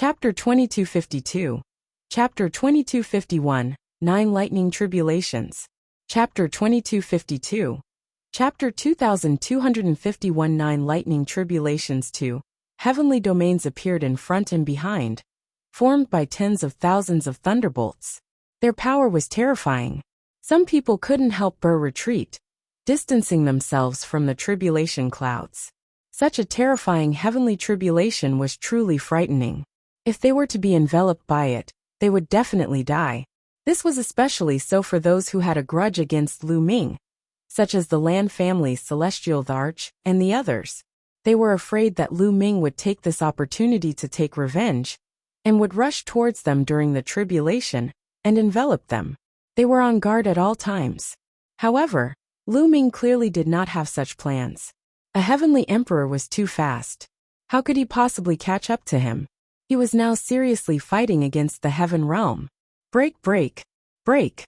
Chapter 2252. Chapter 2251, 9 Lightning Tribulations. Chapter 2252. Chapter 2251 9 Lightning Tribulations 2. Heavenly domains appeared in front and behind, formed by tens of thousands of thunderbolts. Their power was terrifying. Some people couldn't help but retreat, distancing themselves from the tribulation clouds. Such a terrifying heavenly tribulation was truly frightening. If they were to be enveloped by it, they would definitely die. This was especially so for those who had a grudge against Lu Ming, such as the Lan family's Celestial Arch and the others. They were afraid that Lu Ming would take this opportunity to take revenge, and would rush towards them during the tribulation and envelop them. They were on guard at all times. However, Lu Ming clearly did not have such plans. A heavenly emperor was too fast. How could he possibly catch up to him? He was now seriously fighting against the heaven realm. Break, break, break.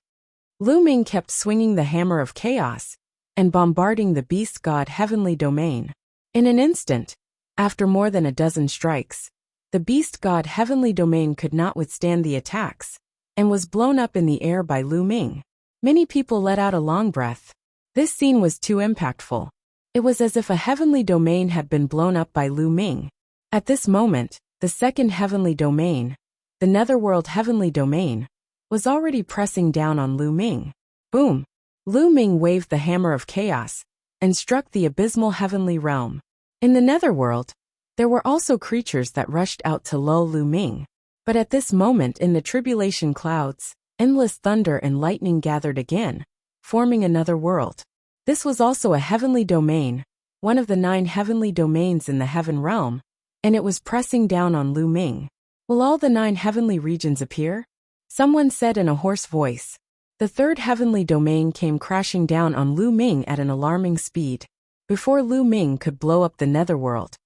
Lu Ming kept swinging the hammer of chaos and bombarding the beast god heavenly domain. In an instant, after more than a dozen strikes, the beast god heavenly domain could not withstand the attacks and was blown up in the air by Lu Ming. Many people let out a long breath. This scene was too impactful. It was as if a heavenly domain had been blown up by Lu Ming. At this moment, the second heavenly domain, the netherworld heavenly domain, was already pressing down on Lu Ming. Boom! Lu Ming waved the hammer of chaos and struck the abysmal heavenly realm. In the netherworld, there were also creatures that rushed out to lull Lu Ming. But at this moment in the tribulation clouds, endless thunder and lightning gathered again, forming another world. This was also a heavenly domain, one of the 9 heavenly domains in the heaven realm, and it was pressing down on Lu Ming. Will all the 9 heavenly regions appear? Someone said in a hoarse voice. The third heavenly domain came crashing down on Lu Ming at an alarming speed. Before Lu Ming could blow up the netherworld,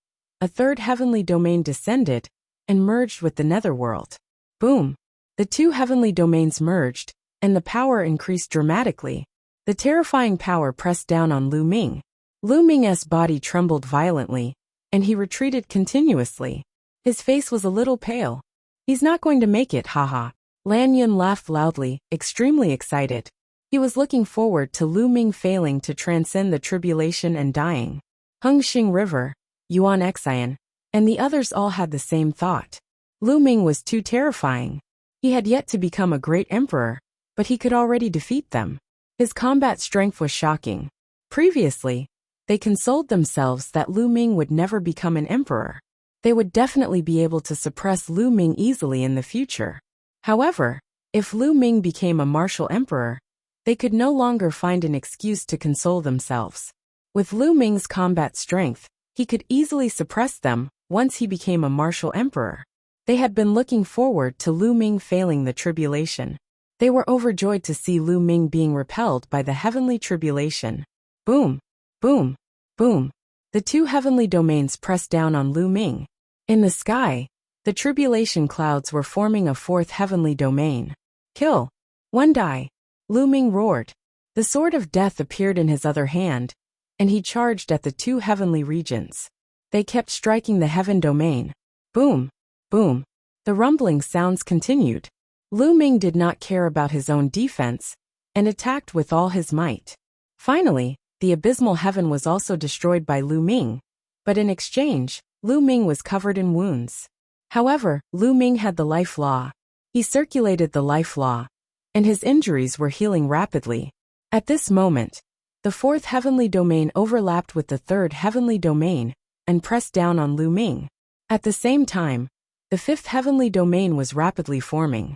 a third heavenly domain descended and merged with the netherworld. Boom! The 2 heavenly domains merged, and the power increased dramatically. The terrifying power pressed down on Lu Ming. Lu Ming's body trembled violently, and he retreated continuously. His face was a little pale. He's not going to make it, haha. Lan Yun laughed loudly, extremely excited. He was looking forward to Lu Ming failing to transcend the tribulation and dying. Hengxing River, Yuan Xian, and the others all had the same thought. Lu Ming was too terrifying. He had yet to become a great emperor, but he could already defeat them. His combat strength was shocking. Previously, they consoled themselves that Lu Ming would never become an emperor. They would definitely be able to suppress Lu Ming easily in the future. However, if Lu Ming became a martial emperor, they could no longer find an excuse to console themselves. With Lu Ming's combat strength, he could easily suppress them once he became a martial emperor. They had been looking forward to Lu Ming failing the tribulation. They were overjoyed to see Lu Ming being repelled by the heavenly tribulation. Boom! Boom! Boom! The 2 heavenly domains pressed down on Lu Ming. In the sky, the tribulation clouds were forming a 4th heavenly domain. Kill! One die! Lu Ming roared. The sword of death appeared in his other hand, and he charged at the 2 heavenly regions. They kept striking the heaven domain. Boom! Boom! The rumbling sounds continued. Lu Ming did not care about his own defense, and attacked with all his might. Finally, the abysmal heaven was also destroyed by Lu Ming, but in exchange, Lu Ming was covered in wounds. However, Lu Ming had the life law. He circulated the life law, and his injuries were healing rapidly. At this moment, the 4th heavenly domain overlapped with the 3rd heavenly domain and pressed down on Lu Ming. At the same time, the 5th heavenly domain was rapidly forming.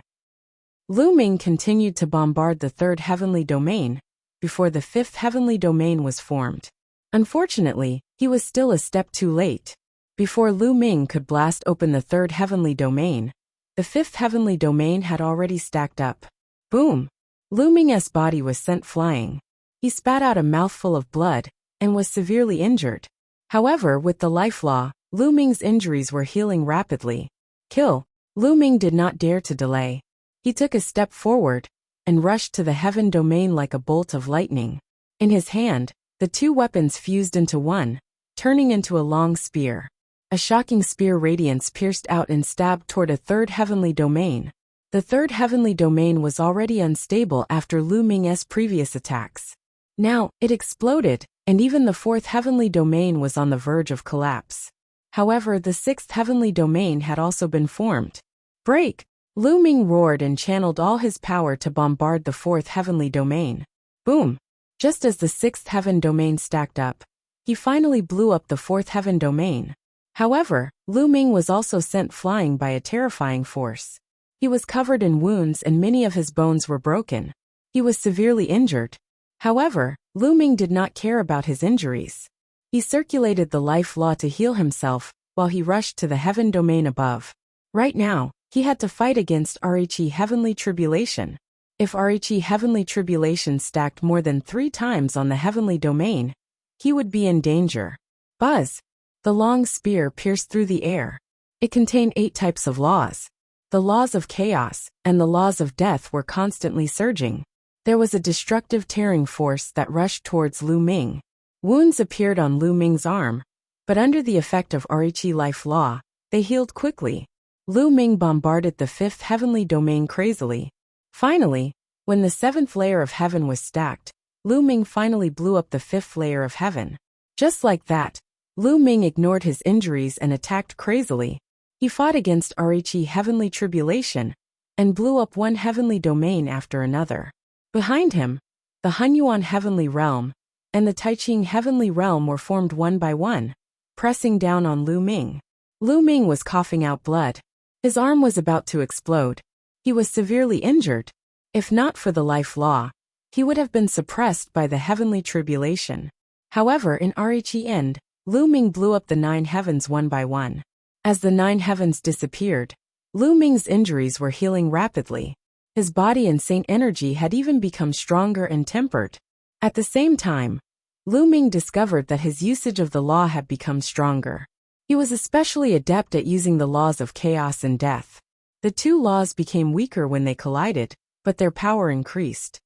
Lu Ming continued to bombard the 3rd heavenly domain before the 5th heavenly domain was formed. Unfortunately, he was still a step too late. Before Lu Ming could blast open the 3rd heavenly domain, the 5th heavenly domain had already stacked up. Boom! Lu Ming's body was sent flying. He spat out a mouthful of blood and was severely injured. However, with the life law, Lu Ming's injuries were healing rapidly. Kill! Lu Ming did not dare to delay. He took a step forward and rushed to the heaven domain like a bolt of lightning. In his hand, the 2 weapons fused into one, turning into a long spear. A shocking spear radiance pierced out and stabbed toward a third heavenly domain. The third heavenly domain was already unstable after Lu Ming's previous attacks. Now, it exploded, and even the fourth heavenly domain was on the verge of collapse. However, the sixth heavenly domain had also been formed. Break! Lu Ming roared and channeled all his power to bombard the fourth heavenly domain. Boom! Just as the sixth heaven domain stacked up, he finally blew up the fourth heaven domain. However, Lu Ming was also sent flying by a terrifying force. He was covered in wounds and many of his bones were broken. He was severely injured. However, Lu Ming did not care about his injuries. He circulated the life law to heal himself, while he rushed to the heaven domain above. Right now, he had to fight against Rhe heavenly tribulation. If Rhe heavenly tribulation stacked more than 3 times on the heavenly domain, he would be in danger. Buzz! The long spear pierced through the air. It contained 8 types of laws. The laws of chaos and the laws of death were constantly surging. There was a destructive tearing force that rushed towards Lu Ming. Wounds appeared on Lu Ming's arm, but under the effect of Rhe life law, they healed quickly. Lu Ming bombarded the 5th heavenly domain crazily. Finally, when the 7th layer of heaven was stacked, Lu Ming finally blew up the 5th layer of heaven. Just like that, Lu Ming ignored his injuries and attacked crazily. He fought against Rhe heavenly tribulation and blew up one heavenly domain after another. Behind him, the Hunyuan heavenly realm and the Taiqing heavenly realm were formed one by one, pressing down on Lu Ming. Lu Ming was coughing out blood. His arm was about to explode. He was severely injured. If not for the life law, he would have been suppressed by the heavenly tribulation. However, in Rhe end, Lu Ming blew up the 9 heavens one by one. As the 9 heavens disappeared, Lu Ming's injuries were healing rapidly. His body and saint energy had even become stronger and tempered. At the same time, Lu Ming discovered that his usage of the law had become stronger. He was especially adept at using the laws of chaos and death. The 2 laws became weaker when they collided, but their power increased.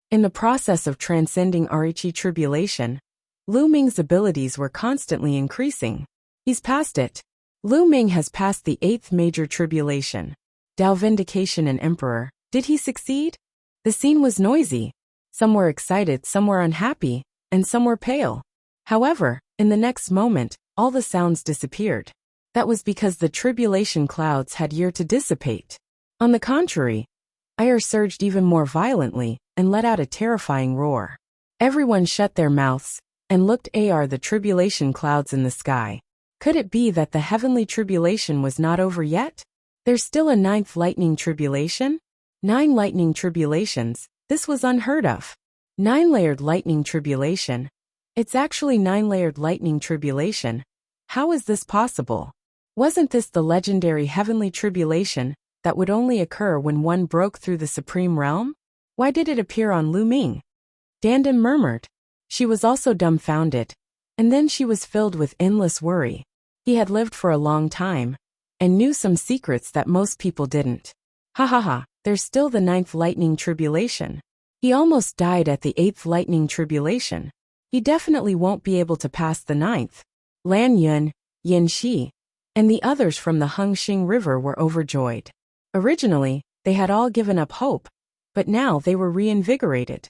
In the process of transcending Rhe tribulation, Lu Ming's abilities were constantly increasing. He's past it. Lu Ming has passed the 8th major tribulation. Dao Vindication and Emperor, did he succeed? The scene was noisy. Some were excited, some were unhappy, and some were pale. However, in the next moment, all the sounds disappeared. That was because the tribulation clouds had yet to dissipate. On the contrary, ire surged even more violently and let out a terrifying roar. Everyone shut their mouths and looked at the tribulation clouds in the sky. Could it be that the heavenly tribulation was not over yet? There's still a 9th lightning tribulation? 9 lightning tribulations, this was unheard of. 9-layered lightning tribulation. It's actually 9-layered lightning tribulation. How is this possible? Wasn't this the legendary heavenly tribulation that would only occur when one broke through the supreme realm? Why did it appear on Lu Ming? Dandan murmured. She was also dumbfounded. And then she was filled with endless worry. He had lived for a long time and knew some secrets that most people didn't. Ha ha ha, there's still the 9th lightning tribulation. He almost died at the 8th lightning tribulation. He definitely won't be able to pass the 9th. Lan Yun, Yin Shi, and the others from the Hengxing River were overjoyed. Originally, they had all given up hope, but now they were reinvigorated.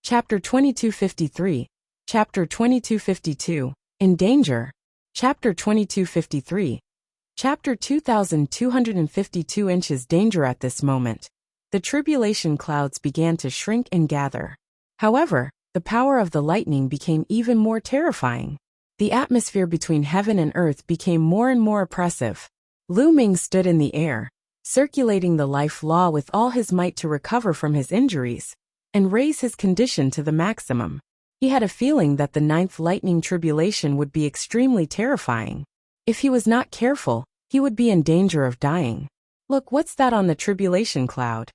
Chapter 2253, Chapter 2252, In Danger, Chapter 2253, Chapter 2252 inches danger at this moment. The tribulation clouds began to shrink and gather. However, the power of the lightning became even more terrifying. The atmosphere between heaven and earth became more and more oppressive. Lu Ming stood in the air, circulating the life law with all his might to recover from his injuries and raise his condition to the maximum. He had a feeling that the 9th lightning tribulation would be extremely terrifying. If he was not careful, he would be in danger of dying. Look, what's that on the tribulation cloud?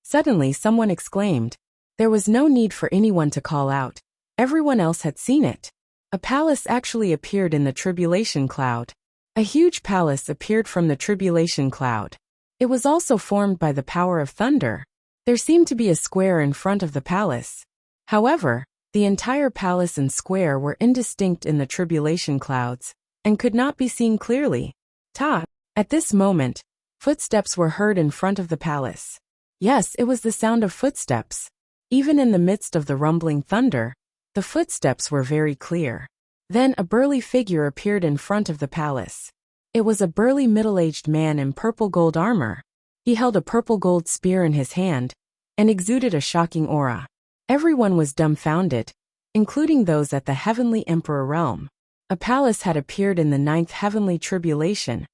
Suddenly someone exclaimed. There was no need for anyone to call out. Everyone else had seen it. A palace actually appeared in the tribulation cloud. A huge palace appeared from the tribulation cloud. It was also formed by the power of thunder. There seemed to be a square in front of the palace. However, The entire palace and square were indistinct in the tribulation clouds, and could not be seen clearly. At this moment, footsteps were heard in front of the palace. Yes, it was the sound of footsteps. Even in the midst of the rumbling thunder, the footsteps were very clear. Then a burly figure appeared in front of the palace. It was a burly middle-aged man in purple gold armor. He held a purple gold spear in his hand, and exuded a shocking aura. Everyone was dumbfounded, including those at the Heavenly Emperor realm. A palace had appeared in the 9th heavenly tribulation,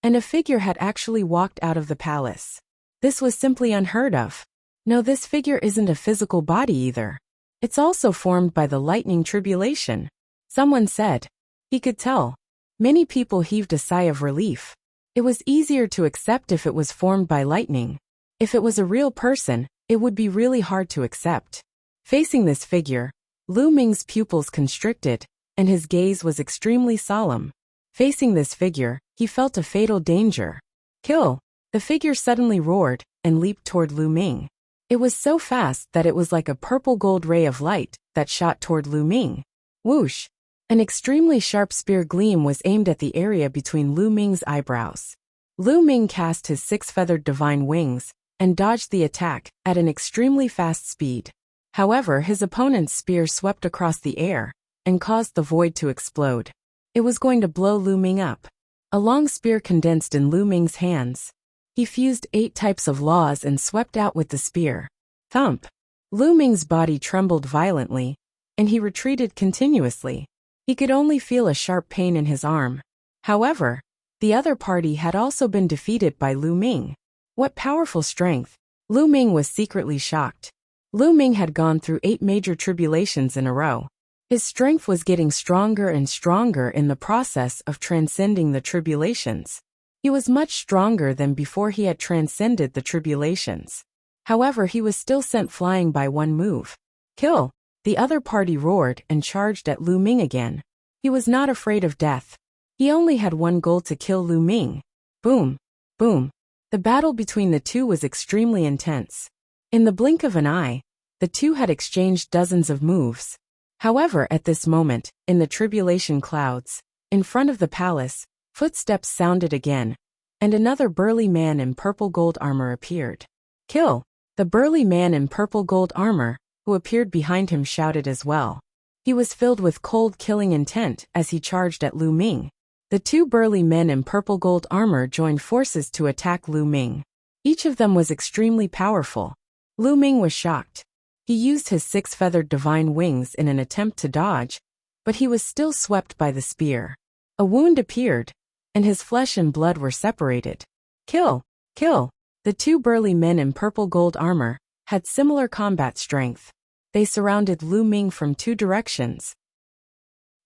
and a figure had actually walked out of the palace. This was simply unheard of. No, this figure isn't a physical body either. It's also formed by the lightning tribulation. Someone said. He could tell. Many people heaved a sigh of relief. It was easier to accept if it was formed by lightning. If it was a real person, it would be really hard to accept. Facing this figure, Lu Ming's pupils constricted, and his gaze was extremely solemn. Facing this figure, he felt a fatal danger. Kill! The figure suddenly roared, and leaped toward Lu Ming. It was so fast that it was like a purple gold ray of light that shot toward Lu Ming. Whoosh! An extremely sharp spear gleam was aimed at the area between Lu Ming's eyebrows. Lu Ming cast his 6-feathered divine wings, and dodged the attack at an extremely fast speed. However, his opponent's spear swept across the air, and caused the void to explode. It was going to blow Lu Ming up. A long spear condensed in Lu Ming's hands. He fused 8 types of laws and swept out with the spear. Thump! Lu Ming's body trembled violently, and he retreated continuously. He could only feel a sharp pain in his arm. However, the other party had also been defeated by Lu Ming. What powerful strength! Lu Ming was secretly shocked. Lu Ming had gone through 8 major tribulations in a row. His strength was getting stronger and stronger in the process of transcending the tribulations. He was much stronger than before he had transcended the tribulations. However, he was still sent flying by one move. Kill! The other party roared and charged at Lu Ming again. He was not afraid of death. He only had one goal: to kill Lu Ming. Boom! Boom! The battle between the two was extremely intense. In the blink of an eye, the two had exchanged dozens of moves. However, at this moment, in the tribulation clouds, in front of the palace, footsteps sounded again, and another burly man in purple gold armor appeared. Kill! The burly man in purple gold armor, who appeared behind him, shouted as well. He was filled with cold killing intent as he charged at Lu Ming. The 2 burly men in purple gold armor joined forces to attack Lu Ming. Each of them was extremely powerful. Lu Ming was shocked. He used his 6-feathered divine wings in an attempt to dodge, but he was still swept by the spear. A wound appeared, and his flesh and blood were separated. Kill! Kill! The 2 burly men in purple gold armor had similar combat strength. They surrounded Lu Ming from 2 directions.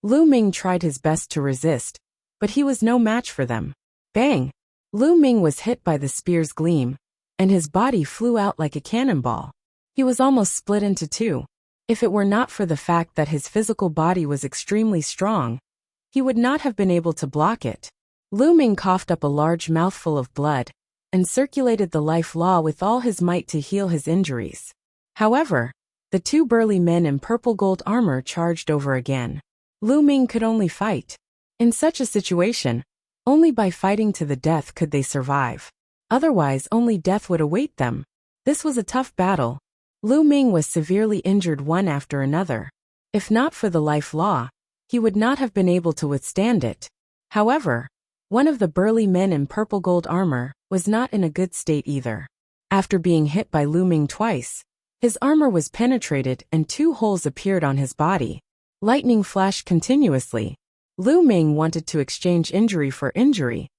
Lu Ming tried his best to resist, but he was no match for them. Bang! Lu Ming was hit by the spear's gleam, and his body flew out like a cannonball. He was almost split into 2. If it were not for the fact that his physical body was extremely strong, he would not have been able to block it. Lu Ming coughed up a large mouthful of blood, and circulated the life law with all his might to heal his injuries. However, the 2 burly men in purple gold armor charged over again. Lu Ming could only fight. In such a situation, only by fighting to the death could they survive. Otherwise, only death would await them. This was a tough battle. Lu Ming was severely injured one after another. If not for the life law, he would not have been able to withstand it. However, one of the burly men in purple gold armor was not in a good state either. After being hit by Lu Ming twice, his armor was penetrated and 2 holes appeared on his body. Lightning flashed continuously. Lu Ming wanted to exchange injury for injury,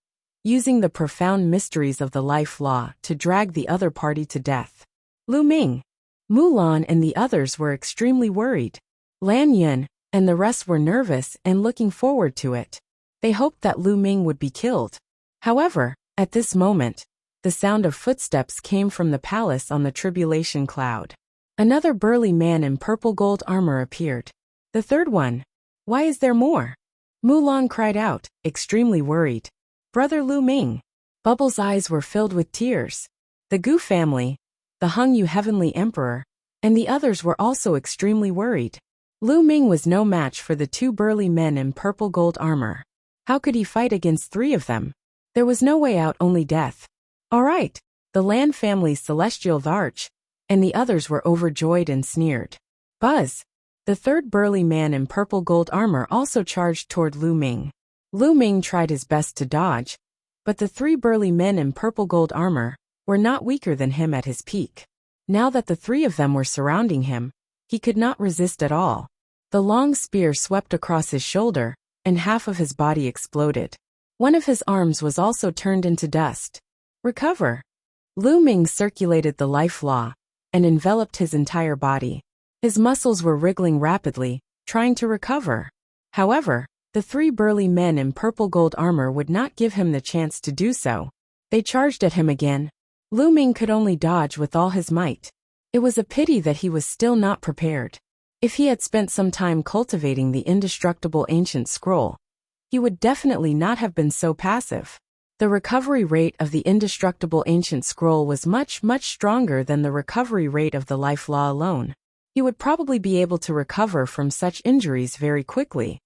using the profound mysteries of the life law to drag the other party to death. Lu Ming, Mulan and the others were extremely worried. Lan Yun and the rest were nervous and looking forward to it. They hoped that Lu Ming would be killed. However, at this moment, the sound of footsteps came from the palace on the tribulation cloud. Another burly man in purple gold armor appeared. The 3rd one. Why is there more? Mulan cried out, extremely worried. Brother Lu Ming. Bubble's eyes were filled with tears. The Gu family, the Hung Yu Heavenly Emperor, and the others were also extremely worried. Lu Ming was no match for the two burly men in purple gold armor. How could he fight against three of them? There was no way out, only death. All right, the Land family's celestial arch, and the others were overjoyed and sneered. Buzz! The third burly man in purple gold armor also charged toward Lu Ming. Lu Ming tried his best to dodge, but the three burly men in purple gold armor were not weaker than him at his peak. Now that the three of them were surrounding him, he could not resist at all. The long spear swept across his shoulder, and half of his body exploded. One of his arms was also turned into dust. Recover! Lu Ming circulated the life law and enveloped his entire body. His muscles were wriggling rapidly, trying to recover. However, the three burly men in purple gold armor would not give him the chance to do so. They charged at him again. Lu Ming could only dodge with all his might. It was a pity that he was still not prepared. If he had spent some time cultivating the indestructible ancient scroll, he would definitely not have been so passive. The recovery rate of the indestructible ancient scroll was much stronger than the recovery rate of the life law alone. He would probably be able to recover from such injuries very quickly.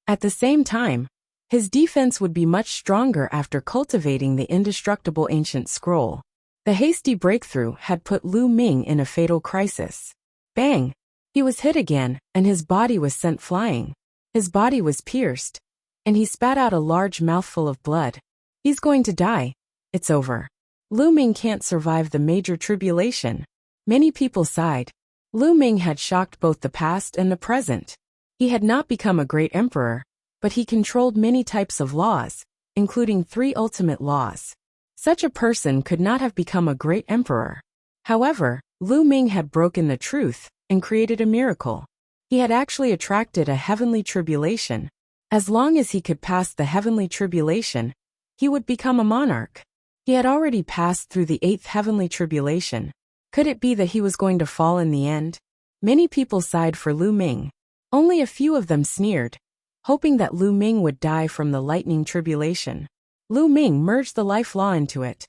At the same time, his defense would be much stronger after cultivating the indestructible ancient scroll. The hasty breakthrough had put Lu Ming in a fatal crisis. Bang! He was hit again, and his body was sent flying. His body was pierced, and he spat out a large mouthful of blood. He's going to die. It's over. Lu Ming can't survive the major tribulation. Many people sighed. Lu Ming had shocked both the past and the present. He had not become a great emperor, but he controlled many types of laws, including 3 ultimate laws. Such a person could not have become a great emperor. However, Lu Ming had broken the truth and created a miracle. He had actually attracted a heavenly tribulation. As long as he could pass the heavenly tribulation, he would become a monarch. He had already passed through the 8th heavenly tribulation. Could it be that he was going to fall in the end? Many people sighed for Lu Ming. Only a few of them sneered, hoping that Lu Ming would die from the lightning tribulation. Lu Ming merged the life law into it.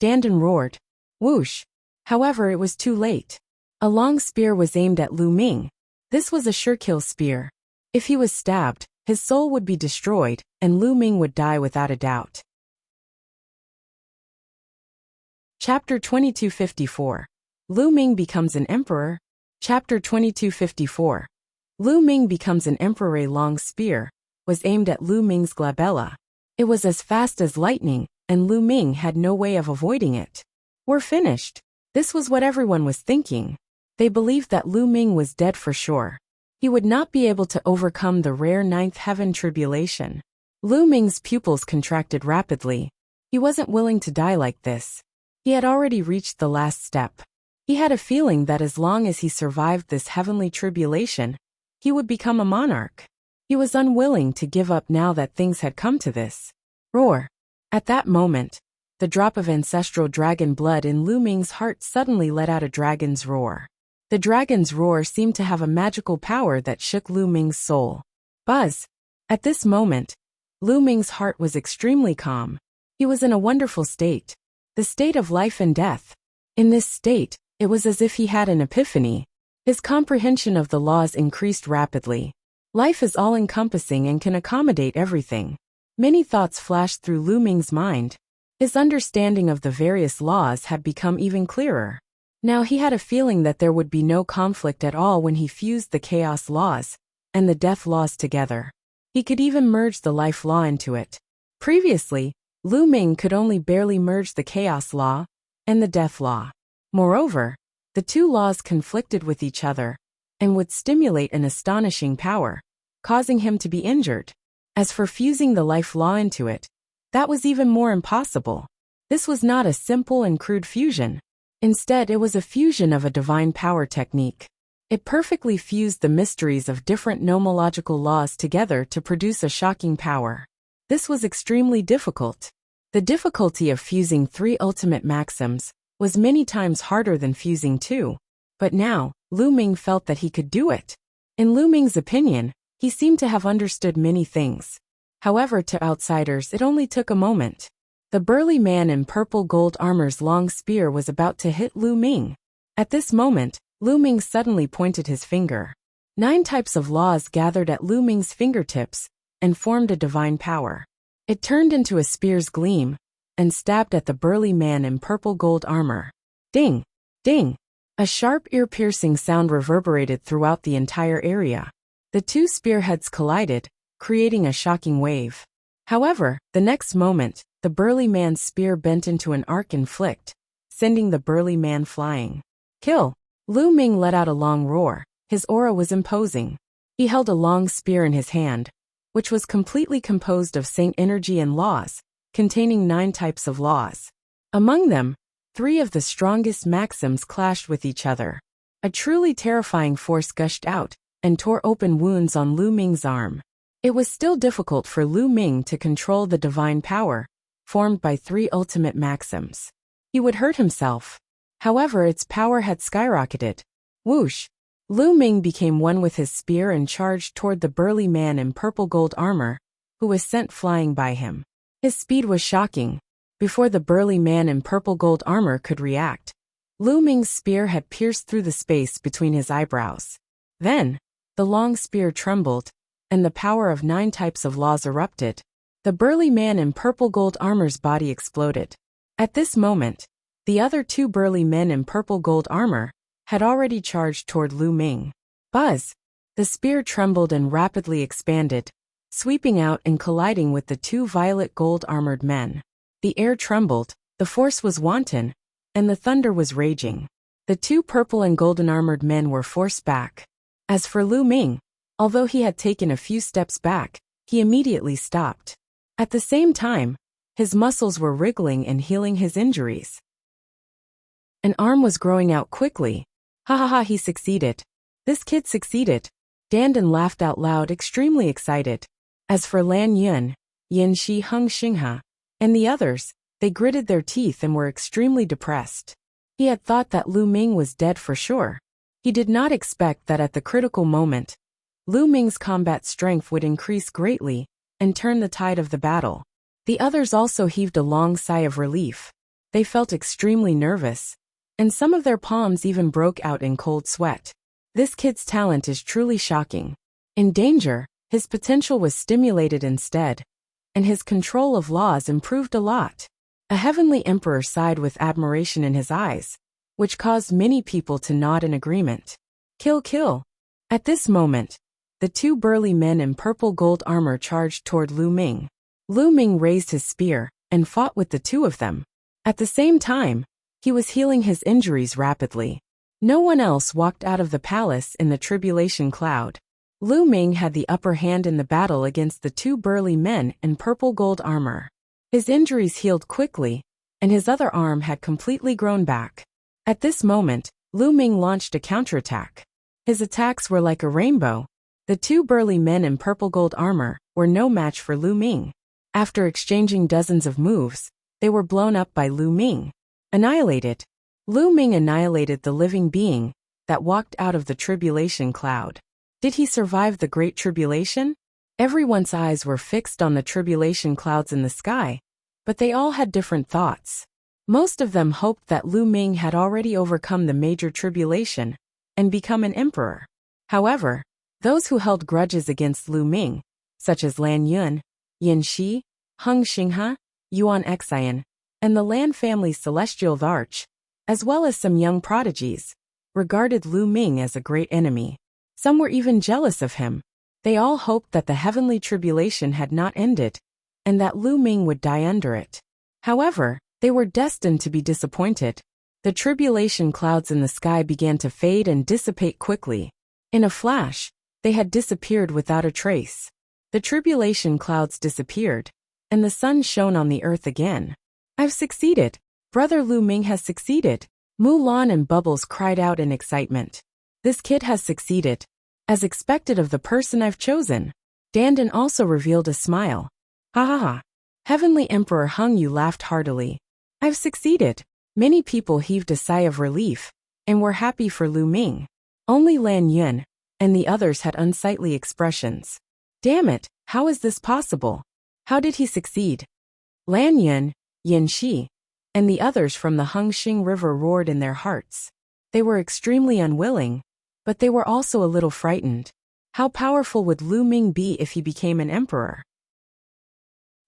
Dandan roared. Whoosh! However, it was too late. A long spear was aimed at Lu Ming. This was a sure-kill spear. If he was stabbed, his soul would be destroyed, and Lu Ming would die without a doubt. Chapter 2254. Lu Ming becomes an emperor. Chapter 2254. Lu Ming becomes an emperor. A long spear was aimed at Lu Ming's glabella. It was as fast as lightning, and Lu Ming had no way of avoiding it. We're finished. This was what everyone was thinking. They believed that Lu Ming was dead for sure. He would not be able to overcome the rare 9th heaven tribulation. Lu Ming's pupils contracted rapidly. He wasn't willing to die like this. He had already reached the last step. He had a feeling that as long as he survived this heavenly tribulation, he would become a monarch. He was unwilling to give up now that things had come to this. Roar! At that moment, the drop of ancestral dragon blood in Lu Ming's heart suddenly let out a dragon's roar. The dragon's roar seemed to have a magical power that shook Lu Ming's soul. Buzz! At this moment, Lu Ming's heart was extremely calm. He was in a wonderful state. The state of life and death. In this state, it was as if he had an epiphany. His comprehension of the laws increased rapidly. Life is all-encompassing and can accommodate everything. Many thoughts flashed through Lu Ming's mind. His understanding of the various laws had become even clearer. Now he had a feeling that there would be no conflict at all when he fused the chaos laws and the death laws together. He could even merge the life law into it. Previously, Lu Ming could only barely merge the chaos law and the death law. Moreover, the two laws conflicted with each other and would stimulate an astonishing power, causing him to be injured. As for fusing the life law into it, that was even more impossible. This was not a simple and crude fusion. Instead, it was a fusion of a divine power technique. It perfectly fused the mysteries of different nomological laws together to produce a shocking power. This was extremely difficult. The difficulty of fusing 3 ultimate maxims was many times harder than fusing 2. But now, Lu Ming felt that he could do it. In Lu Ming's opinion, he seemed to have understood many things. However, to outsiders it only took a moment. The burly man in purple gold armor's long spear was about to hit Lu Ming. At this moment, Lu Ming suddenly pointed his finger. 9 types of laws gathered at Lu Ming's fingertips and formed a divine power. It turned into a spear's gleam and stabbed at the burly man in purple gold armor. Ding! Ding! A sharp ear-piercing sound reverberated throughout the entire area. The two spearheads collided, creating a shocking wave. However, the next moment, the burly man's spear bent into an arc and flicked, sending the burly man flying. Kill! Lu Ming let out a long roar. His aura was imposing. He held a long spear in his hand, which was completely composed of saint energy and laws, containing 9 types of laws. Among them, 3 of the strongest maxims clashed with each other. A truly terrifying force gushed out and tore open wounds on Lu Ming's arm. It was still difficult for Lu Ming to control the divine power, formed by 3 ultimate maxims. He would hurt himself. However, its power had skyrocketed. Whoosh! Lu Ming became one with his spear and charged toward the burly man in purple gold armor, who was sent flying by him. His speed was shocking. Before the burly man in purple gold armor could react, Lu Ming's spear had pierced through the space between his eyebrows. Then, the long spear trembled, and the power of 9 types of laws erupted. The burly man in purple gold armor's body exploded. At this moment, the other 2 burly men in purple gold armor had already charged toward Lu Ming. Buzz! The spear trembled and rapidly expanded, sweeping out and colliding with the 2 violet gold-armored men. The air trembled, the force was wanton, and the thunder was raging. The 2 purple and golden-armored men were forced back. As for Lu Ming, although he had taken a few steps back, he immediately stopped. At the same time, his muscles were wriggling and healing his injuries. An arm was growing out quickly. Ha ha ha, he succeeded. This kid succeeded. Dandan laughed out loud, extremely excited. As for Lan Yun, Yin Shi Hung Xinghe, and the others, they gritted their teeth and were extremely depressed. He had thought that Lu Ming was dead for sure. He did not expect that at the critical moment, Lu Ming's combat strength would increase greatly and turn the tide of the battle. The others also heaved a long sigh of relief. They felt extremely nervous, and some of their palms even broke out in cold sweat. This kid's talent is truly shocking. In danger, his potential was stimulated instead, and his control of laws improved a lot. A heavenly emperor sighed with admiration in his eyes, which caused many people to nod in agreement. Kill, kill! At this moment, the 2 burly men in purple gold armor charged toward Lu Ming. Lu Ming raised his spear and fought with the 2 of them. At the same time, he was healing his injuries rapidly. No one else walked out of the palace in the tribulation cloud. Lu Ming had the upper hand in the battle against the 2 burly men in purple gold armor. His injuries healed quickly, and his other arm had completely grown back. At this moment, Lu Ming launched a counterattack. His attacks were like a rainbow. The 2 burly men in purple gold armor were no match for Lu Ming. After exchanging dozens of moves, they were blown up by Lu Ming. Annihilated. Lu Ming annihilated the living being that walked out of the tribulation cloud. Did he survive the Great Tribulation? Everyone's eyes were fixed on the tribulation clouds in the sky, but they all had different thoughts. Most of them hoped that Lu Ming had already overcome the major tribulation and become an emperor. However, those who held grudges against Lu Ming, such as Lan Yun, Yin Shi, Hung Xinghe, Yuan Xian, and the Lan family's celestial arch, as well as some young prodigies, regarded Lu Ming as a great enemy. Some were even jealous of him. They all hoped that the heavenly tribulation had not ended, and that Lu Ming would die under it. However, they were destined to be disappointed. The tribulation clouds in the sky began to fade and dissipate quickly. In a flash, they had disappeared without a trace. The tribulation clouds disappeared, and the sun shone on the earth again. I've succeeded! Brother Lu Ming has succeeded! Mulan and Bubbles cried out in excitement. This kid has succeeded, as expected of the person I've chosen. Dandan also revealed a smile. Ha ha ha! Heavenly Emperor Hung Yu laughed heartily. I've succeeded! Many people heaved a sigh of relief, and were happy for Lu Ming. Only Lan Yun and the others had unsightly expressions. Damn it, how is this possible? How did he succeed? Lan Yun, Yin Shi, and the others from the Hungxing River roared in their hearts. They were extremely unwilling, But they were also a little frightened. How powerful would Lu Ming be if he became an emperor?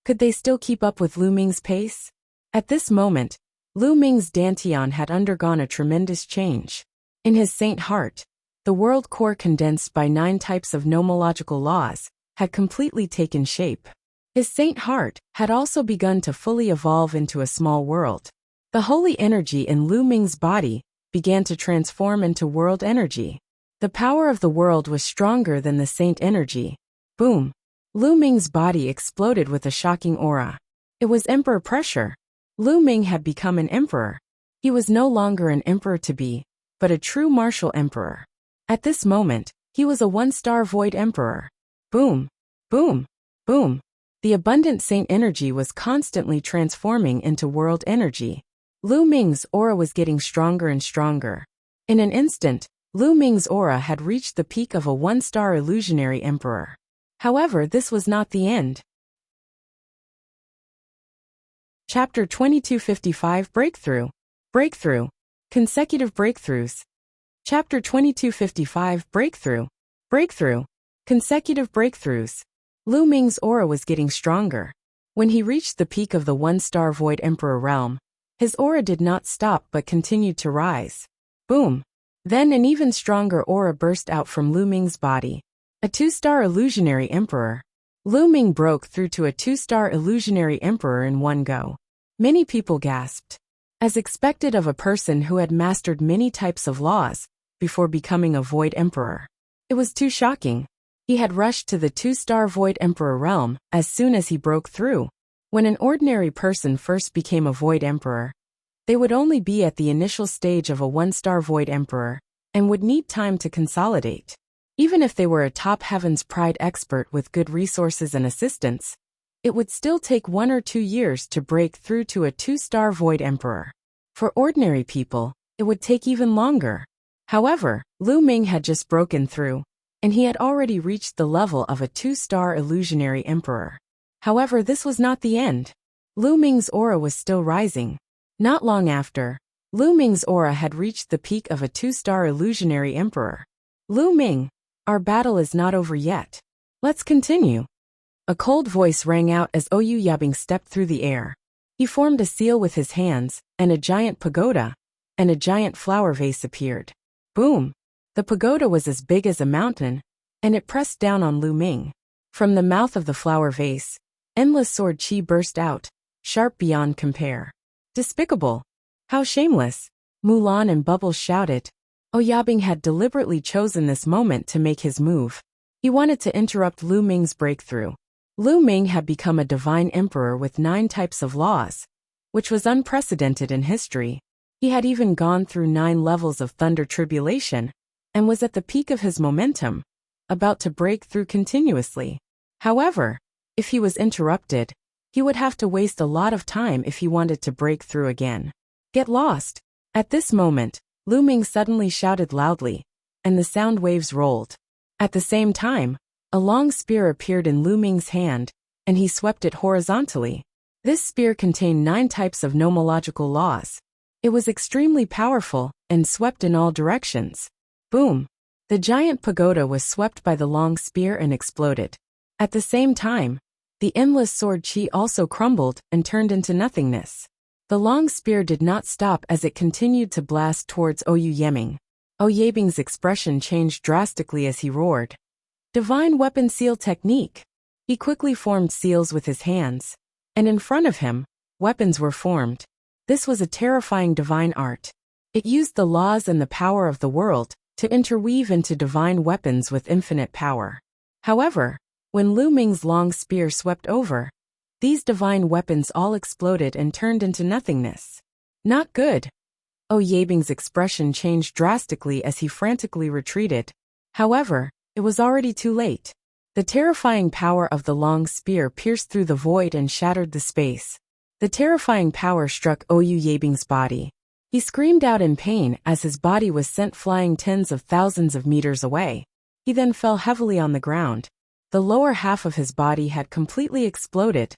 Could they still keep up with Lu Ming's pace? At this moment, Lu Ming's dantian had undergone a tremendous change. In his saint heart, the world core condensed by 9 types of nomological laws had completely taken shape. His saint heart had also begun to fully evolve into a small world. The holy energy in Lu Ming's body began to transform into world energy. The power of the world was stronger than the saint energy. Boom! Lu Ming's body exploded with a shocking aura. It was emperor pressure. Lu Ming had become an emperor. He was no longer an emperor-to-be, but a true martial emperor. At this moment, he was a 1-star void emperor. Boom! Boom! Boom! The abundant saint energy was constantly transforming into world energy. Lu Ming's aura was getting stronger and stronger. In an instant, Lu Ming's aura had reached the peak of a 1-star illusionary emperor. However, this was not the end. Chapter 2255 Breakthrough. Breakthrough. Consecutive breakthroughs. Chapter 2255 Breakthrough. Breakthrough. Consecutive breakthroughs. Lu Ming's aura was getting stronger. When he reached the peak of the 1-star void emperor realm, his aura did not stop but continued to rise. Boom! Then an even stronger aura burst out from Lu Ming's body. A 2-star illusionary emperor. Lu Ming broke through to a 2-star illusionary emperor in one go. Many people gasped. As expected of a person who had mastered many types of laws before becoming a void emperor. It was too shocking. He had rushed to the 2-star void emperor realm as soon as he broke through. When an ordinary person first became a void emperor, they would only be at the initial stage of a 1-star void emperor and would need time to consolidate. Even if they were a top heavens pride expert with good resources and assistance, it would still take 1 or 2 years to break through to a 2-star void emperor. For ordinary people, it would take even longer. However, Lu Ming had just broken through, and he had already reached the level of a 2-star illusionary emperor. However, this was not the end. Lu Ming's aura was still rising. Not long after, Lu Ming's aura had reached the peak of a 2-star illusionary emperor. Lu Ming, our battle is not over yet. Let's continue. A cold voice rang out as Oyu Yabing stepped through the air. He formed a seal with his hands, and a giant pagoda and a giant flower vase appeared. Boom! The pagoda was as big as a mountain, and it pressed down on Lu Ming. From the mouth of the flower vase, endless sword chi burst out, sharp beyond compare. Despicable! How shameless! Mulan and Bubbles shouted. Oyabing had deliberately chosen this moment to make his move. He wanted to interrupt Lu Ming's breakthrough. Lu Ming had become a divine emperor with 9 types of laws, which was unprecedented in history. He had even gone through 9 levels of thunder tribulation, and was at the peak of his momentum, about to break through continuously. However, if he was interrupted, he would have to waste a lot of time if he wanted to break through again. Get lost! At this moment, Lu Ming suddenly shouted loudly, and the sound waves rolled. At the same time, a long spear appeared in Lu Ming's hand, and he swept it horizontally. This spear contained 9 types of nomological laws. It was extremely powerful, and swept in all directions. Boom! The giant pagoda was swept by the long spear and exploded. At the same time, the endless sword chi also crumbled and turned into nothingness. The long spear did not stop as it continued to blast towards Oyu Yeming. Oyabing's expression changed drastically as he roared. Divine weapon seal technique. He quickly formed seals with his hands, and in front of him, weapons were formed. This was a terrifying divine art. It used the laws and the power of the world to interweave into divine weapons with infinite power. However, when Lu Ming's long spear swept over, these divine weapons all exploded and turned into nothingness. Not good. Oyabing's expression changed drastically as he frantically retreated. However, it was already too late. The terrifying power of the long spear pierced through the void and shattered the space. The terrifying power struck Oyu Yabing's body. He screamed out in pain as his body was sent flying tens of thousands of meters away. He then fell heavily on the ground. The lower half of his body had completely exploded,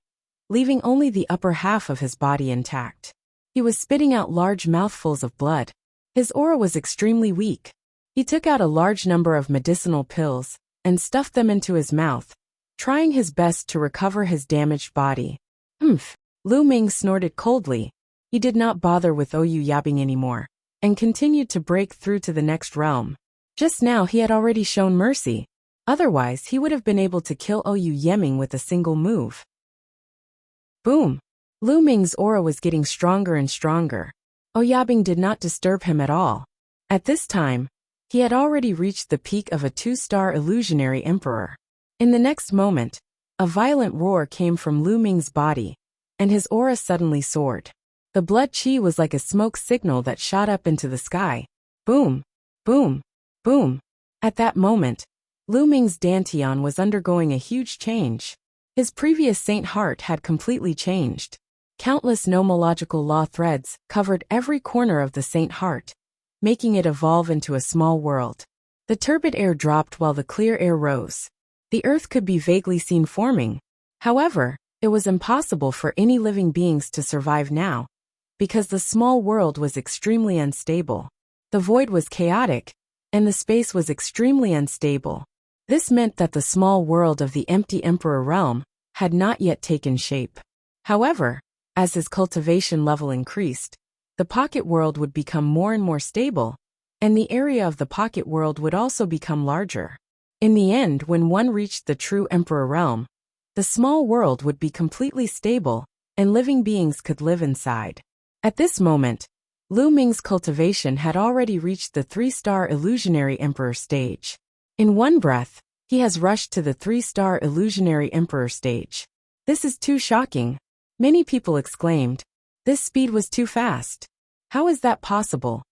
leaving only the upper half of his body intact. He was spitting out large mouthfuls of blood. His aura was extremely weak. He took out a large number of medicinal pills and stuffed them into his mouth, trying his best to recover his damaged body. Humph! Lu Ming snorted coldly. He did not bother with Oyu Yabing anymore, and continued to break through to the next realm. Just now he had already shown mercy. Otherwise he would have been able to kill Oyu Yeming with a single move. Boom! Lu Ming's aura was getting stronger and stronger. Oyabing did not disturb him at all. At this time, he had already reached the peak of a 2-star illusionary emperor. In the next moment, a violent roar came from Lu Ming's body, and his aura suddenly soared. The blood chi was like a smoke signal that shot up into the sky. Boom! Boom! Boom! At that moment, Lu Ming's Dantian was undergoing a huge change. His previous Saint Heart had completely changed. Countless nomological law threads covered every corner of the Saint Heart, making it evolve into a small world. The turbid air dropped while the clear air rose. The earth could be vaguely seen forming. However, it was impossible for any living beings to survive now, because the small world was extremely unstable. The void was chaotic, and the space was extremely unstable. This meant that the small world of the empty Emperor realm had not yet taken shape. However, as his cultivation level increased, the pocket world would become more and more stable, and the area of the pocket world would also become larger. In the end, when one reached the true Emperor realm, the small world would be completely stable, and living beings could live inside. At this moment, Lu Ming's cultivation had already reached the 3-star illusionary emperor stage. In one breath, he has rushed to the 3-star illusionary emperor stage. This is too shocking. Many people exclaimed. This speed was too fast. How is that possible?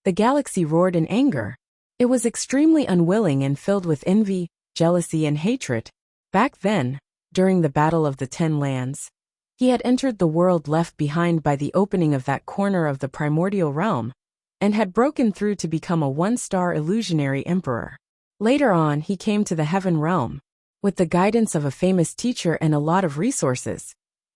The galaxy roared in anger. It was extremely unwilling and filled with envy, jealousy, and hatred. Back then, during the Battle of the 10 Lands, he had entered the world left behind by the opening of that corner of the primordial realm, and had broken through to become a 1-star illusionary emperor. Later on, he came to the heaven realm, with the guidance of a famous teacher and a lot of resources.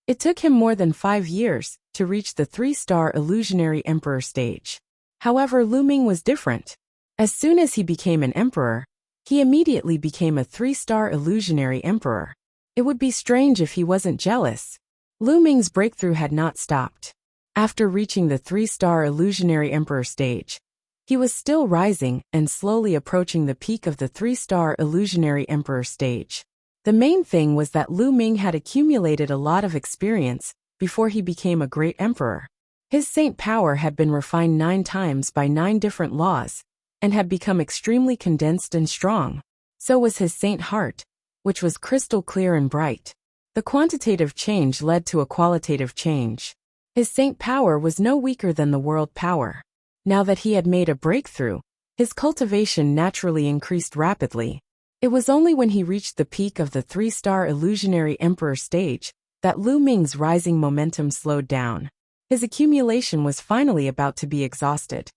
It took him more than 5 years to reach the 3-star illusionary emperor stage. However, Lu Ming was different. As soon as he became an emperor, he immediately became a 3-star illusionary emperor. It would be strange if he wasn't jealous. Lu Ming's breakthrough had not stopped. After reaching the 3-star illusionary emperor stage, he was still rising and slowly approaching the peak of the 3-star illusionary emperor stage. The main thing was that Lu Ming had accumulated a lot of experience before he became a great emperor. His saint power had been refined 9 times by 9 different laws, and had become extremely condensed and strong. So was his saint heart, which was crystal clear and bright. The quantitative change led to a qualitative change. His saint power was no weaker than the world power. Now that he had made a breakthrough, his cultivation naturally increased rapidly. It was only when he reached the peak of the 3-star illusionary emperor stage that Lu Ming's rising momentum slowed down. His accumulation was finally about to be exhausted.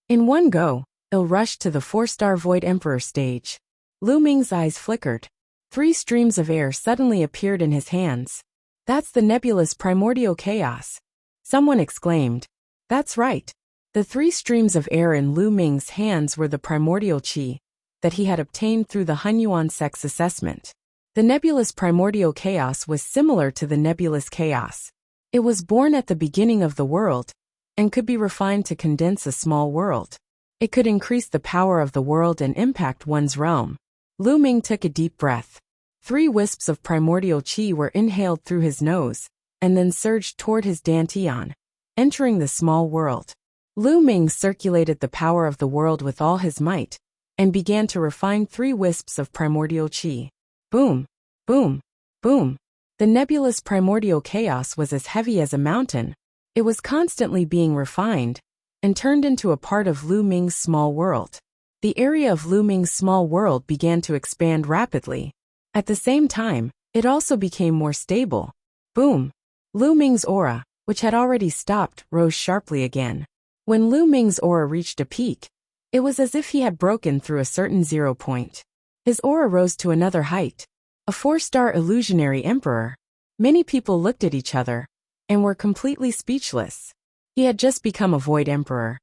In one go, il rushed to the 4-star void emperor stage. Lu Ming's eyes flickered. 3 streams of air suddenly appeared in his hands. That's the nebulous primordial chaos. Someone exclaimed. That's right. The 3 streams of air in Lu Ming's hands were the primordial qi that he had obtained through the Hunyuan sex assessment. The nebulous primordial chaos was similar to the nebulous chaos. It was born at the beginning of the world, and could be refined to condense a small world. It could increase the power of the world and impact one's realm. Lu Ming took a deep breath. 3 wisps of primordial qi were inhaled through his nose, and then surged toward his dantian, entering the small world. Lu Ming circulated the power of the world with all his might, and began to refine 3 wisps of primordial qi. Boom! Boom! Boom! The nebulous primordial chaos was as heavy as a mountain. It was constantly being refined, and turned into a part of Lu Ming's small world. The area of Lu Ming's small world began to expand rapidly. At the same time, it also became more stable. Boom! Lu Ming's aura, which had already stopped, rose sharply again. When Lu Ming's aura reached a peak, it was as if he had broken through a certain 0 point. His aura rose to another height. A 4-star illusionary emperor. Many people looked at each other, and were completely speechless. He had just become a void emperor,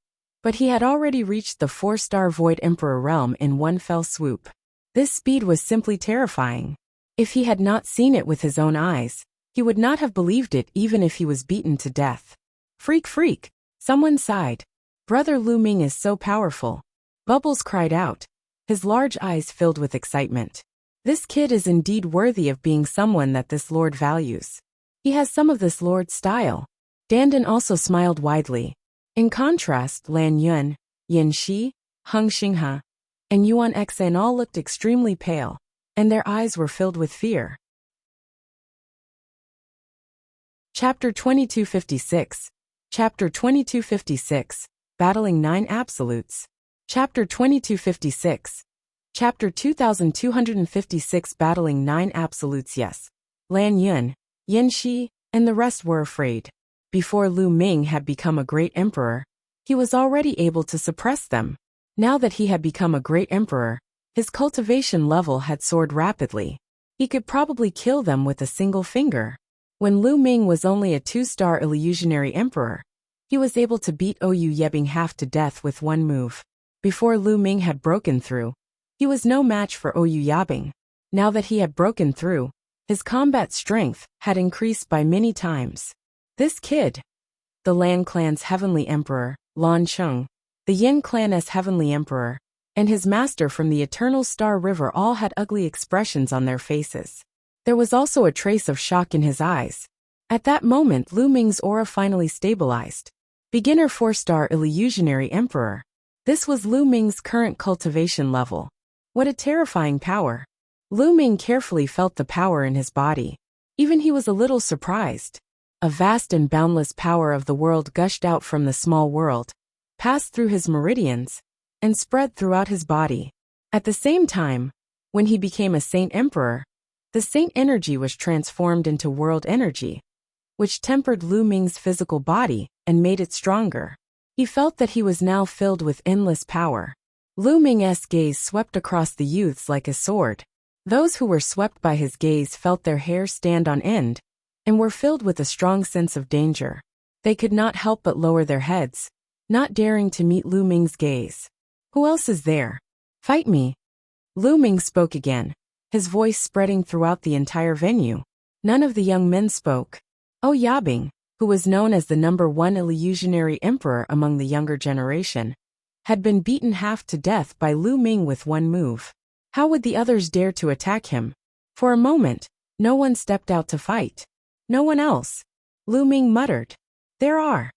But he had already reached the 4-star Void Emperor realm in one fell swoop. This speed was simply terrifying. If he had not seen it with his own eyes, he would not have believed it even if he was beaten to death. Freak, someone sighed. Brother Lu Ming is so powerful. Bubbles cried out, his large eyes filled with excitement. This kid is indeed worthy of being someone that this lord values. He has some of this lord's style. Dandan also smiled widely. In contrast, Lan Yun, Yin Shi, Heng Xinghe, and Yuan Xen all looked extremely pale, and their eyes were filled with fear. Chapter 2256. Chapter 2256. Battling 9 Absolutes. Chapter 2256. Chapter 2256. Battling 9 Absolutes. Yes. Lan Yun, Yin Shi, and the rest were afraid. Before Lu Ming had become a great emperor, he was already able to suppress them. Now that he had become a great emperor, his cultivation level had soared rapidly. He could probably kill them with a single finger. When Lu Ming was only a 2-star illusionary emperor, he was able to beat Oyu Yebing half to death with one move. Before Lu Ming had broken through, he was no match for Oyu Yebing. Now that he had broken through, his combat strength had increased by many times. This kid, the Lan clan's heavenly emperor, Lan Cheng, the Yin clan's heavenly emperor, and his master from the Eternal Star River all had ugly expressions on their faces. There was also a trace of shock in his eyes. At that moment, Lu Ming's aura finally stabilized. Beginner 4-star illusionary emperor. This was Lu Ming's current cultivation level. What a terrifying power. Lu Ming carefully felt the power in his body. Even he was a little surprised. A vast and boundless power of the world gushed out from the small world, passed through his meridians, and spread throughout his body. At the same time, when he became a saint emperor, the saint energy was transformed into world energy, which tempered Lu Ming's physical body and made it stronger. He felt that he was now filled with endless power. Lu Ming's gaze swept across the youths like a sword. Those who were swept by his gaze felt their hair stand on end, and were filled with a strong sense of danger. They could not help but lower their heads, not daring to meet Lu Ming's gaze. Who else is there? Fight me. Lu Ming spoke again, his voice spreading throughout the entire venue. None of the young men spoke. Oyu Yebing, who was known as the #1 illusionary emperor among the younger generation, had been beaten half to death by Lu Ming with one move. How would the others dare to attack him? For a moment, no one stepped out to fight. No one else. Lu Ming muttered, "There are."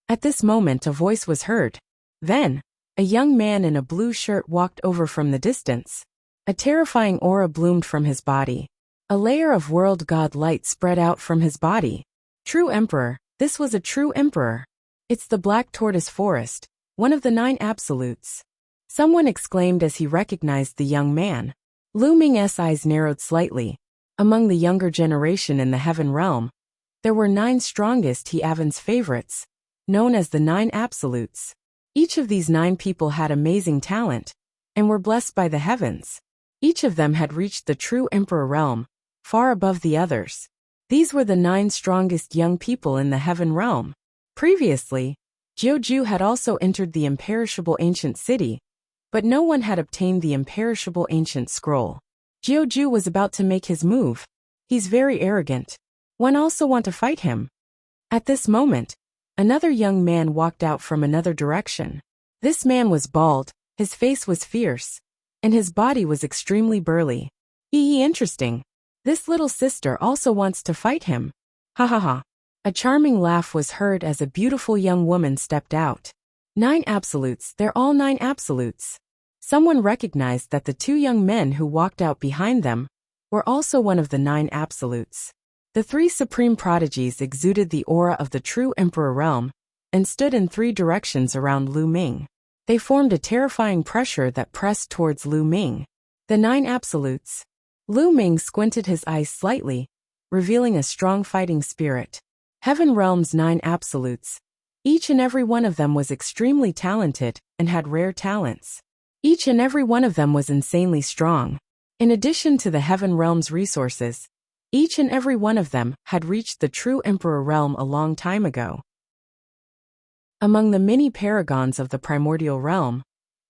At this moment a voice was heard. Then, a young man in a blue shirt walked over from the distance. A terrifying aura bloomed from his body. A layer of world god light spread out from his body. True emperor, this was a true emperor. It's the Black Tortoise Forest, one of the 9 Absolutes. Someone exclaimed as he recognized the young man. Lu Ming's eyes narrowed slightly. Among the younger generation in the Heaven Realm, there were 9 strongest Heaven's favorites, known as the 9 Absolutes. Each of these 9 people had amazing talent, and were blessed by the heavens. Each of them had reached the true Emperor realm, far above the others. These were the 9 strongest young people in the Heaven Realm. Previously, Jiuju had also entered the imperishable ancient city, but no one had obtained the imperishable ancient scroll. Jiuju was about to make his move. He's very arrogant. One also want to fight him. At this moment, another young man walked out from another direction. This man was bald, his face was fierce, and his body was extremely burly. Interesting. This little sister also wants to fight him. Ha ha ha. A charming laugh was heard as a beautiful young woman stepped out. 9 Absolutes, they're all 9 Absolutes. Someone recognized that the 2 young men who walked out behind them were also one of the 9 Absolutes. The 3 supreme prodigies exuded the aura of the true Emperor realm and stood in 3 directions around Lu Ming. They formed a terrifying pressure that pressed towards Lu Ming. The 9 Absolutes. Lu Ming squinted his eyes slightly, revealing a strong fighting spirit. Heaven Realm's 9 Absolutes. Each and every one of them was extremely talented and had rare talents. Each and every one of them was insanely strong. In addition to the Heaven Realm's resources, each and every one of them had reached the true Emperor realm a long time ago. Among the many paragons of the primordial realm,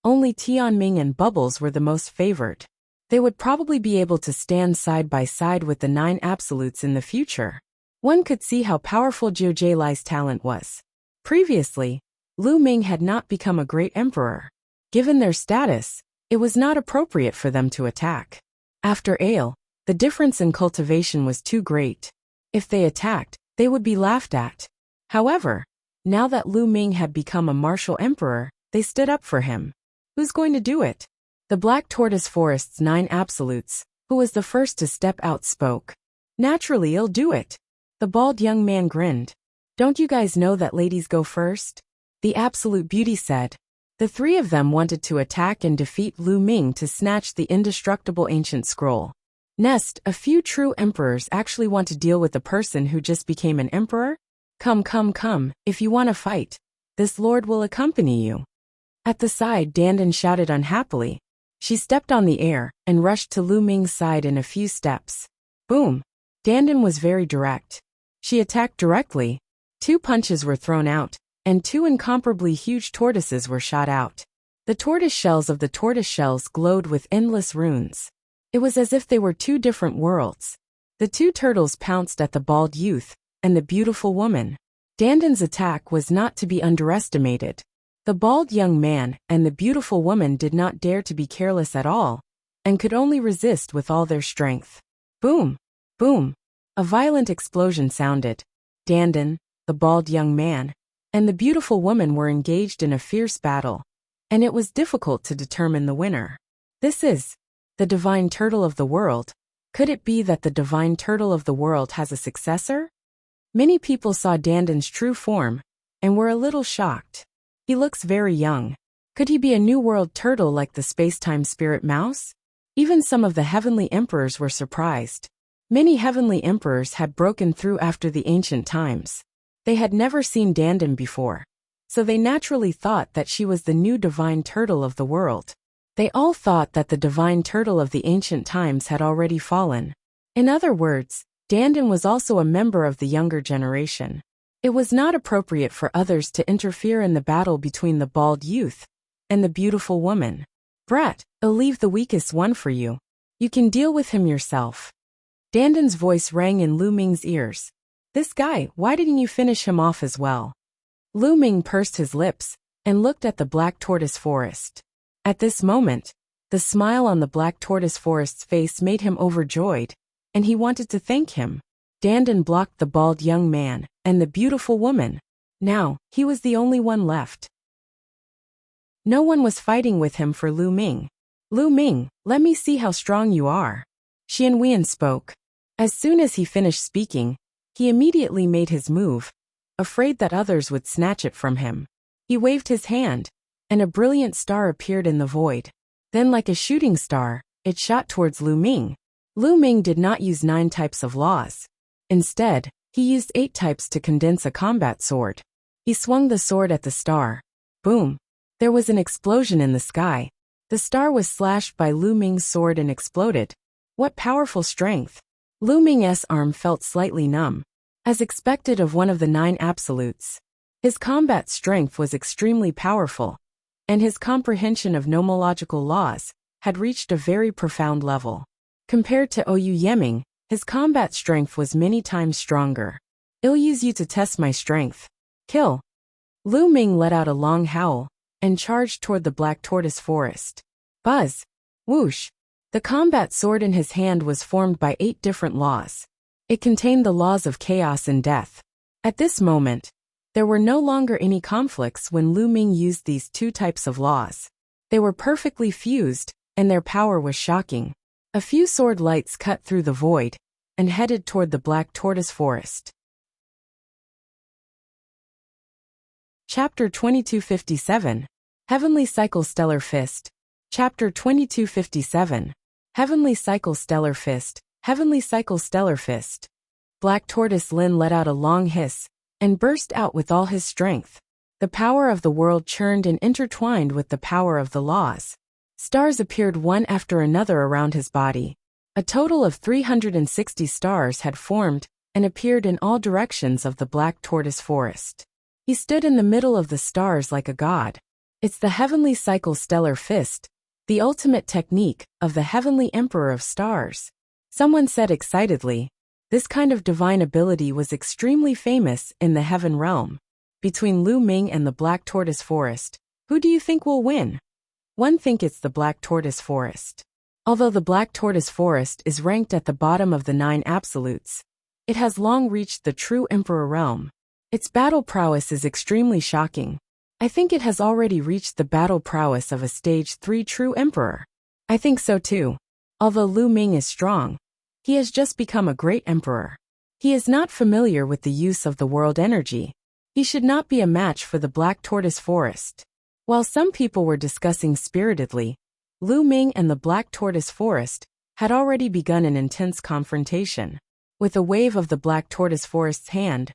only Tianming and Bubbles were the most favored. They would probably be able to stand side by side with the 9 absolutes in the future. One could see how powerful Zhou Jielai's talent was. Previously, Lu Ming had not become a great emperor. Given their status, it was not appropriate for them to attack. After Ale, the difference in cultivation was too great. If they attacked, they would be laughed at. However, now that Lu Ming had become a martial emperor, they stood up for him. Who's going to do it? The Black Tortoise Forest's 9 absolutes, who was the first to step out, spoke. Naturally, he'll do it. The bald young man grinned. Don't you guys know that ladies go first? The Absolute Beauty said. The 3 of them wanted to attack and defeat Lu Ming to snatch the indestructible ancient scroll. Next, a few true emperors actually want to deal with the person who just became an emperor? Come, if you want to fight. This lord will accompany you. At the side, Dandan shouted unhappily. She stepped on the air and rushed to Lu Ming's side in a few steps. Boom! Dandan was very direct. She attacked directly. 2 punches were thrown out, and 2 incomparably huge tortoises were shot out. The tortoise shells of the tortoise shells glowed with endless runes. It was as if they were 2 different worlds. The 2 turtles pounced at the bald youth and the beautiful woman. Dandan's attack was not to be underestimated. The bald young man and the beautiful woman did not dare to be careless at all, and could only resist with all their strength. Boom! Boom! A violent explosion sounded. Dandan, the bald young man, and the beautiful woman were engaged in a fierce battle, and it was difficult to determine the winner. This is the divine turtle of the world. Could it be that the divine turtle of the world has a successor? Many people saw Dandan's true form, and were a little shocked. He looks very young. Could he be a New World turtle like the space-time spirit mouse? Even some of the heavenly emperors were surprised. Many heavenly emperors had broken through after the ancient times. They had never seen Dandan before, so they naturally thought that she was the new divine turtle of the world. They all thought that the divine turtle of the ancient times had already fallen. In other words, Dandan was also a member of the younger generation. It was not appropriate for others to interfere in the battle between the bald youth and the beautiful woman. Brat, I'll leave the weakest one for you. You can deal with him yourself. Dandan's voice rang in Lu Ming's ears. This guy, why didn't you finish him off as well? Lu Ming pursed his lips and looked at the Black Tortoise Forest. At this moment, the smile on the Black Tortoise Forest's face made him overjoyed, and he wanted to thank him. Dandan blocked the bald young man and the beautiful woman. Now, he was the only one left. No one was fighting with him for Lu Ming. Lu Ming, let me see how strong you are. Xian Weian spoke. As soon as he finished speaking, he immediately made his move, afraid that others would snatch it from him. He waved his hand, and a brilliant star appeared in the void. Then, like a shooting star, it shot towards Lu Ming. Lu Ming did not use 9 types of laws. Instead, he used 8 types to condense a combat sword. He swung the sword at the star. Boom! There was an explosion in the sky. The star was slashed by Lu Ming's sword and exploded. What powerful strength! Lu Ming's arm felt slightly numb, as expected of one of the 9 absolutes. His combat strength was extremely powerful, and his comprehension of nomological laws had reached a very profound level. Compared to Oyu Yeming, his combat strength was many times stronger. I'll use you to test my strength. Kill! Lu Ming let out a long howl and charged toward the Black Tortoise Forest. Buzz! Whoosh! The combat sword in his hand was formed by 8 different laws. It contained the laws of chaos and death. At this moment, there were no longer any conflicts when Lu Ming used these 2 types of laws. They were perfectly fused, and their power was shocking. A few sword lights cut through the void and headed toward the Black Tortoise Forest. Chapter 2257. Heavenly Cycle Stellar Fist. Chapter 2257. Heavenly Cycle Stellar Fist. Heavenly Cycle Stellar Fist. Black Tortoise Lin let out a long hiss and burst out with all his strength. The power of the world churned and intertwined with the power of the laws. Stars appeared one after another around his body. A total of 360 stars had formed and appeared in all directions of the Black Tortoise Forest. He stood in the middle of the stars like a god. It's the heavenly cycle stellar fist, the ultimate technique of the heavenly emperor of stars. Someone said excitedly. This kind of divine ability was extremely famous in the heaven realm. Between Lu Ming and the Black Tortoise Forest, who do you think will win? One think it's the Black Tortoise Forest. Although the Black Tortoise Forest is ranked at the bottom of the 9 absolutes, it has long reached the true emperor realm. Its battle prowess is extremely shocking. I think it has already reached the battle prowess of a stage 3 true emperor. I think so too. Although Lu Ming is strong, he has just become a great emperor. He is not familiar with the use of the world energy. He should not be a match for the Black Tortoise Forest. While some people were discussing spiritedly, Lu Ming and the Black Tortoise Forest had already begun an intense confrontation. With a wave of the Black Tortoise Forest's hand,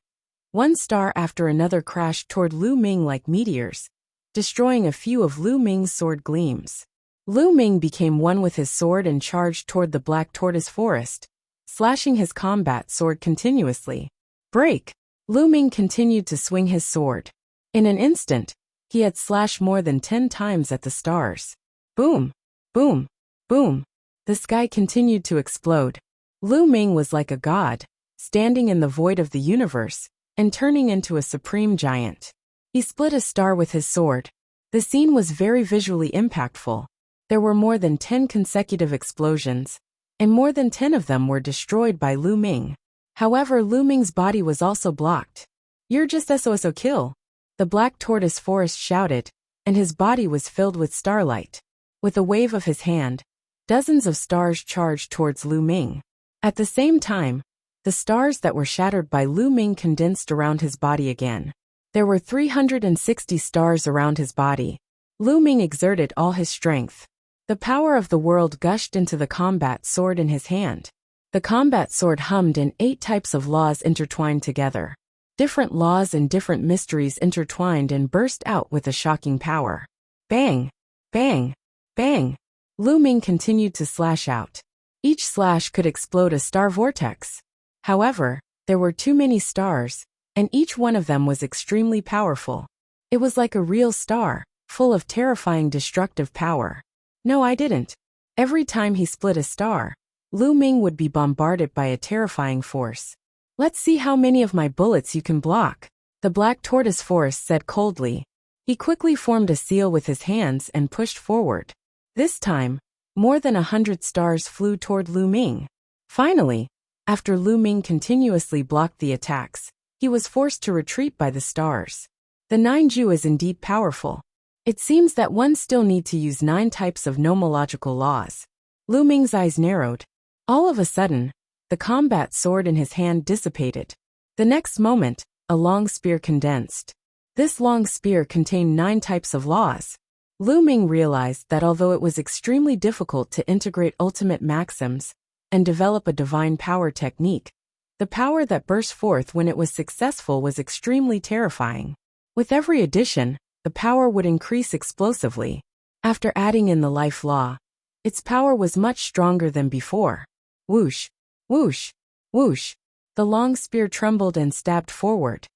one star after another crashed toward Lu Ming like meteors, destroying a few of Lu Ming's sword gleams. Lu Ming became one with his sword and charged toward the Black Tortoise Forest, slashing his combat sword continuously. Break! Lu Ming continued to swing his sword. In an instant, he had slashed more than 10 times at the stars. Boom! Boom! Boom! The sky continued to explode. Lu Ming was like a god, standing in the void of the universe, and turning into a supreme giant. He split a star with his sword. The scene was very visually impactful. There were more than 10 consecutive explosions, and more than 10 of them were destroyed by Lu Ming. However, Lu Ming's body was also blocked. You're just SOSO kill, the Black Tortoise Forest shouted, and his body was filled with starlight. With a wave of his hand, dozens of stars charged towards Lu Ming. At the same time, the stars that were shattered by Lu Ming condensed around his body again. There were 360 stars around his body. Lu Ming exerted all his strength. The power of the world gushed into the combat sword in his hand. The combat sword hummed in 8 types of laws intertwined together. Different laws and different mysteries intertwined and burst out with a shocking power. Bang! Bang! Bang! Lu Ming continued to slash out. Each slash could explode a star vortex. However, there were too many stars, and each one of them was extremely powerful. It was like a real star, full of terrifying destructive power. No, I didn't. Every time he split a star, Lu Ming would be bombarded by a terrifying force. Let's see how many of my bullets you can block, the Black Tortoise Forest said coldly. He quickly formed a seal with his hands and pushed forward. This time, more than 100 stars flew toward Lu Ming. Finally, after Lu Ming continuously blocked the attacks, he was forced to retreat by the stars. The 9-Ju is indeed powerful. It seems that one still need to use 9 types of nomological laws. Lu Ming's eyes narrowed. All of a sudden, the combat sword in his hand dissipated. The next moment, a long spear condensed. This long spear contained 9 types of laws. Lu Ming realized that although it was extremely difficult to integrate ultimate maxims and develop a divine power technique, the power that burst forth when it was successful was extremely terrifying. With every addition, the power would increase explosively. After adding in the life law, its power was much stronger than before. Whoosh, whoosh, whoosh. The long spear trembled and stabbed forward.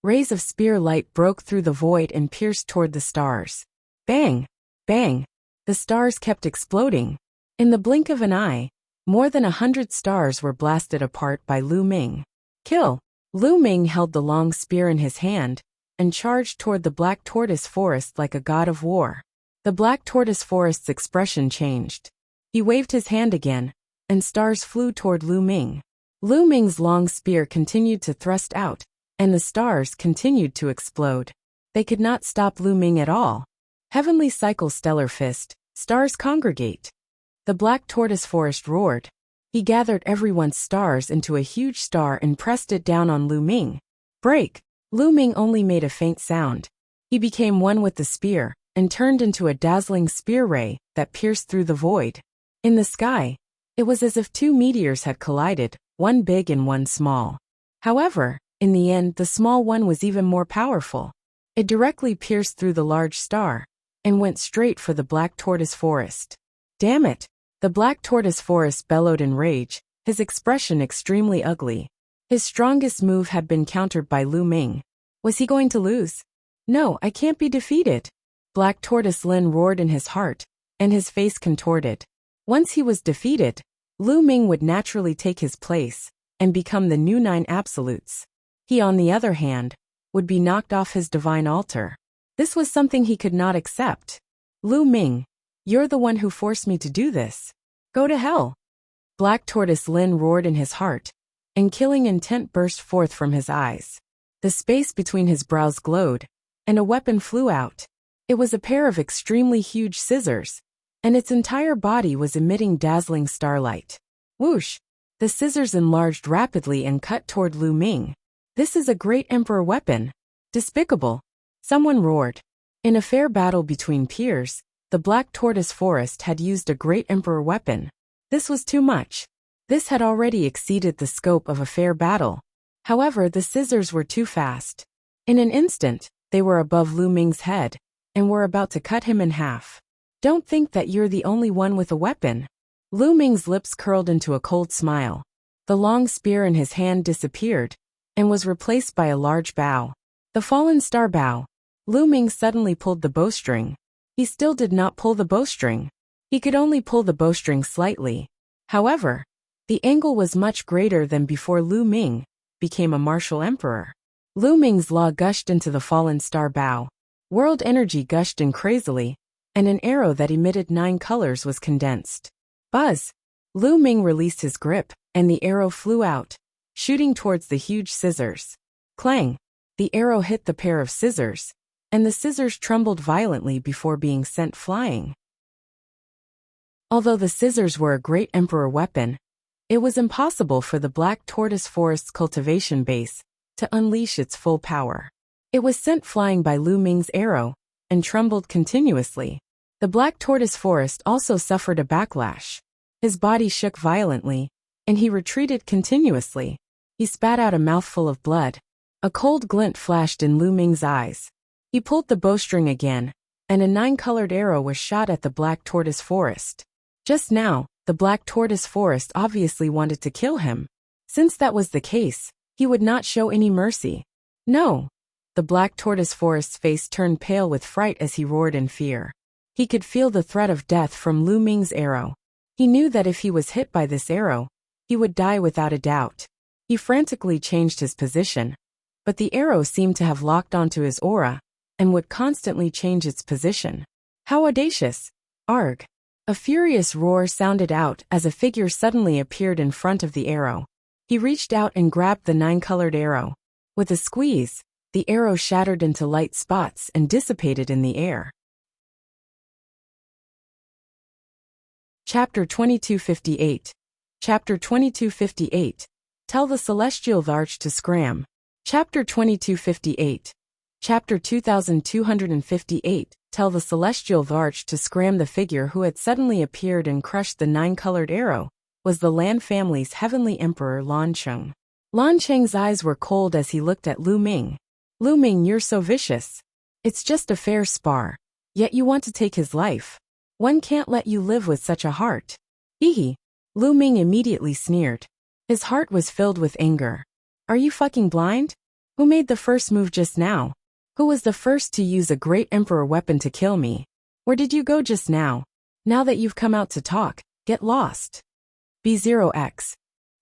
Rays of spear light broke through the void and pierced toward the stars. Bang! Bang! The stars kept exploding. In the blink of an eye, more than 100 stars were blasted apart by Lu Ming. Kill! Lu Ming held the long spear in his hand and charged toward the Black Tortoise Forest like a god of war. The Black Tortoise Forest's expression changed. He waved his hand again, and stars flew toward Lu Ming. Lu Ming's long spear continued to thrust out, and the stars continued to explode. They could not stop Lu Ming at all. Heavenly cycle stellar fist, stars congregate. The Black Tortoise Forest roared. He gathered everyone's stars into a huge star and pressed it down on Lu Ming. Break! Lu Ming only made a faint sound. He became one with the spear, and turned into a dazzling spear ray that pierced through the void. In the sky, it was as if 2 meteors had collided, one big and one small. However, in the end, the small one was even more powerful. It directly pierced through the large star, and went straight for the Black Tortoise Forest. Damn it! The Black Tortoise Forest bellowed in rage, his expression extremely ugly. His strongest move had been countered by Lu Ming. Was he going to lose? No, I can't be defeated. Black Tortoise Lin roared in his heart, and his face contorted. Once he was defeated, Lu Ming would naturally take his place and become the new 9 absolutes. He, on the other hand, would be knocked off his divine altar. This was something he could not accept. Lu Ming, you're the one who forced me to do this. Go to hell. Black Tortoise Lin roared in his heart, and killing intent burst forth from his eyes. The space between his brows glowed, and a weapon flew out. It was a pair of extremely huge scissors, and its entire body was emitting dazzling starlight. Whoosh! The scissors enlarged rapidly and cut toward Lu Ming. This is a great emperor weapon. Despicable! Someone roared. In a fair battle between peers, the Black Tortoise Forest had used a great emperor weapon. This was too much. This had already exceeded the scope of a fair battle. However, the scissors were too fast. In an instant, they were above Lu Ming's head, and were about to cut him in half. Don't think that you're the only one with a weapon. Lu Ming's lips curled into a cold smile. The long spear in his hand disappeared, and was replaced by a large bow. The fallen star bow. Lu Ming suddenly pulled the bowstring. He still did not pull the bowstring. He could only pull the bowstring slightly. However, the angle was much greater than before Lu Ming became a martial emperor. Lu Ming's law gushed into the fallen star bow. World energy gushed in crazily, and an arrow that emitted 9 colors was condensed. Buzz! Lu Ming released his grip, and the arrow flew out, shooting towards the huge scissors. Clang! The arrow hit the pair of scissors, and the scissors trembled violently before being sent flying. Although the scissors were a great emperor weapon, it was impossible for the Black Tortoise Forest's cultivation base to unleash its full power. It was sent flying by Lu Ming's arrow, and trembled continuously. The Black Tortoise Forest also suffered a backlash. His body shook violently, and he retreated continuously. He spat out a mouthful of blood. A cold glint flashed in Lu Ming's eyes. He pulled the bowstring again, and a 9-colored arrow was shot at the Black Tortoise Forest. Just now, the Black Tortoise Forest obviously wanted to kill him. Since that was the case, he would not show any mercy. No! The Black Tortoise Forest's face turned pale with fright as he roared in fear. He could feel the threat of death from Lu Ming's arrow. He knew that if he was hit by this arrow, he would die without a doubt. He frantically changed his position, but the arrow seemed to have locked onto his aura, and would constantly change its position. How audacious! Arg! A furious roar sounded out as a figure suddenly appeared in front of the arrow. He reached out and grabbed the 9-colored arrow. With a squeeze, the arrow shattered into light spots and dissipated in the air. Chapter 2258. Chapter 2258. Tell the Celestial Arch to scram. Chapter 2258. Chapter 2258. Tell the Celestial Arch to scram. The figure who had suddenly appeared and crushed the 9-colored arrow was the Lan family's heavenly emperor Lan Cheng. Lan Cheng's eyes were cold as he looked at Lu Ming. Lu Ming, you're so vicious. It's just a fair spar, yet you want to take his life. One can't let you live with such a heart. Hee. Lu Ming immediately sneered. His heart was filled with anger. Are you fucking blind? Who made the first move just now? Who was the first to use a great emperor weapon to kill me? Where did you go just now? Now that you've come out to talk, get lost. B0X.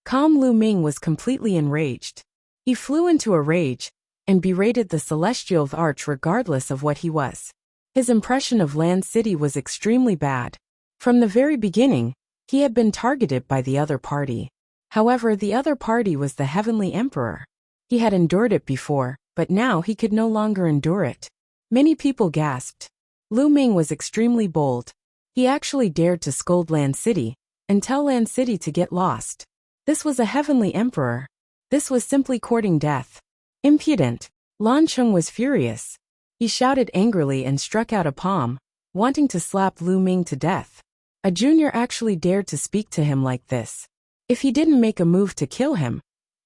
Calm. Lu Ming was completely enraged. He flew into a rage, and berated the Celestial Arch regardless of what he was. His impression of Lan City was extremely bad. From the very beginning, he had been targeted by the other party. However, the other party was the Heavenly Emperor. He had endured it before, but now he could no longer endure it. Many people gasped. Lu Ming was extremely bold. He actually dared to scold Lan City, and tell Lan City to get lost. This was a Heavenly Emperor. This was simply courting death. Impudent. Lan Cheng was furious. He shouted angrily and struck out a palm, wanting to slap Lu Ming to death. A junior actually dared to speak to him like this. If he didn't make a move to kill him,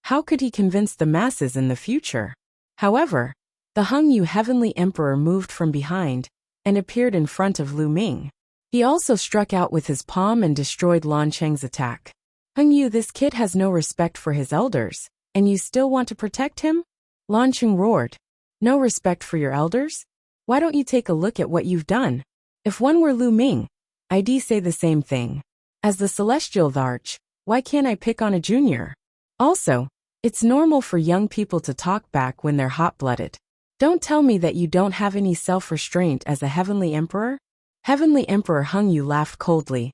how could he convince the masses in the future? However, the Hongyu Heavenly Emperor moved from behind, and appeared in front of Lu Ming. He also struck out with his palm and destroyed Lan Cheng's attack. Hongyu, this kid has no respect for his elders. And you still want to protect him? Lan Qing roared. No respect for your elders? Why don't you take a look at what you've done? If one were Lu Ming, I'd say the same thing. As the celestial arch, why can't I pick on a junior? Also, it's normal for young people to talk back when they're hot-blooded. Don't tell me that you don't have any self-restraint as a heavenly emperor? Heavenly Emperor Hung Yu laughed coldly.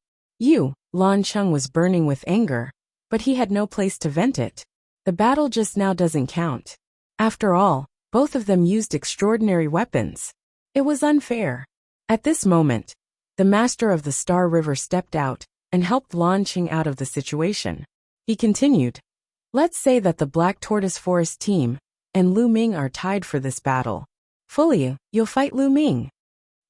Lan Qing was burning with anger, but he had no place to vent it. The battle just now doesn't count. After all, both of them used extraordinary weapons. It was unfair. At this moment, the master of the Star River stepped out and helped Lan Qing out of the situation. He continued, let's say that the Black Tortoise Forest team and Lu Ming are tied for this battle. Fully, you'll fight Lu Ming.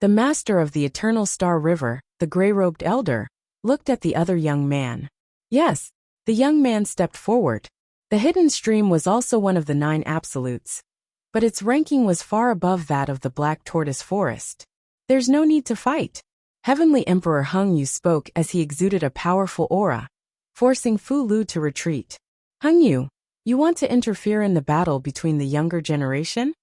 The master of the Eternal Star River, the gray-robed elder, looked at the other young man. Yes, the young man stepped forward. The hidden stream was also one of the 9 absolutes, but its ranking was far above that of the Black Tortoise Forest. There's no need to fight. Heavenly Emperor Hung Yu spoke as he exuded a powerful aura, forcing Fu Lu to retreat. Hung Yu, you want to interfere in the battle between the younger generation?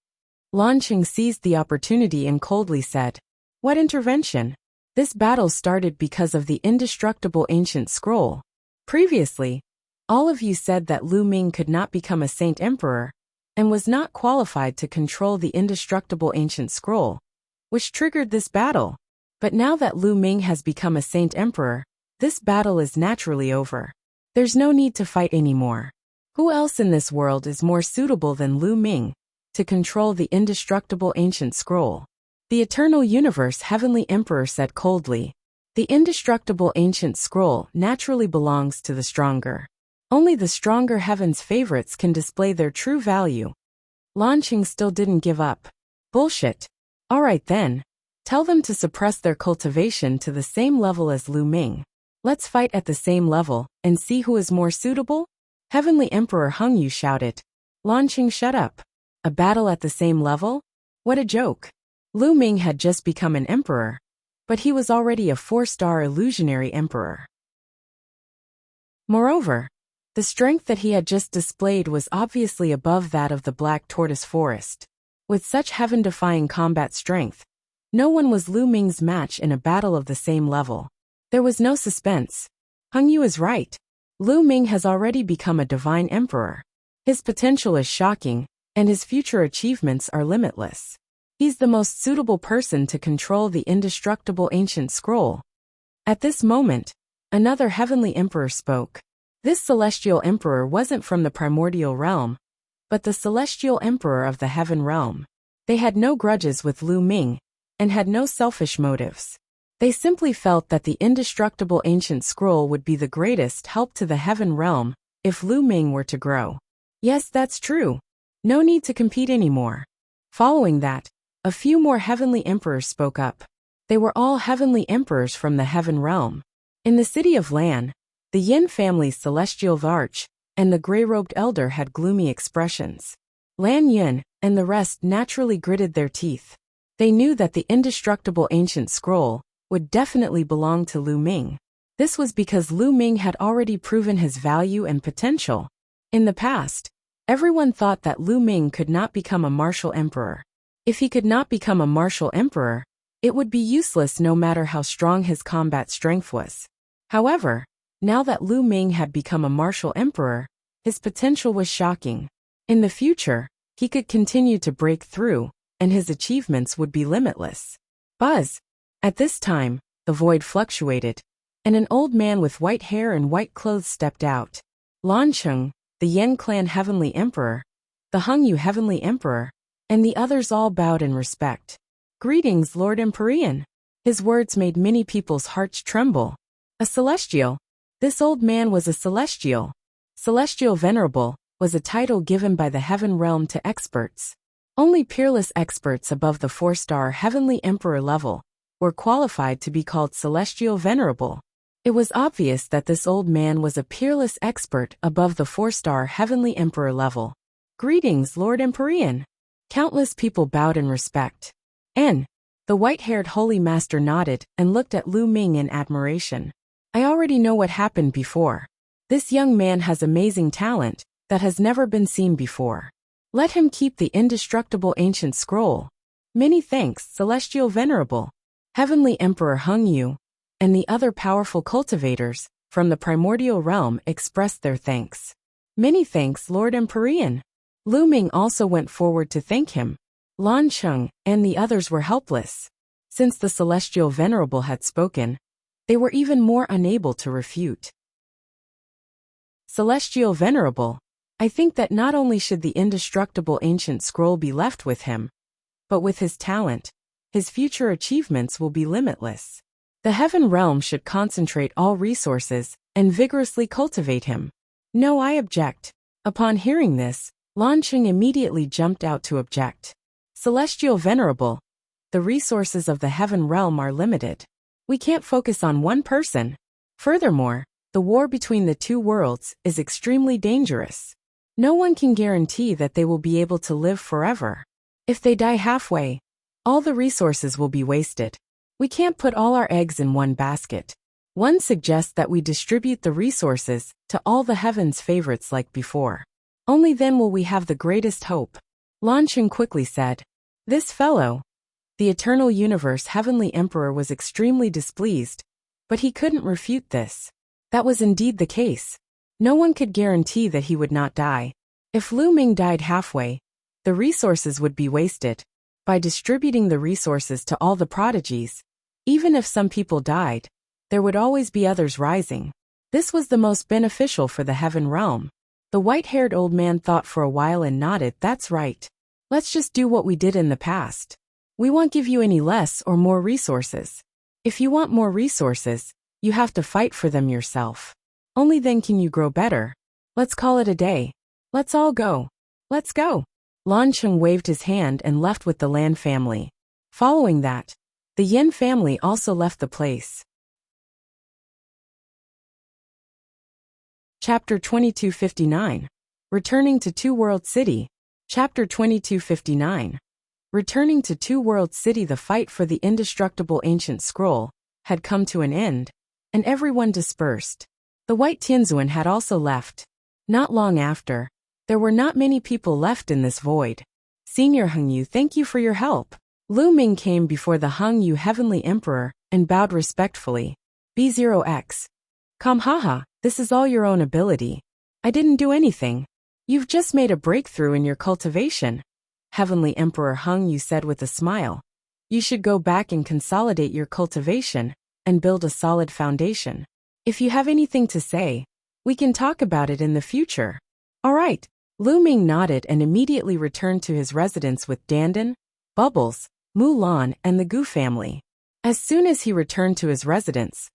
Lan Qing seized the opportunity and coldly said, what intervention? This battle started because of the indestructible ancient scroll. Previously, all of you said that Lu Ming could not become a saint emperor and was not qualified to control the indestructible ancient scroll, which triggered this battle. But now that Lu Ming has become a saint emperor, this battle is naturally over. There's no need to fight anymore. Who else in this world is more suitable than Lu Ming to control the indestructible ancient scroll? The Eternal Universe Heavenly Emperor said coldly. The indestructible ancient scroll naturally belongs to the stronger. Only the stronger heaven's favorites can display their true value. Lan Qing still didn't give up. Bullshit. All right then. Tell them to suppress their cultivation to the same level as Lu Ming. Let's fight at the same level and see who is more suitable? Heavenly Emperor Hung Yu shouted. Lan Qing, shut up. A battle at the same level? What a joke. Lu Ming had just become an emperor, but he was already a 4-star illusionary emperor. Moreover, the strength that he had just displayed was obviously above that of the Black Tortoise Forest. With such heaven-defying combat strength, no one was Lu Ming's match in a battle of the same level. There was no suspense. Hung Yu is right. Lu Ming has already become a divine emperor. His potential is shocking, and his future achievements are limitless. He's the most suitable person to control the indestructible ancient scroll. At this moment, another heavenly emperor spoke. This celestial emperor wasn't from the primordial realm, but the celestial emperor of the heaven realm. They had no grudges with Lu Ming, and had no selfish motives. They simply felt that the indestructible ancient scroll would be the greatest help to the heaven realm if Lu Ming were to grow. Yes, that's true. No need to compete anymore. Following that, a few more heavenly emperors spoke up. They were all heavenly emperors from the heaven realm. In the city of Lan, the Yin family's celestial arch and the gray-robed elder had gloomy expressions. Lan Yin and the rest naturally gritted their teeth. They knew that the indestructible ancient scroll would definitely belong to Lu Ming. This was because Lu Ming had already proven his value and potential. In the past, everyone thought that Lu Ming could not become a martial emperor. If he could not become a martial emperor, it would be useless no matter how strong his combat strength was. However, now that Lu Ming had become a martial emperor, his potential was shocking. In the future, he could continue to break through, and his achievements would be limitless. Buzz! At this time, the void fluctuated, and an old man with white hair and white clothes stepped out. Lan Qing, the Yen clan heavenly emperor, the Hung Yu heavenly emperor, and the others all bowed in respect. Greetings, Lord Empyrean. His words made many people's hearts tremble. A celestial. This old man was a celestial. Celestial Venerable was a title given by the heaven realm to experts. Only peerless experts above the 4-star heavenly emperor level were qualified to be called Celestial Venerable. It was obvious that this old man was a peerless expert above the 4-star heavenly emperor level. Greetings, Lord Empyrean. Countless people bowed in respect. The white-haired holy master nodded and looked at Lu Ming in admiration. I already know what happened before. This young man has amazing talent, that has never been seen before. Let him keep the indestructible ancient scroll. Many thanks, Celestial Venerable. Heavenly Emperor Hung Yu and the other powerful cultivators from the primordial realm expressed their thanks. Many thanks, Lord Empyrean. Lu Ming also went forward to thank him. Lan Cheng and the others were helpless. Since the Celestial Venerable had spoken, they were even more unable to refute. Celestial Venerable, I think that not only should the indestructible ancient scroll be left with him, but with his talent, his future achievements will be limitless. The heaven realm should concentrate all resources and vigorously cultivate him. No, I object. Upon hearing this, Lan Cheng immediately jumped out to object. Celestial Venerable, the resources of the heaven realm are limited. We can't focus on one person. Furthermore, the war between the two worlds is extremely dangerous. No one can guarantee that they will be able to live forever. If they die halfway, all the resources will be wasted. We can't put all our eggs in one basket. One suggests that we distribute the resources to all the heaven's favorites like before. Only then will we have the greatest hope. Lan Cheng quickly said. This fellow, the Eternal Universe Heavenly Emperor, was extremely displeased, but he couldn't refute this. That was indeed the case. No one could guarantee that he would not die. If Lu Ming died halfway, the resources would be wasted. By distributing the resources to all the prodigies, even if some people died, there would always be others rising. This was the most beneficial for the heaven realm. The white-haired old man thought for a while and nodded. That's right. Let's just do what we did in the past. We won't give you any less or more resources. If you want more resources, you have to fight for them yourself. Only then can you grow better. Let's call it a day. Let's all go. Let's go. Lan Cheng waved his hand and left with the Lan family. Following that, the Yin family also left the place. Chapter 2259. Returning to Two World City. Chapter 2259. Returning to Two World City. The fight for the indestructible ancient scroll had come to an end, and everyone dispersed. The White Tianzuan had also left. Not long after, there were not many people left in this void. Senior Hung Yu, thank you for your help. Lu Ming came before the Hung Yu Heavenly Emperor and bowed respectfully. B0X. Kamhaha, this is all your own ability. I didn't do anything. You've just made a breakthrough in your cultivation. Heavenly Emperor Hung Yu said with a smile. You should go back and consolidate your cultivation and build a solid foundation. If you have anything to say, we can talk about it in the future. All right. Lu Ming nodded and immediately returned to his residence with Dandan, Bubbles, Mulan, and the Gu family. As soon as he returned to his residence,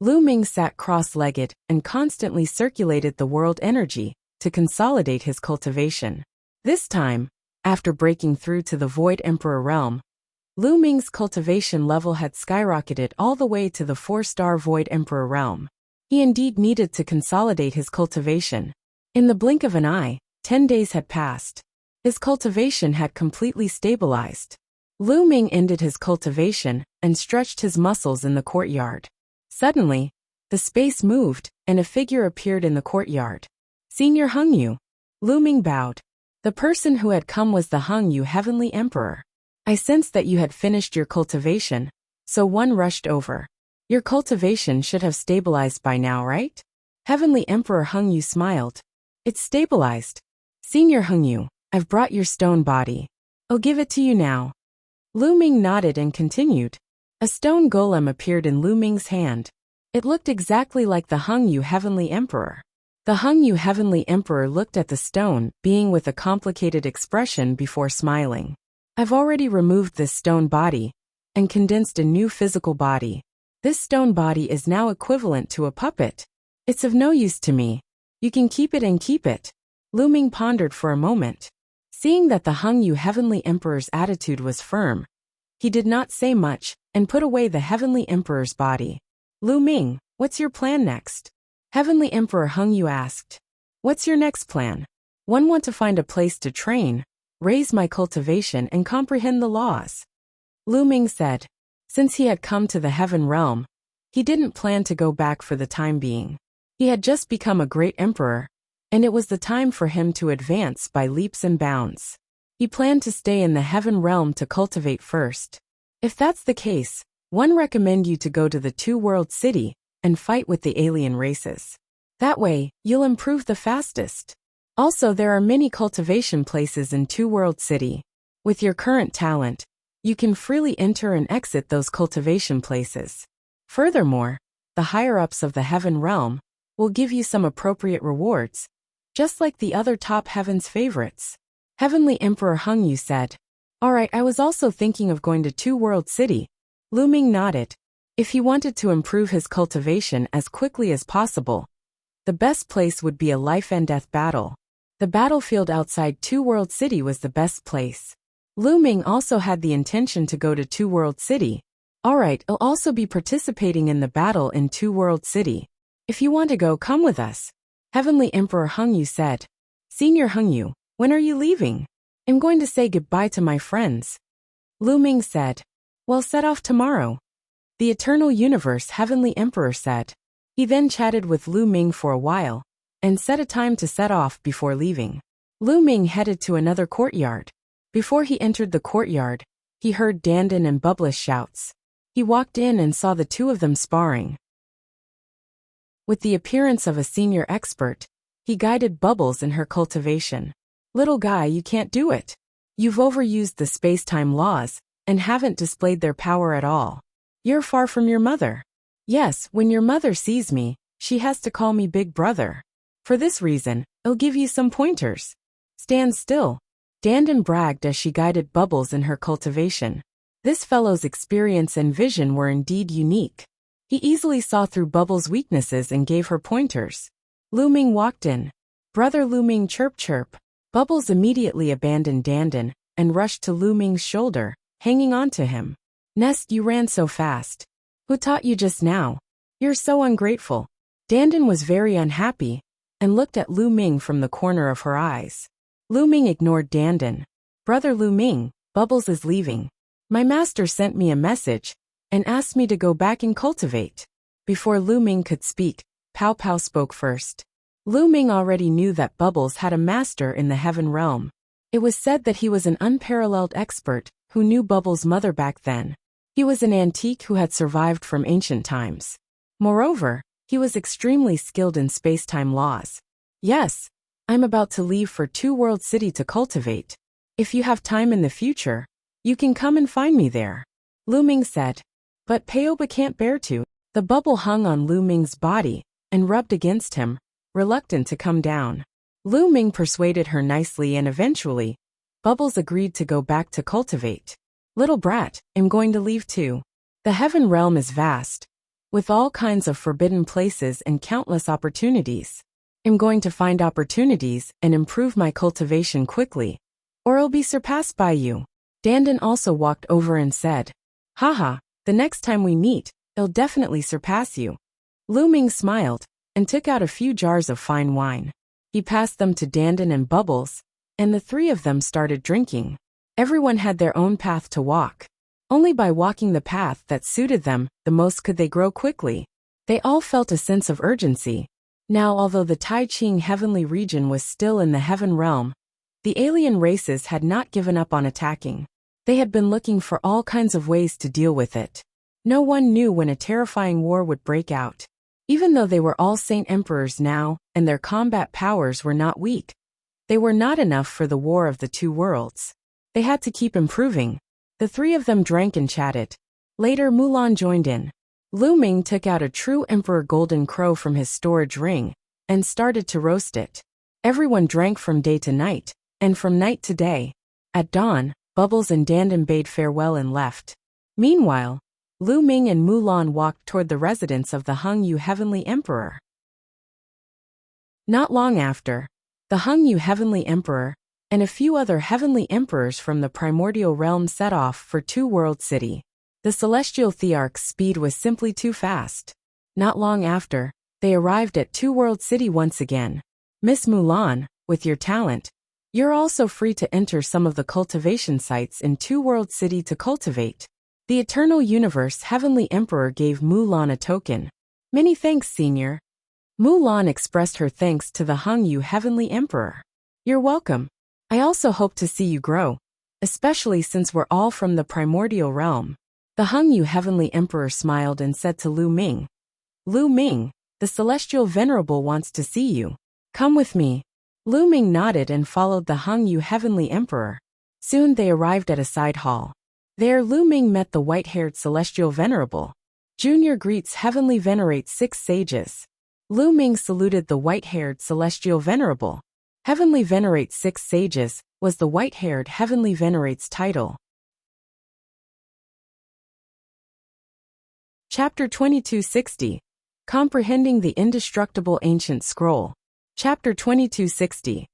Lu Ming sat cross-legged and constantly circulated the world energy to consolidate his cultivation. This time, after breaking through to the Void Emperor realm, Lu Ming's cultivation level had skyrocketed all the way to the 4-star Void Emperor realm. He indeed needed to consolidate his cultivation. In the blink of an eye, 10 days had passed. His cultivation had completely stabilized. Lu Ming ended his cultivation and stretched his muscles in the courtyard. Suddenly, the space moved and a figure appeared in the courtyard. Senior Hung Yu. Lu Ming bowed. The person who had come was the Hung Yu Heavenly Emperor. I sensed that you had finished your cultivation, so one rushed over. Your cultivation should have stabilized by now, right? Heavenly Emperor Hung Yu smiled. It's stabilized. Senior Hung Yu, I've brought your stone body. I'll give it to you now. Lu Ming nodded and continued. A stone golem appeared in Lu Ming's hand. It looked exactly like the Hung Yu Heavenly Emperor. The Hung Yu Heavenly Emperor looked at the stone being with a complicated expression before smiling. I've already removed this stone body and condensed a new physical body. This stone body is now equivalent to a puppet. It's of no use to me. You can keep it and keep it. Lu Ming pondered for a moment. Seeing that the Hung Yu Heavenly Emperor's attitude was firm, he did not say much and put away the Heavenly Emperor's body. Lu Ming, what's your plan next? Heavenly Emperor Hung Yu asked. What's your next plan? One want to find a place to train, raise my cultivation and comprehend the laws. Lu Ming said. Since he had come to the heaven realm, he didn't plan to go back for the time being. He had just become a great emperor, and it was the time for him to advance by leaps and bounds. He planned to stay in the heaven realm to cultivate first. If that's the case, one recommend you to go to the two-world city and fight with the alien races. That way, you'll improve the fastest. Also, there are many cultivation places in two-world city. With your current talent, you can freely enter and exit those cultivation places. Furthermore, the higher-ups of the heaven realm will give you some appropriate rewards, just like the other top heaven's favorites. Heavenly Emperor Hung Yu said. Alright, I was also thinking of going to two-world city. Lu Ming nodded. If he wanted to improve his cultivation as quickly as possible, the best place would be a life-and-death battle. The battlefield outside two-world city was the best place. Lu Ming also had the intention to go to two-world city. Alright, I'll also be participating in the battle in two-world city. If you want to go, come with us. Heavenly Emperor Hung Yu said. Senior Hung Yu, when are you leaving? I'm going to say goodbye to my friends. Lu Ming said. Well, set off tomorrow. The Eternal Universe Heavenly Emperor said. He then chatted with Lu Ming for a while, and set a time to set off before leaving. Lu Ming headed to another courtyard. Before he entered the courtyard, he heard Dandan and Bubbles' shouts. He walked in and saw the two of them sparring. With the appearance of a senior expert, he guided Bubbles in her cultivation. Little guy, you can't do it. You've overused the space-time laws, and haven't displayed their power at all. You're far from your mother. Yes, when your mother sees me, she has to call me big brother. For this reason, I'll give you some pointers. Stand still. Dandan bragged as she guided Bubbles in her cultivation. This fellow's experience and vision were indeed unique. He easily saw through Bubbles' weaknesses and gave her pointers. Lu Ming walked in. Brother Lu Ming, chirp chirp. Bubbles immediately abandoned Dandan and rushed to Lu Ming's shoulder, hanging on to him. Nest, you ran so fast. Who taught you just now? You're so ungrateful. Dandan was very unhappy and looked at Lu Ming from the corner of her eyes. Lu Ming ignored Dandan. Brother Lu Ming, Bubbles is leaving. My master sent me a message and asked me to go back and cultivate. Before Lu Ming could speak, Pow Pow spoke first. Lu Ming already knew that Bubbles had a master in the heaven realm. It was said that he was an unparalleled expert who knew Bubbles' mother back then. He was an antique who had survived from ancient times. Moreover, he was extremely skilled in space-time laws. Yes, I'm about to leave for two-world city to cultivate. If you have time in the future, you can come and find me there. Lu Ming said. But Paoba can't bear to. The bubble hung on Lu Ming's body and rubbed against him, reluctant to come down. Lu Ming persuaded her nicely and eventually, Bubbles agreed to go back to cultivate. Little brat, I'm going to leave too. The heaven realm is vast, with all kinds of forbidden places and countless opportunities. I'm going to find opportunities and improve my cultivation quickly, or I'll be surpassed by you. Dandan also walked over and said, Haha, the next time we meet, I'll definitely surpass you. Lu Ming smiled and took out a few jars of fine wine. He passed them to Dandan and Bubbles, and the three of them started drinking. Everyone had their own path to walk. Only by walking the path that suited them, the most could they grow quickly. They all felt a sense of urgency. Now, although the Tai Ching heavenly region was still in the heaven realm, the alien races had not given up on attacking. They had been looking for all kinds of ways to deal with it. No one knew when a terrifying war would break out. Even though they were all Saint Emperors now, and their combat powers were not weak, they were not enough for the war of the two worlds. They had to keep improving. The three of them drank and chatted. Later, Mulan joined in. Lu Ming took out a true Emperor golden crow from his storage ring and started to roast it. Everyone drank from day to night, and from night to day. At dawn, Bubbles and Dandan bade farewell and left. Meanwhile, Lu Ming and Mulan walked toward the residence of the Hung Yu Heavenly Emperor. Not long after, the Hung Yu Heavenly Emperor and a few other heavenly emperors from the primordial realm set off for two-world city. The celestial thearch's speed was simply too fast. Not long after, they arrived at two-world city once again. Miss Mulan, with your talent, you're also free to enter some of the cultivation sites in two-world city to cultivate. The Eternal Universe Heavenly Emperor gave Mulan a token. Many thanks, Senior. Mulan expressed her thanks to the Hongyu Heavenly Emperor. You're welcome. I also hope to see you grow, especially since we're all from the primordial realm. The Hongyu Heavenly Emperor smiled and said to Lu Ming, Lu Ming, the Celestial Venerable wants to see you. Come with me. Lu Ming nodded and followed the Hongyu Heavenly Emperor. Soon they arrived at a side hall. There Lu Ming met the white-haired Celestial Venerable. Junior greets Heavenly Venerate 6 sages. Lu Ming saluted the white-haired Celestial Venerable. Heavenly Venerate 6 sages was the white-haired Heavenly Venerate's title. Chapter 2260. Comprehending the Indestructible Ancient Scroll. Chapter 2260.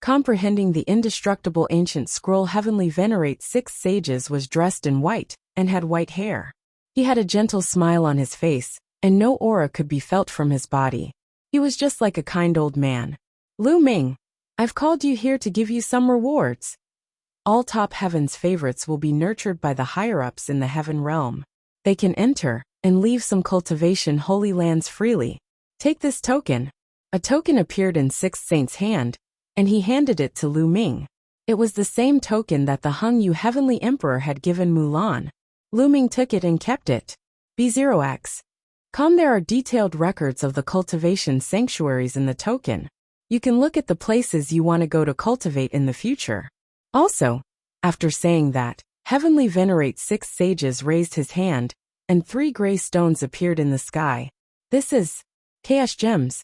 Comprehending the Indestructible Ancient Scroll. Heavenly Venerate 6 sages was dressed in white and had white hair. He had a gentle smile on his face, and no aura could be felt from his body. He was just like a kind old man. Lu Ming, I've called you here to give you some rewards. All top heaven's favorites will be nurtured by the higher-ups in the heaven realm. They can enter and leave some cultivation holy lands freely. Take this token. A token appeared in Sixth Saint's hand, and he handed it to Lu Ming. It was the same token that the Hongyu Heavenly Emperor had given Mulan. Lu Ming took it and kept it. B0X. There are detailed records of the cultivation sanctuaries in the token. You can look at the places you want to go to cultivate in the future. Also, after saying that, Heavenly Venerate 6 sages raised his hand, and 3 gray stones appeared in the sky. This is Chaos Gems.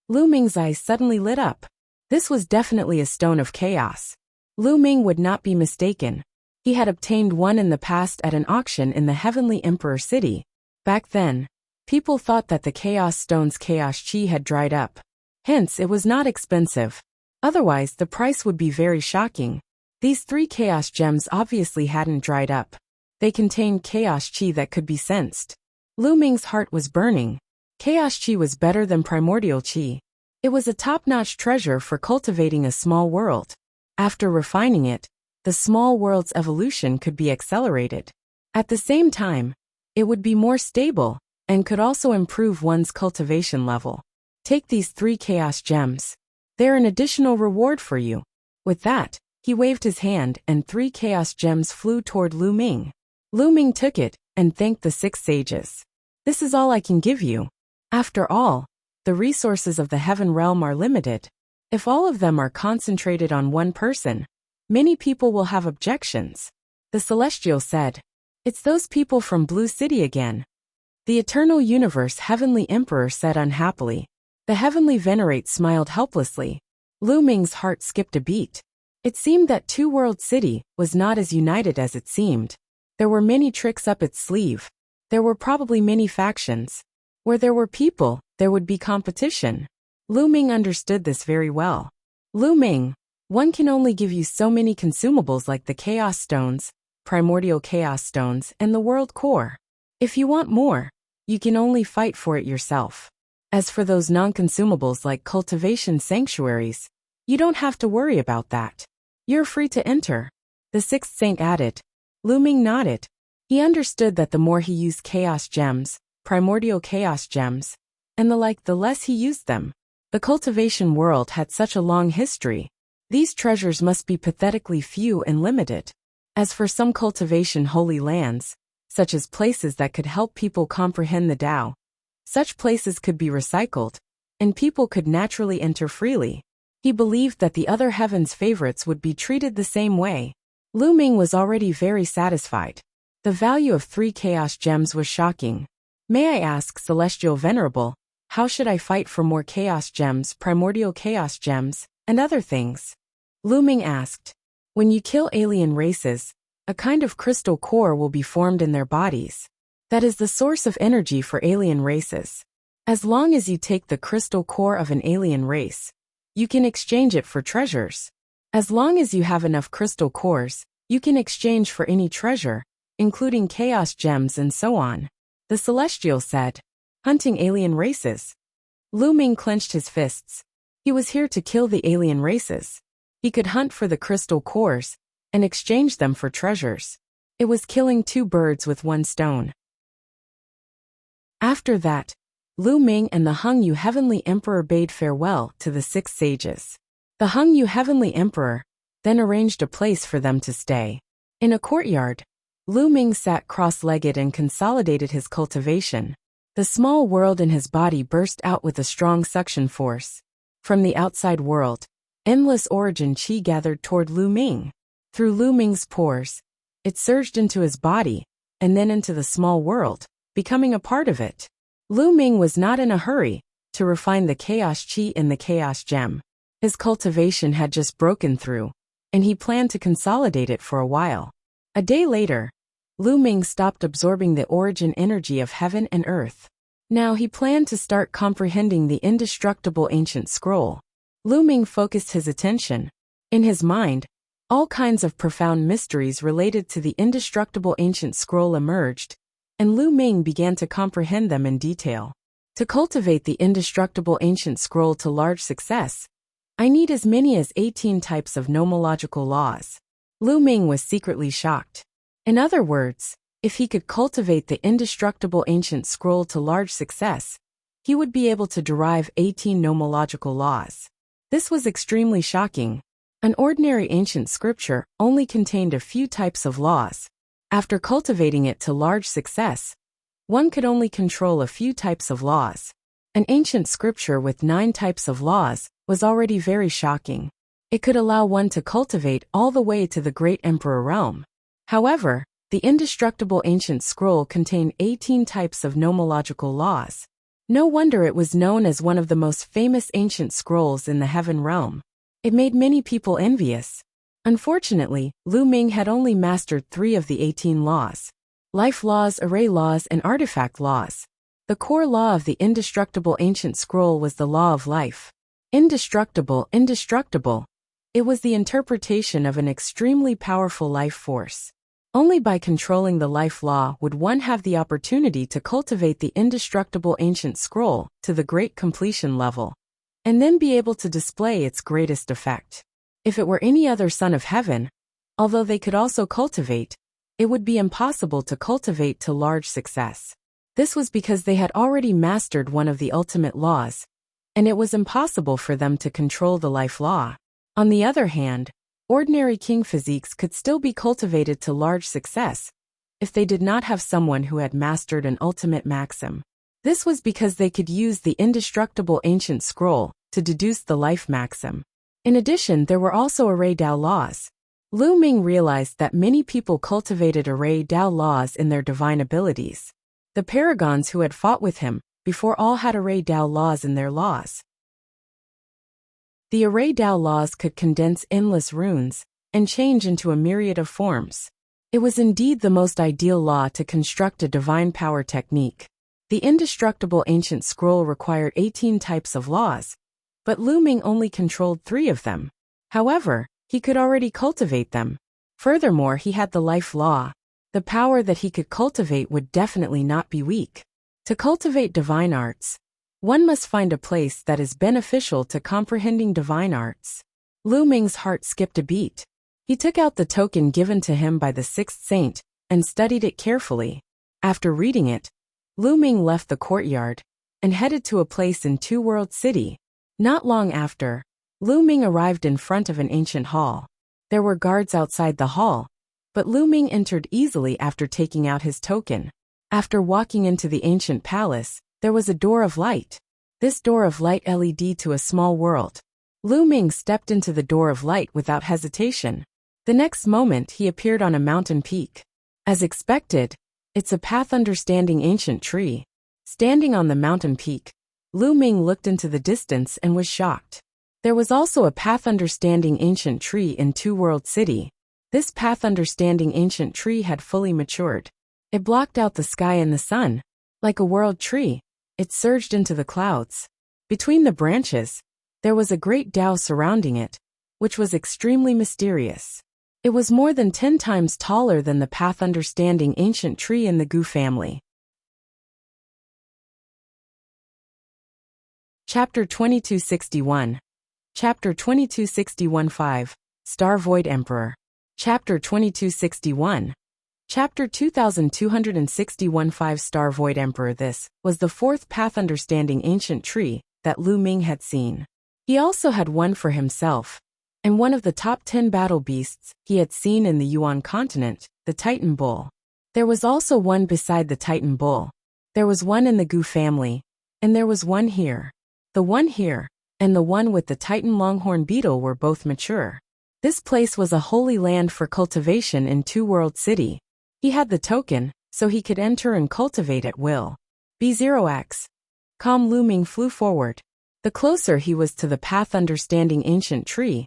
Lu Ming's eyes suddenly lit up. This was definitely a stone of chaos. Lu Ming would not be mistaken. He had obtained one in the past at an auction in the Heavenly Emperor City. Back then, people thought that the Chaos Stone's Chaos Chi had dried up. Hence, it was not expensive. Otherwise, the price would be very shocking. These 3 Chaos Gems obviously hadn't dried up. They contained Chaos Chi that could be sensed. Lu Ming's heart was burning. Chaos Chi was better than Primordial Chi. It was a top-notch treasure for cultivating a small world. After refining it, the small world's evolution could be accelerated. At the same time, it would be more stable, and could also improve one's cultivation level. Take these 3 Chaos Gems. They're an additional reward for you. With that, he waved his hand and 3 Chaos Gems flew toward Lu Ming. Lu Ming took it and thanked the 6 sages. This is all I can give you. After all, the resources of the heaven realm are limited. If all of them are concentrated on one person, many people will have objections. The Celestial said, It's those people from Blue City again. The Eternal Universe Heavenly Emperor said unhappily. The Heavenly Venerate smiled helplessly. Lu Ming's heart skipped a beat. It seemed that Two World City was not as united as it seemed. There were many tricks up its sleeve. There were probably many factions. Where there were people, there would be competition. Lu Ming understood this very well. Lu Ming, one can only give you so many consumables like the Chaos Stones, Primordial Chaos Stones, and the World Core. If you want more, you can only fight for it yourself. As for those non-consumables like cultivation sanctuaries, you don't have to worry about that. You're free to enter. The 6th Saint added. Lu Ming nodded. He understood that the more he used Chaos Gems, Primordial Chaos Gems, and the less he used them. The cultivation world had such a long history. These treasures must be pathetically few and limited. As for some cultivation holy lands, such as places that could help people comprehend the Tao, such places could be recycled, and people could naturally enter freely. He believed that the other heaven's favorites would be treated the same way. Lu Ming was already very satisfied. The value of 3 Chaos Gems was shocking. May I ask, Celestial Venerable, how should I fight for more Chaos Gems, Primordial Chaos Gems, and other things? Lu Ming asked. When you kill alien races, a kind of crystal core will be formed in their bodies. That is the source of energy for alien races. As long as you take the crystal core of an alien race, you can exchange it for treasures. As long as you have enough crystal cores, you can exchange for any treasure, including Chaos Gems and so on. The Celestial said. Hunting alien races. Lu Ming clenched his fists. He was here to kill the alien races. He could hunt for the crystal cores and exchange them for treasures. It was killing 2 birds with 1 stone. After that, Lu Ming and the Hongyu Heavenly Emperor bade farewell to the 6 sages. The Hongyu Heavenly Emperor then arranged a place for them to stay. In a courtyard, Lu Ming sat cross-legged and consolidated his cultivation. The small world in his body burst out with a strong suction force. From the outside world, endless origin qi gathered toward Lu Ming. Through Lu Ming's pores, it surged into his body, and then into the small world, becoming a part of it. Lu Ming was not in a hurry to refine the chaos qi in the chaos gem. His cultivation had just broken through, and he planned to consolidate it for a while. A day later, Lu Ming stopped absorbing the origin energy of heaven and earth. Now he planned to start comprehending the indestructible ancient scroll. Lu Ming focused his attention. In his mind, all kinds of profound mysteries related to the indestructible ancient scroll emerged, and Lu Ming began to comprehend them in detail. To cultivate the indestructible ancient scroll to large success, I need as many as 18 types of nomological laws. Lu Ming was secretly shocked. In other words, if he could cultivate the indestructible ancient scroll to large success, he would be able to derive 18 nomological laws. This was extremely shocking. An ordinary ancient scripture only contained a few types of laws. After cultivating it to large success, one could only control a few types of laws. An ancient scripture with 9 types of laws was already very shocking. It could allow one to cultivate all the way to the great emperor realm. However, the indestructible ancient scroll contained 18 types of nomological laws. No wonder it was known as one of the most famous ancient scrolls in the heaven realm. It made many people envious. Unfortunately, Lu Ming had only mastered 3 of the 18 laws: life laws, array laws, and artifact laws. The core law of the indestructible ancient scroll was the law of life. Indestructible, indestructible. It was the interpretation of an extremely powerful life force. Only by controlling the life law would one have the opportunity to cultivate the indestructible ancient scroll to the great completion level, and then be able to display its greatest effect. If it were any other son of heaven, although they could also cultivate, it would be impossible to cultivate to large success. This was because they had already mastered one of the ultimate laws, and it was impossible for them to control the life law. On the other hand, ordinary king physiques could still be cultivated to large success if they did not have someone who had mastered an ultimate maxim. This was because they could use the indestructible ancient scroll to deduce the life maxim. In addition, there were also array Dao laws. Lu Ming realized that many people cultivated array Dao laws in their divine abilities. The paragons who had fought with him before all had array Dao laws in their laws. The array Dao laws could condense endless runes and change into a myriad of forms. It was indeed the most ideal law to construct a divine power technique. The indestructible ancient scroll required 18 types of laws, but Lu Ming only controlled 3 of them. However, he could already cultivate them. Furthermore, he had the life law. The power that he could cultivate would definitely not be weak. To cultivate divine arts, one must find a place that is beneficial to comprehending divine arts. Lu Ming's heart skipped a beat. He took out the token given to him by the 6th saint and studied it carefully. After reading it, Lu Ming left the courtyard and headed to a place in Two World City. Not long after, Lu Ming arrived in front of an ancient hall. There were guards outside the hall, but Lu Ming entered easily after taking out his token. After walking into the ancient palace, there was a door of light. This door of light led to a small world. Lu Ming stepped into the door of light without hesitation. The next moment he appeared on a mountain peak. As expected, it's a path understanding ancient tree. Standing on the mountain peak, Lu Ming looked into the distance and was shocked. There was also a path understanding ancient tree in Two World City. This path understanding ancient tree had fully matured. It blocked out the sky and the sun. Like a world tree, it surged into the clouds. Between the branches, there was a great Tao surrounding it, which was extremely mysterious. It was more than 10 times taller than the path understanding ancient tree in the Gu family. Chapter 2261. Chapter 2261-5. Star Void Emperor. Chapter 2261. Chapter 2261 5-Star Void Emperor. This was the fourth path understanding ancient tree that Lu Ming had seen. He also had one for himself, and one of the top 10 battle beasts he had seen in the Yuan continent, the Titan Bull. There was also one beside the Titan Bull. There was one in the Gu family, and there was one here. The one here, and the one with the Titan Longhorn Beetle were both mature. This place was a holy land for cultivation in Two World City. He had the token, so he could enter and cultivate at will. B0X. Calm Lu Ming flew forward. The closer he was to the path understanding ancient tree,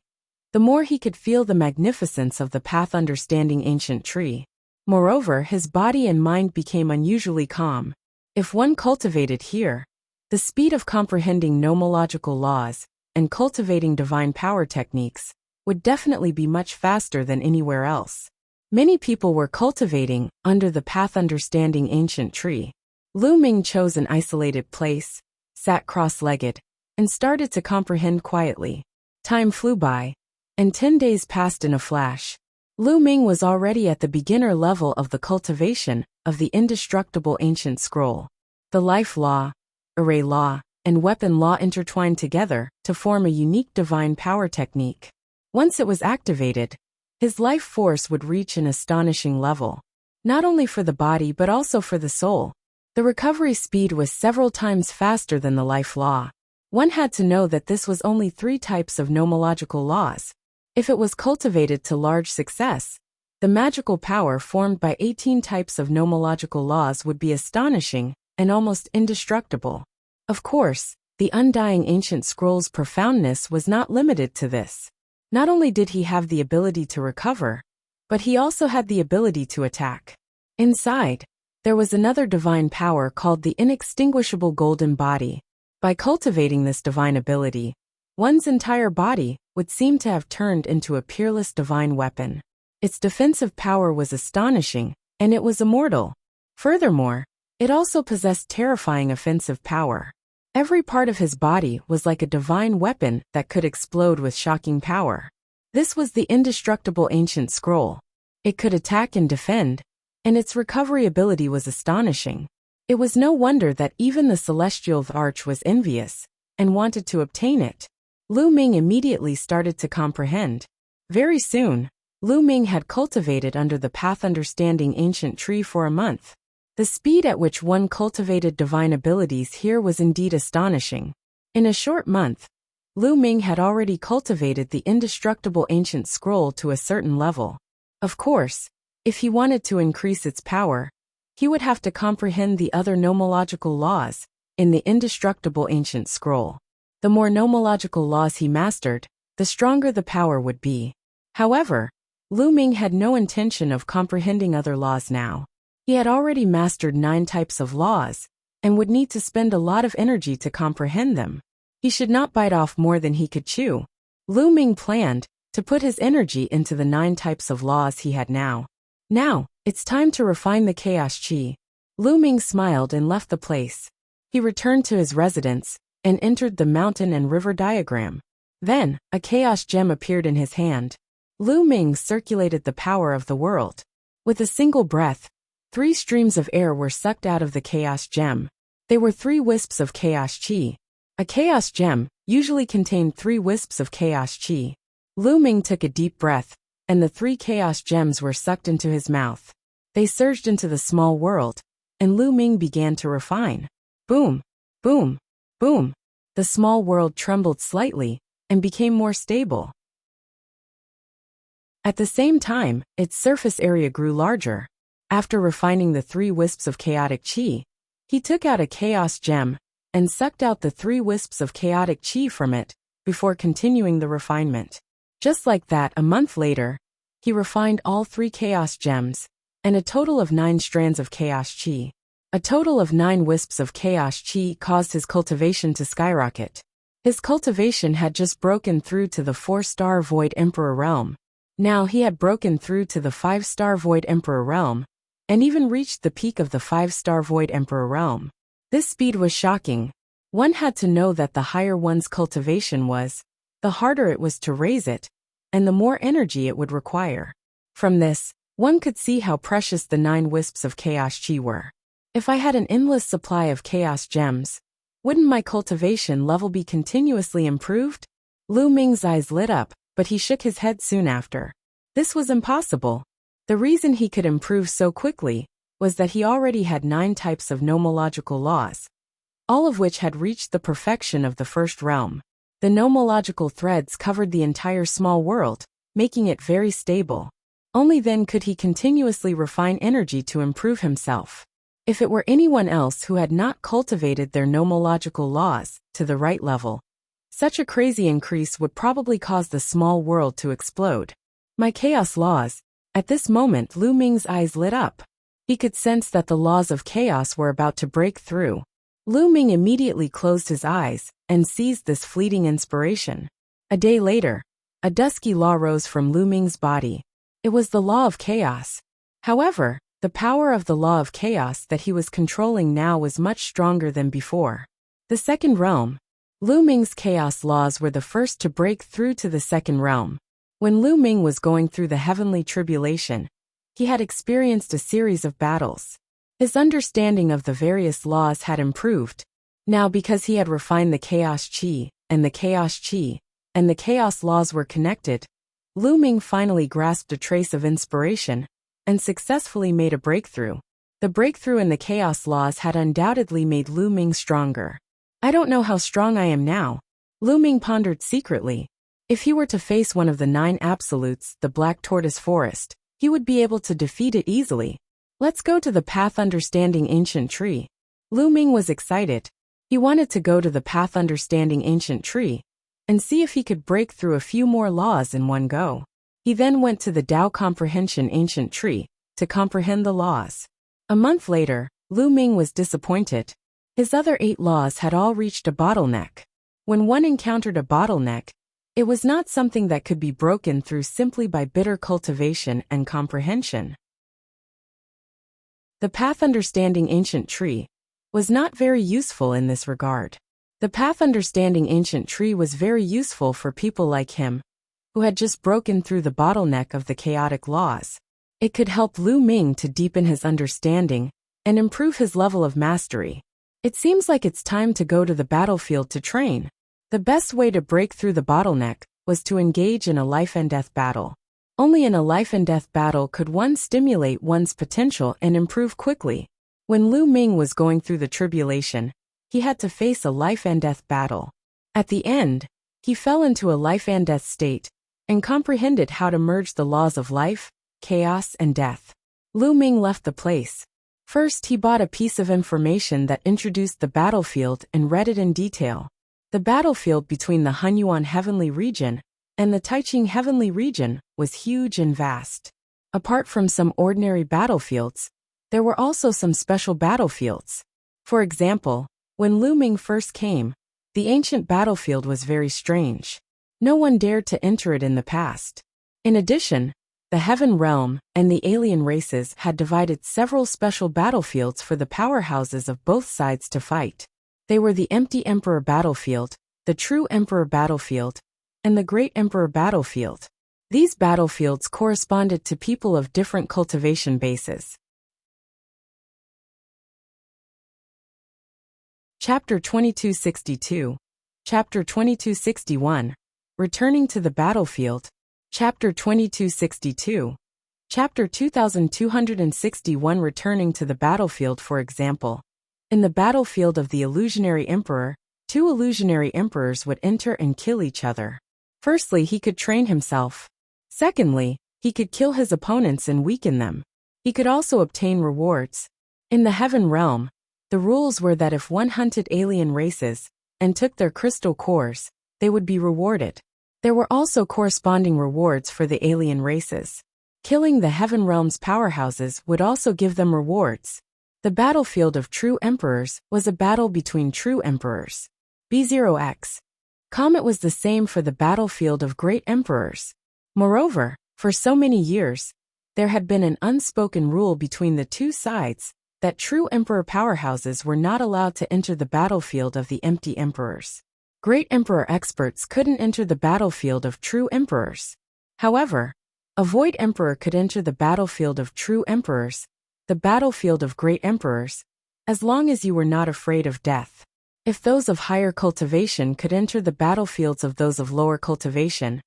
the more he could feel the magnificence of the path understanding ancient tree. Moreover, his body and mind became unusually calm. If one cultivated here, the speed of comprehending nomological laws and cultivating divine power techniques would definitely be much faster than anywhere else. Many people were cultivating under the path understanding ancient tree. Lu Ming chose an isolated place, sat cross-legged, and started to comprehend quietly. Time flew by, and 10 days passed in a flash. Lu Ming was already at the beginner level of the cultivation of the indestructible ancient scroll. The life law, array law, and weapon law intertwined together to form a unique divine power technique. Once it was activated, his life force would reach an astonishing level, not only for the body but also for the soul. The recovery speed was several times faster than the life law. One had to know that this was only 3 types of nomological laws. If it was cultivated to large success, the magical power formed by 18 types of nomological laws would be astonishing and almost indestructible. Of course, the undying ancient scroll's profoundness was not limited to this. Not only did he have the ability to recover, but he also had the ability to attack. Inside, there was another divine power called the inextinguishable golden body. By cultivating this divine ability, one's entire body would seem to have turned into a peerless divine weapon. Its defensive power was astonishing, and it was immortal. Furthermore, it also possessed terrifying offensive power. Every part of his body was like a divine weapon that could explode with shocking power. This was the indestructible ancient scroll. It could attack and defend, and its recovery ability was astonishing. It was no wonder that even the celestial arch was envious and wanted to obtain it. Lu Ming immediately started to comprehend. Very soon, Lu Ming had cultivated under the path understanding ancient tree for a month. The speed at which one cultivated divine abilities here was indeed astonishing. In a short month, Lu Ming had already cultivated the indestructible ancient scroll to a certain level. Of course, if he wanted to increase its power, he would have to comprehend the other nomological laws in the indestructible ancient scroll. The more nomological laws he mastered, the stronger the power would be. However, Lu Ming had no intention of comprehending other laws now. He had already mastered 9 types of laws, and would need to spend a lot of energy to comprehend them. He should not bite off more than he could chew. Lu Ming planned to put his energy into the 9 types of laws he had now. Now, it's time to refine the chaos chi. Lu Ming smiled and left the place. He returned to his residence and entered the mountain and river diagram. Then, a chaos gem appeared in his hand. Lu Ming circulated the power of the world. With a single breath, 3 streams of air were sucked out of the chaos gem. They were 3 wisps of chaos chi. A chaos gem usually contained 3 wisps of chaos chi. Lu Ming took a deep breath, and the 3 chaos gems were sucked into his mouth. They surged into the small world, and Lu Ming began to refine. Boom, boom, boom. The small world trembled slightly and became more stable. At the same time, its surface area grew larger. After refining the 3 wisps of chaotic chi, he took out a chaos gem and sucked out the 3 wisps of chaotic chi from it before continuing the refinement. Just like that, a month later, he refined all 3 chaos gems and a total of 9 strands of chaos chi. A total of 9 wisps of chaos chi caused his cultivation to skyrocket. His cultivation had just broken through to the 4-star Void Emperor realm. Now he had broken through to the 5-star Void Emperor realm, and even reached the peak of the 5-star Void Emperor realm. This speed was shocking. One had to know that the higher one's cultivation was, the harder it was to raise it, and the more energy it would require. From this, One could see how precious the 9 wisps of chaos chi were. If I had an endless supply of chaos gems, wouldn't my cultivation level be continuously improved? Lu Ming's eyes lit up, but he shook his head soon after. This was impossible. The reason he could improve so quickly was that he already had 9 types of nomological laws, all of which had reached the perfection of the first realm. The nomological threads covered the entire small world, making it very stable. Only then could he continuously refine energy to improve himself. If it were anyone else who had not cultivated their nomological laws to the right level, such a crazy increase would probably cause the small world to explode. My chaos laws. At this moment, Lu Ming's eyes lit up. He could sense that the laws of chaos were about to break through. Lu Ming immediately closed his eyes and seized this fleeting inspiration. A day later, a dusky law rose from Lu Ming's body. It was the law of chaos. However, the power of the law of chaos that he was controlling now was much stronger than before. The second realm. Lu Ming's chaos laws were the first to break through to the second realm. When Lu Ming was going through the heavenly tribulation, he had experienced a series of battles. His understanding of the various laws had improved. Now, because he had refined the chaos chi, and the chaos chi, and the chaos laws were connected, Lu Ming finally grasped a trace of inspiration and successfully made a breakthrough. The breakthrough in the chaos laws had undoubtedly made Lu Ming stronger. I don't know how strong I am now, Lu Ming pondered secretly. If he were to face one of the 9 absolutes, the Black Tortoise Forest, he would be able to defeat it easily. Let's go to the Path Understanding Ancient Tree. Lu Ming was excited. He wanted to go to the Path Understanding Ancient Tree and see if he could break through a few more laws in one go. He then went to the Tao Comprehension Ancient Tree to comprehend the laws. A month later, Lu Ming was disappointed. His other 8 laws had all reached a bottleneck. When one encountered a bottleneck, it was not something that could be broken through simply by bitter cultivation and comprehension. The Path Understanding Ancient Tree was not very useful in this regard. The Path Understanding Ancient Tree was very useful for people like him, who had just broken through the bottleneck of the chaotic laws. It could help Lu Ming to deepen his understanding and improve his level of mastery. It seems like it's time to go to the battlefield to train. The best way to break through the bottleneck was to engage in a life and death battle. Only in a life and death battle could one stimulate one's potential and improve quickly. When Lu Ming was going through the tribulation, he had to face a life and death battle. At the end, he fell into a life and death state and comprehended how to merge the laws of life, chaos, and death. Lu Ming left the place. First, he bought a piece of information that introduced the battlefield and read it in detail. The battlefield between the Hunyuan Heavenly Region and the Taiching Heavenly Region was huge and vast. Apart from some ordinary battlefields, there were also some special battlefields. For example, when Lu Ming first came, the ancient battlefield was very strange. No one dared to enter it in the past. In addition, the Heaven Realm and the alien races had divided several special battlefields for the powerhouses of both sides to fight. They were the Empty Emperor Battlefield, the True Emperor Battlefield, and the Great Emperor Battlefield. These battlefields corresponded to people of different cultivation bases. Chapter 2262. Chapter 2261. Returning to the Battlefield. Chapter 2262. Chapter 2261. Returning to the battlefield. For example, in the battlefield of the Illusionary Emperor, 2 illusionary emperors would enter and kill each other. Firstly, he could train himself. Secondly, he could kill his opponents and weaken them. He could also obtain rewards. In the Heaven Realm, the rules were that if one hunted alien races and took their crystal cores, they would be rewarded. There were also corresponding rewards for the alien races. Killing the Heaven Realm's powerhouses would also give them rewards. The battlefield of True Emperors was a battle between True Emperors. B0X. Comet was the same for the battlefield of Great Emperors. Moreover, for so many years, there had been an unspoken rule between the 2 sides that True Emperor powerhouses were not allowed to enter the battlefield of the Empty Emperors. Great Emperor experts couldn't enter the battlefield of True Emperors. However, A void emperor could enter the battlefield of true emperors, the battlefield of great emperors, as long as you were not afraid of death. If those of higher cultivation could enter the battlefields of those of lower cultivation,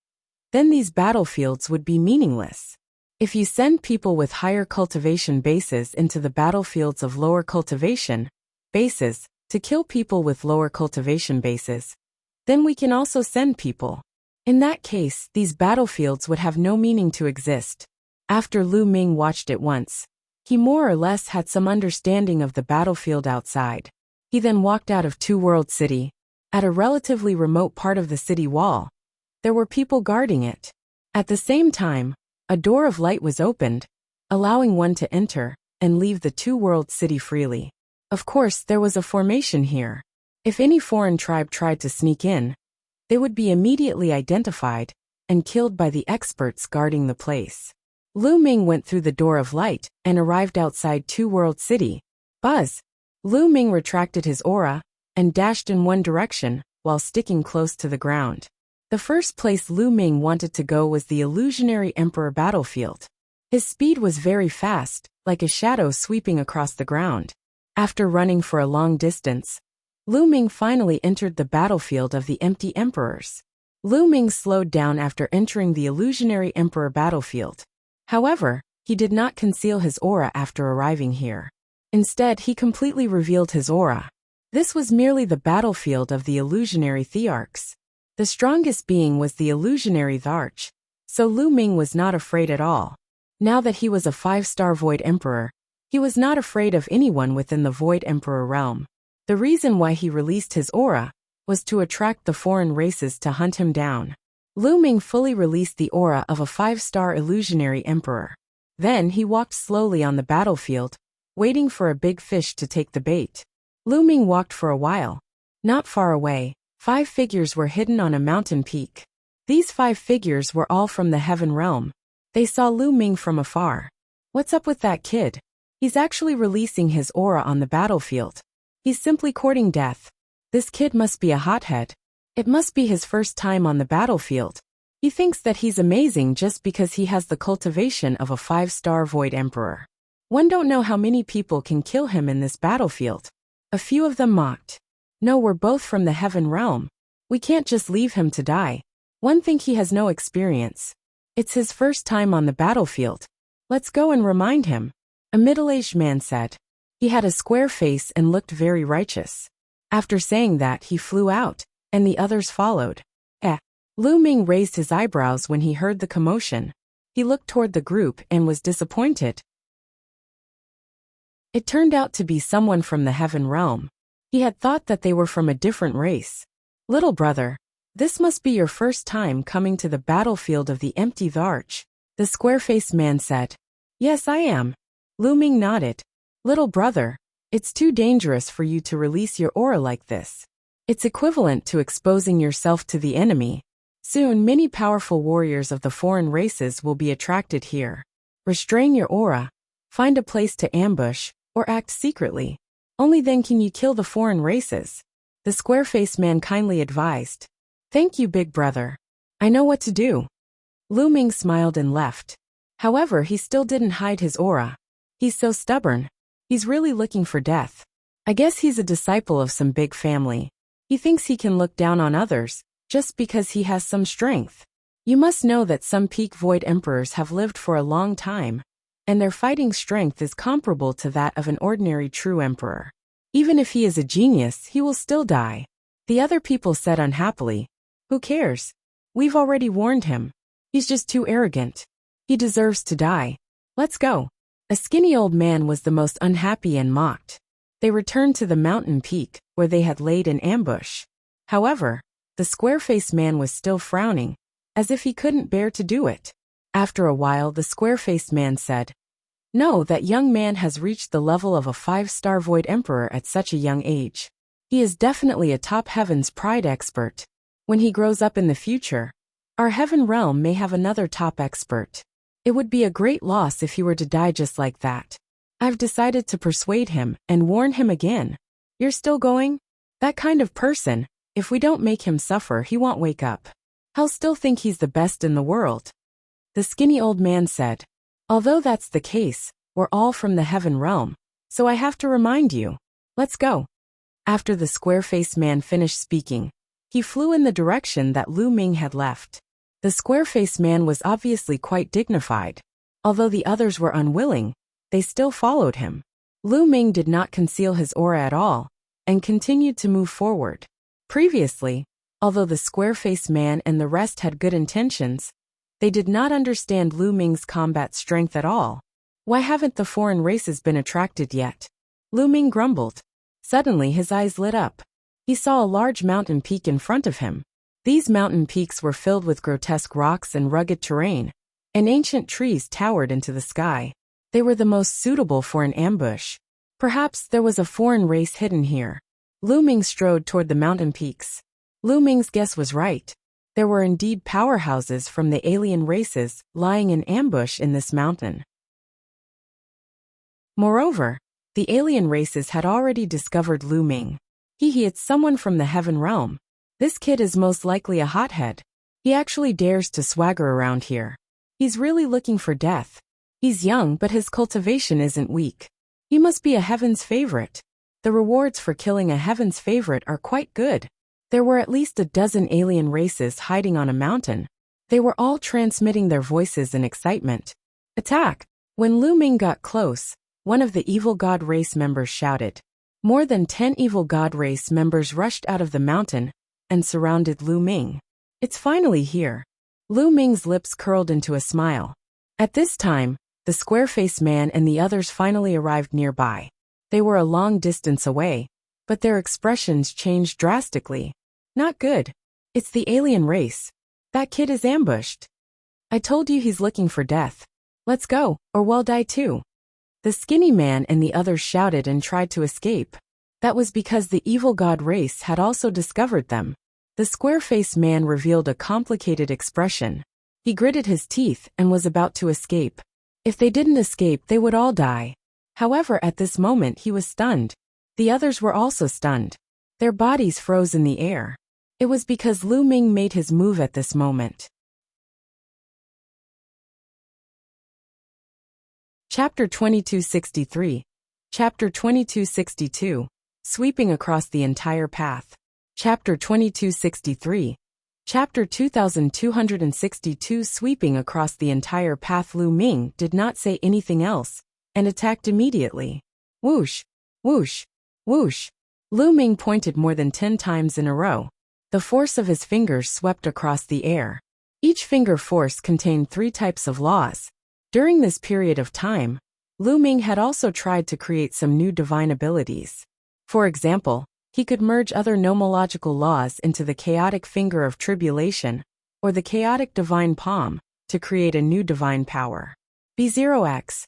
then these battlefields would be meaningless. If you send people with higher cultivation bases into the battlefields of lower cultivation bases to kill people with lower cultivation bases, then we can also send people. In that case, these battlefields would have no meaning to exist. After Lu Ming watched it once, he more or less had some understanding of the battlefield outside. He then walked out of Two World City. At a relatively remote part of the city wall, there were people guarding it. At the same time, a door of light was opened, allowing one to enter and leave the Two World City freely. Of course, there was a formation here. If any foreign tribe tried to sneak in, they would be immediately identified and killed by the experts guarding the place. Lu Ming went through the door of light and arrived outside Two World City. Buzz! Lu Ming retracted his aura and dashed in one direction while sticking close to the ground. The first place Lu Ming wanted to go was the Illusionary Emperor battlefield. His speed was very fast, like a shadow sweeping across the ground. After running for a long distance, Lu Ming finally entered the battlefield of the Empty Emperors. Lu Ming slowed down after entering the Illusionary Emperor battlefield. However, he did not conceal his aura after arriving here. Instead, he completely revealed his aura. This was merely the battlefield of the illusionary thearchs. The strongest being was the illusionary Tharch, so Lu Ming was not afraid at all. Now that he was a 5-star Void Emperor, he was not afraid of anyone within the Void Emperor realm. The reason why he released his aura was to attract the foreign races to hunt him down. Lu Ming fully released the aura of a 5-star illusionary emperor. Then he walked slowly on the battlefield, waiting for a big fish to take the bait. Lu Ming walked for a while. Not far away, 5 figures were hidden on a mountain peak. These 5 figures were all from the heaven realm. They saw Lu Ming from afar. What's up with that kid? He's actually releasing his aura on the battlefield. He's simply courting death. This kid must be a hothead. It must be his first time on the battlefield. He thinks that he's amazing just because he has the cultivation of a 5-star Void Emperor. One don't know how many people can kill him in this battlefield. A few of them mocked. No, we're both from the heaven realm. We can't just leave him to die. One think he has no experience. It's his first time on the battlefield. Let's go and remind him. A middle-aged man said. He had a square face and looked very righteous. After saying that, he flew out, and the others followed. Lu Ming raised his eyebrows when he heard the commotion. He looked toward the group and was disappointed. It turned out to be someone from the heaven realm. He had thought that they were from a different race. Little brother, this must be your first time coming to the battlefield of the Empty Tharch, the square-faced man said. Yes, I am. Lu Ming nodded. Little brother, it's too dangerous for you to release your aura like this. It's equivalent to exposing yourself to the enemy. Soon, many powerful warriors of the foreign races will be attracted here. Restrain your aura, find a place to ambush, or act secretly. Only then can you kill the foreign races. The square-faced man kindly advised. Thank you, big brother. I know what to do. Lu Ming smiled and left. However, he still didn't hide his aura. He's so stubborn. He's really looking for death. I guess he's a disciple of some big family. He thinks he can look down on others, just because he has some strength. You must know that some peak Void Emperors have lived for a long time, and their fighting strength is comparable to that of an ordinary true emperor. Even if he is a genius, he will still die. The other people said unhappily. Who cares? We've already warned him. He's just too arrogant. He deserves to die. Let's go. A skinny old man was the most unhappy and mocked. They returned to the mountain peak, where they had laid an ambush. However, the square-faced man was still frowning, as if he couldn't bear to do it. After a while, the square-faced man said, No, that young man has reached the level of a 5-star Void Emperor at such a young age. He is definitely a top Heaven's Pride expert. When he grows up in the future, our Heaven realm may have another top expert. It would be a great loss if he were to die just like that. I've decided to persuade him and warn him again. You're still going? That kind of person, if we don't make him suffer, he won't wake up. He'll still think he's the best in the world. The skinny old man said. Although that's the case, we're all from the heaven realm, so I have to remind you. Let's go. After the square-faced man finished speaking, he flew in the direction that Lu Ming had left. The square-faced man was obviously quite dignified. Although the others were unwilling, they still followed him. Lu Ming did not conceal his aura at all, and continued to move forward. Previously, although the square-faced man and the rest had good intentions, they did not understand Lu Ming's combat strength at all. Why haven't the foreign races been attracted yet? Lu Ming grumbled. Suddenly his eyes lit up. He saw a large mountain peak in front of him. These mountain peaks were filled with grotesque rocks and rugged terrain, and ancient trees towered into the sky. They were the most suitable for an ambush. Perhaps there was a foreign race hidden here. Lu Ming strode toward the mountain peaks. Lu Ming's guess was right. There were indeed powerhouses from the alien races lying in ambush in this mountain. Moreover, the alien races had already discovered Lu Ming. It's someone from the heaven realm. This kid is most likely a hothead. He actually dares to swagger around here. He's really looking for death. He's young, but his cultivation isn't weak. He must be a heaven's favorite. The rewards for killing a heaven's favorite are quite good. There were at least a dozen alien races hiding on a mountain. They were all transmitting their voices in excitement. Attack! When Lu Ming got close, one of the evil god race members shouted. More than 10 evil god race members rushed out of the mountain and surrounded Lu Ming. It's finally here. Lu Ming's lips curled into a smile. At this time, the square-faced man and the others finally arrived nearby. They were a long distance away, but their expressions changed drastically. Not good. It's the alien race. That kid is ambushed. I told you he's looking for death. Let's go, or we'll die too. The skinny man and the others shouted and tried to escape. That was because the evil god race had also discovered them. The square-faced man revealed a complicated expression. He gritted his teeth and was about to escape. If they didn't escape, they would all die. However, at this moment he was stunned. The others were also stunned. Their bodies froze in the air. It was because Lu Ming made his move at this moment. Chapter 2263. Chapter 2262. Sweeping across the entire path. Chapter 2263. Chapter 2262. Sweeping across the entire path. Lu Ming did not say anything else, and attacked immediately. Whoosh! Whoosh! Whoosh! Lu Ming pointed more than 10 times in a row. The force of his fingers swept across the air. Each finger force contained 3 types of laws. During this period of time, Lu Ming had also tried to create some new divine abilities. For example, he could merge other nomological laws into the chaotic finger of tribulation, or the chaotic divine palm, to create a new divine power. B0X.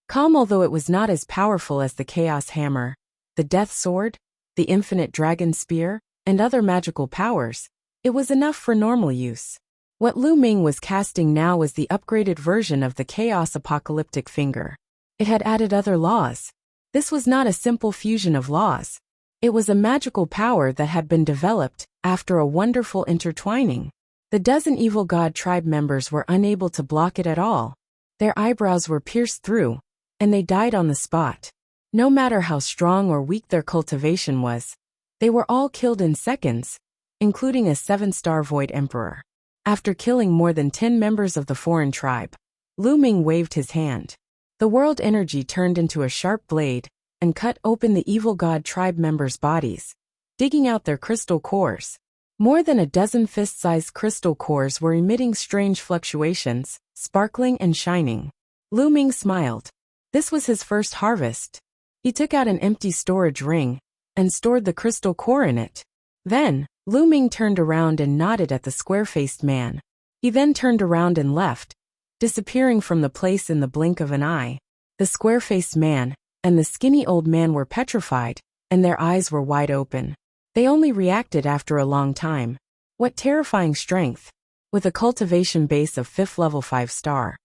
Calm. Although it was not as powerful as the chaos hammer, the death sword, the infinite dragon spear, and other magical powers, it was enough for normal use. What Lu Ming was casting now was the upgraded version of the chaos apocalyptic finger. It had added other laws. This was not a simple fusion of laws. It was a magical power that had been developed after a wonderful intertwining. The dozen evil god tribe members were unable to block it at all. Their eyebrows were pierced through, and they died on the spot. No matter how strong or weak their cultivation was, they were all killed in seconds, including a 7-star Void Emperor. After killing more than 10 members of the foreign tribe, Lu Ming waved his hand. The world energy turned into a sharp blade and cut open the evil god tribe members' bodies, digging out their crystal cores. More than a dozen fist-sized crystal cores were emitting strange fluctuations, sparkling and shining. Lu Ming smiled. This was his first harvest. He took out an empty storage ring and stored the crystal core in it. Then, Lu Ming turned around and nodded at the square-faced man. He then turned around and left, disappearing from the place in the blink of an eye. The square-faced man and the skinny old man were petrified, and their eyes were wide open. They only reacted after a long time. What terrifying strength! With a cultivation base of 5th level 5-star.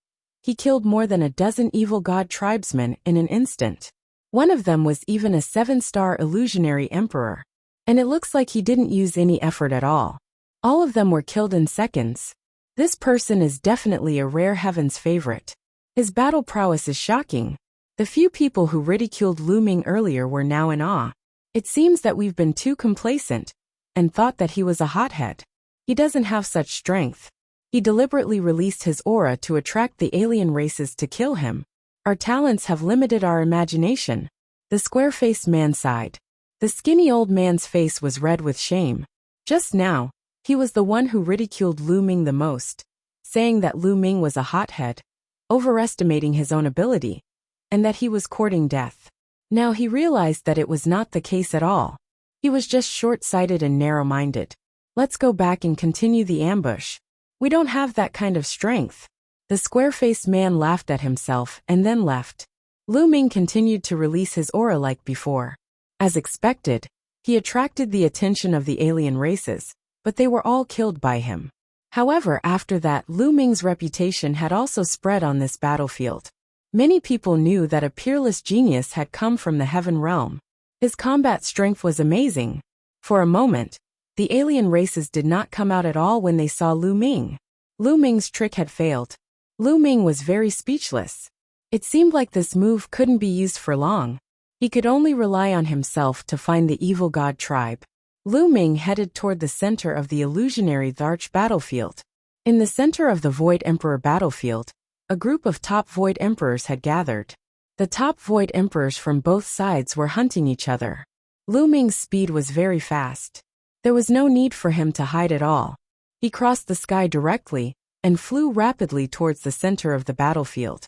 He killed more than a dozen evil god tribesmen in an instant. One of them was even a 7-star illusionary emperor. And it looks like he didn't use any effort at all. All of them were killed in seconds. This person is definitely a rare heaven's favorite. His battle prowess is shocking. The few people who ridiculed Lu Ming earlier were now in awe. It seems that we've been too complacent and thought that he was a hothead. He doesn't have such strength. He deliberately released his aura to attract the alien races to kill him. Our talents have limited our imagination. The square-faced man sighed. The skinny old man's face was red with shame. Just now, he was the one who ridiculed Lu Ming the most, saying that Lu Ming was a hothead, overestimating his own ability, and that he was courting death. Now he realized that it was not the case at all. He was just short-sighted and narrow-minded. Let's go back and continue the ambush. We don't have that kind of strength. The square-faced man laughed at himself and then left. Lu Ming continued to release his aura like before. As expected, he attracted the attention of the alien races, but they were all killed by him. However, after that, Lu Ming's reputation had also spread on this battlefield. Many people knew that a peerless genius had come from the heaven realm. His combat strength was amazing. For a moment, the alien races did not come out at all when they saw Lu Ming. Lu Ming's trick had failed. Lu Ming was very speechless. It seemed like this move couldn't be used for long. He could only rely on himself to find the evil god tribe. Lu Ming headed toward the center of the illusionary Tharch battlefield. In the center of the Void Emperor battlefield, a group of top Void Emperors had gathered. The top Void Emperors from both sides were hunting each other. Lu Ming's speed was very fast. There was no need for him to hide at all. He crossed the sky directly and flew rapidly towards the center of the battlefield.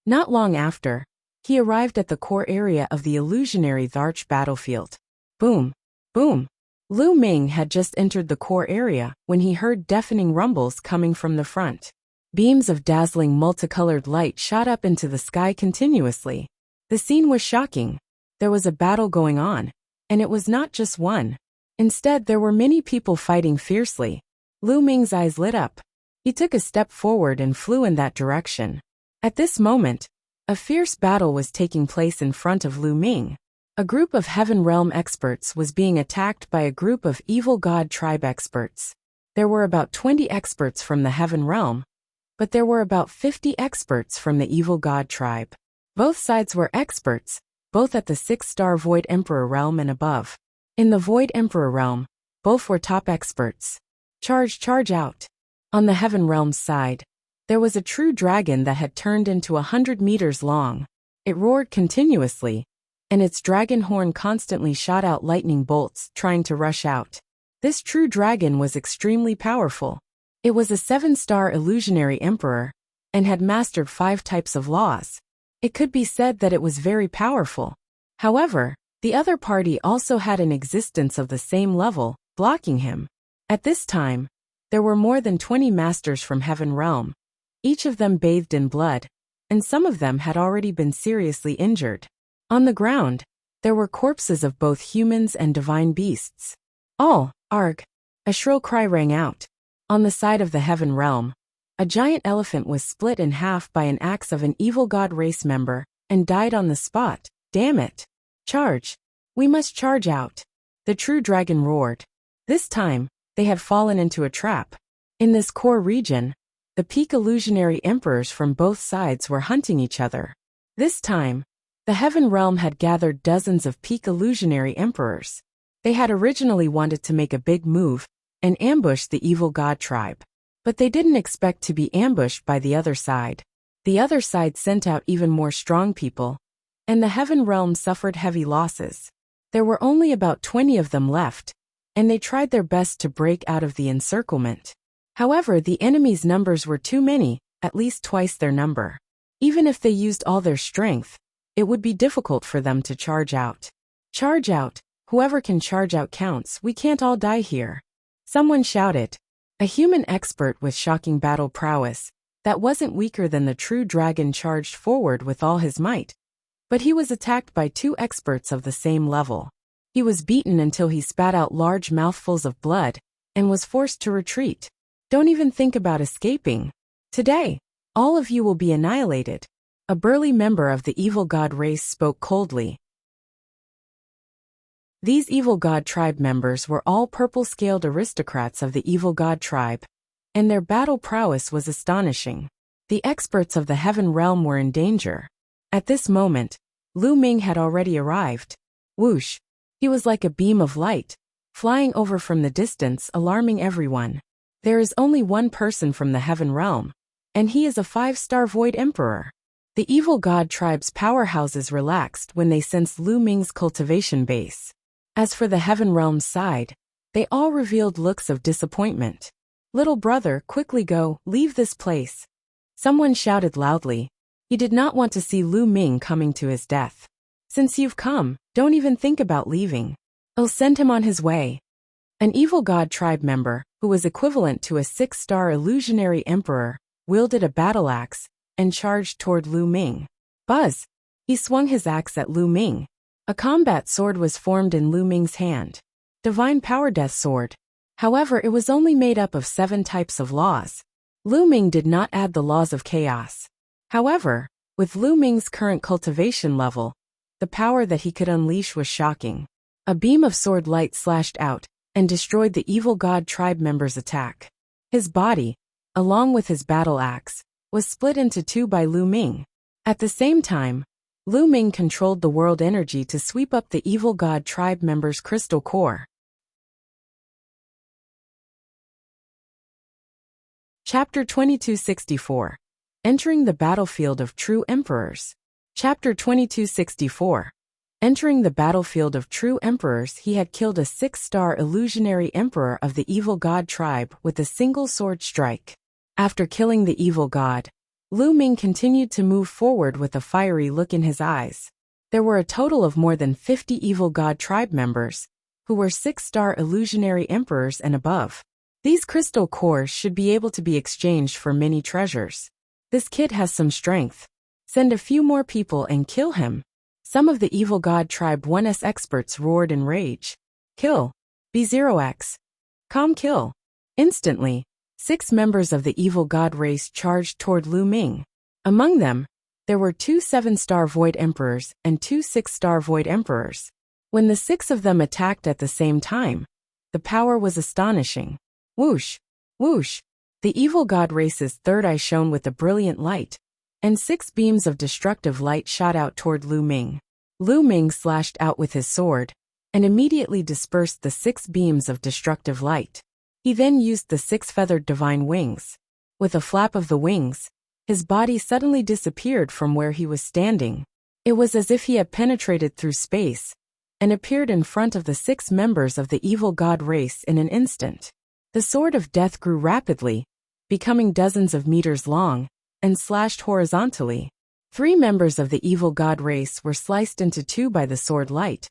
Not long after, he arrived at the core area of the illusionary Tharch battlefield. Boom! Boom! Lu Ming had just entered the core area when he heard deafening rumbles coming from the front. Beams of dazzling multicolored light shot up into the sky continuously. The scene was shocking. There was a battle going on, and it was not just one. Instead, there were many people fighting fiercely. Lu Ming's eyes lit up. He took a step forward and flew in that direction. At this moment, a fierce battle was taking place in front of Lu Ming. A group of Heaven Realm experts was being attacked by a group of Evil God Tribe experts. There were about 20 experts from the Heaven Realm, but there were about 50 experts from the Evil God Tribe. Both sides were experts, both at the 6-star Void Emperor realm and above. In the Void Emperor realm, both were top experts. Charge out. On the Heaven Realm's side, there was a true dragon that had turned into 100 meters long. It roared continuously, and its dragon horn constantly shot out lightning bolts, trying to rush out. This true dragon was extremely powerful. It was a 7-star illusionary emperor, and had mastered 5 types of laws. It could be said that it was very powerful. However, the other party also had an existence of the same level, blocking him. At this time, there were more than 20 masters from Heaven Realm, each of them bathed in blood, and some of them had already been seriously injured. On the ground, there were corpses of both humans and divine beasts. All, arg! A shrill cry rang out. On the side of the Heaven Realm, a giant elephant was split in half by an axe of an evil god race member, and died on the spot. Damn it! Charge! We must charge out! The true dragon roared. This time, they had fallen into a trap. In this core region, the peak illusionary emperors from both sides were hunting each other. This time, the Heaven Realm had gathered dozens of peak illusionary emperors. They had originally wanted to make a big move and ambush the evil god tribe. But they didn't expect to be ambushed by the other side. The other side sent out even more strong people, and the Heaven Realm suffered heavy losses. There were only about 20 of them left, and they tried their best to break out of the encirclement. However, the enemy's numbers were too many, at least twice their number. Even if they used all their strength, it would be difficult for them to charge out. Charge out! Whoever can charge out counts. We can't all die here. Someone shouted. A human expert with shocking battle prowess, that wasn't weaker than the true dragon, charged forward with all his might. But he was attacked by 2 experts of the same level. He was beaten until he spat out large mouthfuls of blood, and was forced to retreat. Don't even think about escaping. Today, all of you will be annihilated. A burly member of the evil god race spoke coldly. These evil god tribe members were all purple-scaled aristocrats of the evil god tribe, and their battle prowess was astonishing. The experts of the heaven realm were in danger. At this moment, Lu Ming had already arrived. Whoosh! He was like a beam of light, flying over from the distance, alarming everyone. There is only one person from the heaven realm, and he is a 5-star Void Emperor. The evil god tribe's powerhouses relaxed when they sensed Lu Ming's cultivation base. As for the heaven realm's side, they all revealed looks of disappointment. Little brother, quickly go, leave this place. Someone shouted loudly. He did not want to see Lu Ming coming to his death. Since you've come, don't even think about leaving. I'll send him on his way. An evil god tribe member, who was equivalent to a 6-star illusionary emperor, wielded a battle axe and charged toward Lu Ming. Buzz! He swung his axe at Lu Ming. A combat sword was formed in Lu Ming's hand. Divine Power Death Sword. However, it was only made up of 7 types of laws. Lu Ming did not add the laws of chaos. However, with Lu Ming's current cultivation level, the power that he could unleash was shocking. A beam of sword light slashed out and destroyed the evil god tribe member's attack. His body, along with his battle axe, was split into 2 by Lu Ming. At the same time, Lu Ming controlled the world energy to sweep up the evil god tribe member's crystal core. Chapter 2264. Entering the Battlefield of True Emperors. Chapter 2264. Entering the battlefield of true emperors, he had killed a 6-star illusionary emperor of the evil god tribe with a single sword strike. After killing the evil god, Lu Ming continued to move forward with a fiery look in his eyes. There were a total of more than 50 evil god tribe members, who were 6-star illusionary emperors and above. These crystal cores should be able to be exchanged for many treasures. This kid has some strength. Send a few more people and kill him. Some of the evil god tribe 1's experts roared in rage. Kill. B0X. Kill. Instantly, 6 members of the evil god race charged toward Lu Ming. Among them, there were 2 7-star Void Emperors and 2 6-star Void Emperors. When the 6 of them attacked at the same time, the power was astonishing. Whoosh! Whoosh! The evil god race's third eye shone with a brilliant light, and 6 beams of destructive light shot out toward Lu Ming. Lu Ming slashed out with his sword, and immediately dispersed the 6 beams of destructive light. He then used the 6 feathered divine wings. With a flap of the wings, his body suddenly disappeared from where he was standing. It was as if he had penetrated through space, and appeared in front of the 6 members of the evil god race in an instant. The sword of death grew rapidly, becoming dozens of meters long, and slashed horizontally. 3 members of the evil god race were sliced into 2 by the sword light,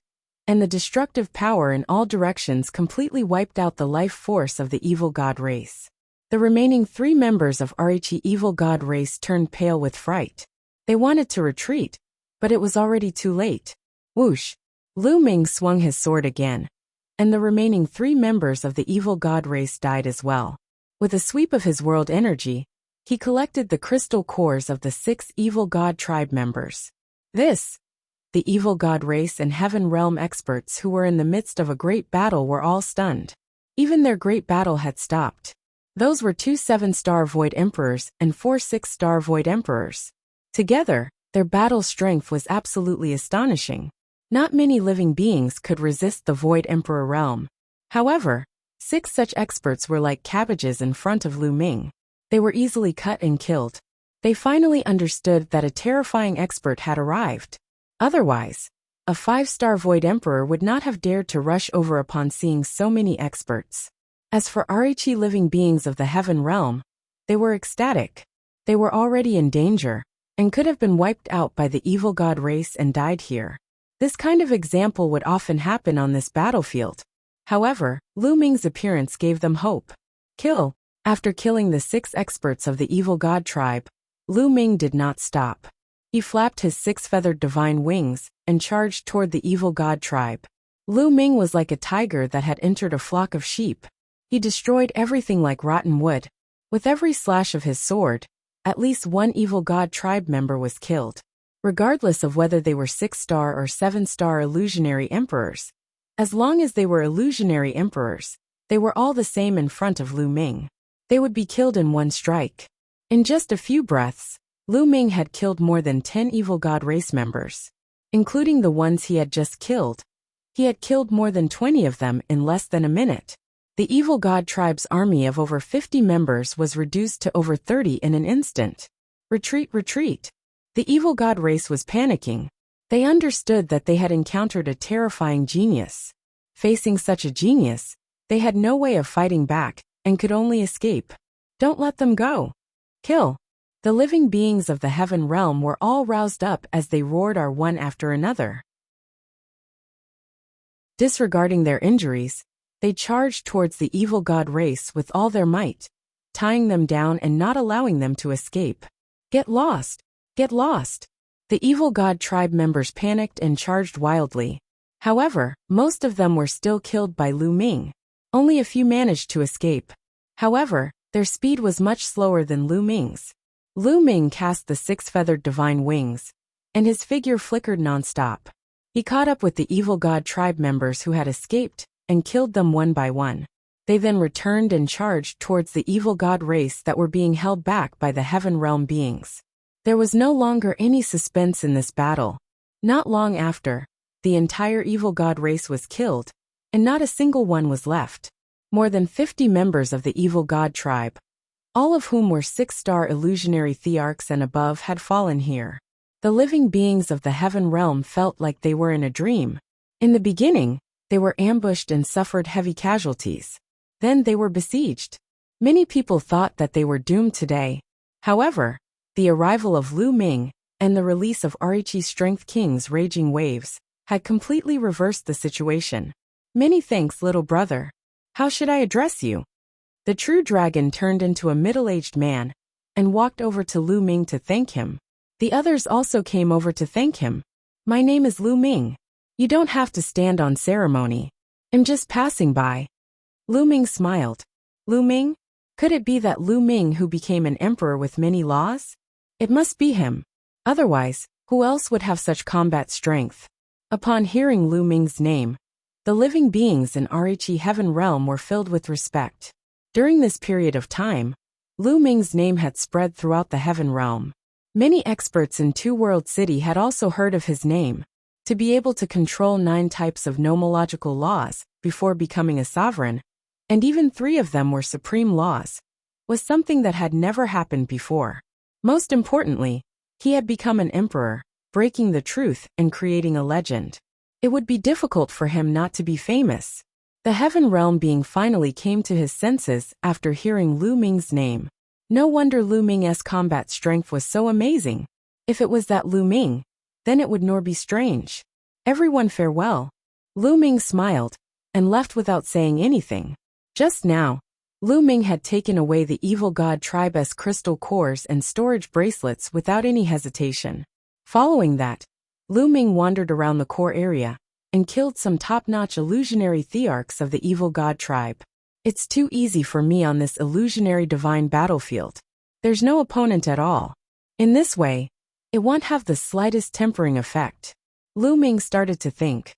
and the destructive power in all directions completely wiped out the life force of the evil god race. The remaining 3 members of Arichi evil god race turned pale with fright. They wanted to retreat, but it was already too late. Whoosh! Lu Ming swung his sword again, and the remaining 3 members of the evil god race died as well. With a sweep of his world energy, he collected the crystal cores of the 6 evil god tribe members. The evil god race and heaven realm experts who were in the midst of a great battle were all stunned. Even their great battle had stopped. Those were 2 7-star Void Emperors and 4 6-star Void Emperors. Together, their battle strength was absolutely astonishing. Not many living beings could resist the Void Emperor realm. However, 6 such experts were like cabbages in front of Lu Ming. They were easily cut and killed. They finally understood that a terrifying expert had arrived. Otherwise, a 5-star Void Emperor would not have dared to rush over upon seeing so many experts. As for Arichi living beings of the heaven realm, they were ecstatic. They were already in danger, and could have been wiped out by the evil god race and died here. This kind of example would often happen on this battlefield. However, Lu Ming's appearance gave them hope. Kill. After killing the 6 experts of the evil god tribe, Lu Ming did not stop. He flapped his 6 feathered divine wings and charged toward the evil god tribe. Lu Ming was like a tiger that had entered a flock of sheep. He destroyed everything like rotten wood. With every slash of his sword, at least 1 evil god tribe member was killed. Regardless of whether they were 6-star or 7-star illusionary emperors, As long as they were illusionary emperors, they were all the same in front of Lu Ming. They would be killed in one strike. In just a few breaths, Lu Ming had killed more than 10 evil god race members. Including the ones he had just killed, he had killed more than 20 of them in less than a minute. The evil god tribe's army of over 50 members was reduced to over 30 in an instant. Retreat, retreat. The evil god race was panicking. They understood that they had encountered a terrifying genius. Facing such a genius, they had no way of fighting back, and could only escape. Don't let them go. Kill. The living beings of the heaven realm were all roused up as they roared one after another. Disregarding their injuries, they charged towards the evil god race with all their might, tying them down and not allowing them to escape. Get lost! Get lost! The evil god tribe members panicked and charged wildly. However, most of them were still killed by Lu Ming. Only a few managed to escape. However, their speed was much slower than Lu Ming's. Lu Ming cast the 6-feathered divine wings, and his figure flickered non-stop. He caught up with the evil god tribe members who had escaped, and killed them one by one. They then returned and charged towards the evil god race that were being held back by the heaven realm beings. There was no longer any suspense in this battle. Not long after, the entire evil god race was killed, and not a single one was left. More than 50 members of the evil god tribe, all of whom were 6-star illusionary thearchs and above, had fallen here. The living beings of the heaven realm felt like they were in a dream. In the beginning, they were ambushed and suffered heavy casualties. Then they were besieged. Many people thought that they were doomed today. However, the arrival of Lu Ming and the release of Arichi's Strength King's raging waves had completely reversed the situation. Many thanks, little brother. How should I address you? The true dragon turned into a middle-aged man and walked over to Lu Ming to thank him. The others also came over to thank him. My name is Lu Ming. You don't have to stand on ceremony. I'm just passing by. Lu Ming smiled. Lu Ming? Could it be that Lu Ming who became an emperor with many laws? It must be him. Otherwise, who else would have such combat strength? Upon hearing Lu Ming's name, the living beings in Arichi Heaven Realm were filled with respect. During this period of time, Lu Ming's name had spread throughout the Heaven Realm. Many experts in Two World City had also heard of his name. To be able to control 9 types of nomological laws before becoming a sovereign, and even 3 of them were supreme laws, was something that had never happened before. Most importantly, he had become an emperor, breaking the truth and creating a legend. It would be difficult for him not to be famous. The Heaven Realm being finally came to his senses after hearing Lu Ming's name. No wonder Lu Ming's combat strength was so amazing. If it was that Lu Ming, then it would nor be strange. Everyone farewell. Lu Ming smiled and left without saying anything. Just now, Lu Ming had taken away the evil god tribe's crystal cores and storage bracelets without any hesitation. Following that, Lu Ming wandered around the core area and killed some top-notch illusionary thearchs of the evil god tribe. It's too easy for me on this illusionary divine battlefield. There's no opponent at all. In this way, it won't have the slightest tempering effect. Lu Ming started to think.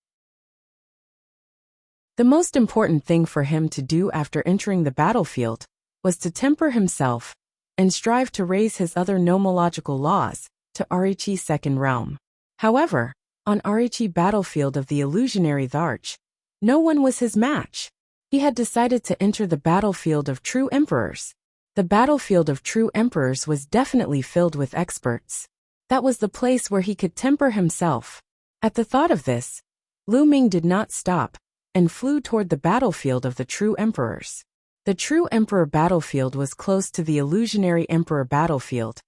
The most important thing for him to do after entering the battlefield was to temper himself and strive to raise his other nomological laws to Arichi's second realm. However, on Arichi battlefield of the illusionary Tharch, no one was his match. He had decided to enter the battlefield of true emperors. The battlefield of true emperors was definitely filled with experts. That was the place where he could temper himself. At the thought of this, Lu Ming did not stop and flew toward the battlefield of the true emperors. The true emperor battlefield was close to the illusionary emperor battlefield,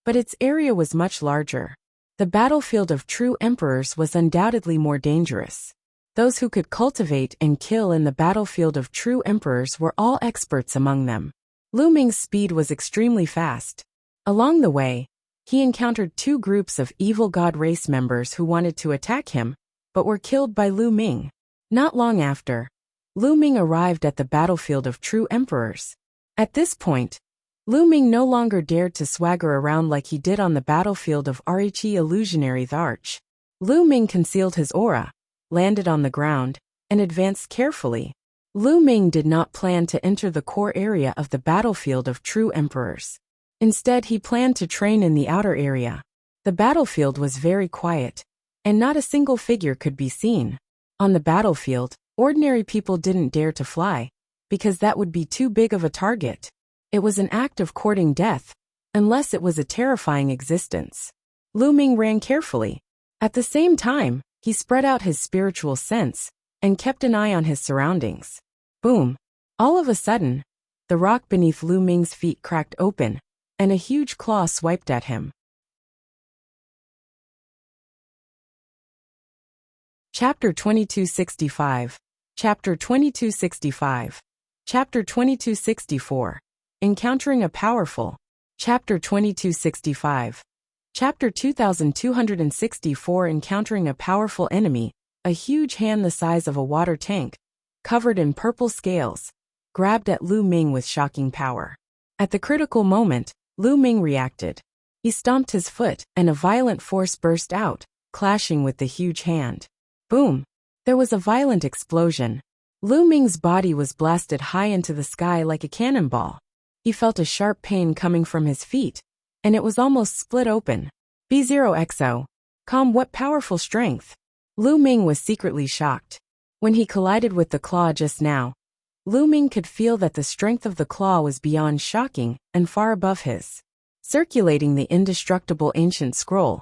but its area was much larger. The battlefield of true emperors was undoubtedly more dangerous. Those who could cultivate and kill in the battlefield of true emperors were all experts among them. Lu Ming's speed was extremely fast. Along the way, he encountered 2 groups of evil god race members who wanted to attack him, but were killed by Lu Ming. Not long after, Lu Ming arrived at the battlefield of true emperors. At this point, Lu Ming no longer dared to swagger around like he did on the battlefield of Arichi illusionary Tharch. Lu Ming concealed his aura, landed on the ground, and advanced carefully. Lu Ming did not plan to enter the core area of the battlefield of true emperors. Instead, he planned to train in the outer area. The battlefield was very quiet, and not a single figure could be seen. On the battlefield, ordinary people didn't dare to fly, because that would be too big of a target. It was an act of courting death, unless it was a terrifying existence. Lu Ming ran carefully. At the same time, he spread out his spiritual sense and kept an eye on his surroundings. Boom! All of a sudden, the rock beneath Lu Ming's feet cracked open, and a huge claw swiped at him. Chapter 2265. Chapter 2265. Chapter 2264. Encountering a powerful. Chapter 2265. Chapter 2264. Encountering a powerful enemy, a huge hand the size of a water tank, covered in purple scales, grabbed at Lu Ming with shocking power. At the critical moment, Lu Ming reacted. He stomped his foot, and a violent force burst out, clashing with the huge hand. Boom! There was a violent explosion. Lu Ming's body was blasted high into the sky like a cannonball. He felt a sharp pain coming from his feet, and it was almost split open. B0XO. What powerful strength! Lu Ming was secretly shocked. When he collided with the claw just now, Lu Ming could feel that the strength of the claw was beyond shocking and far above his. Circulating the indestructible ancient scroll,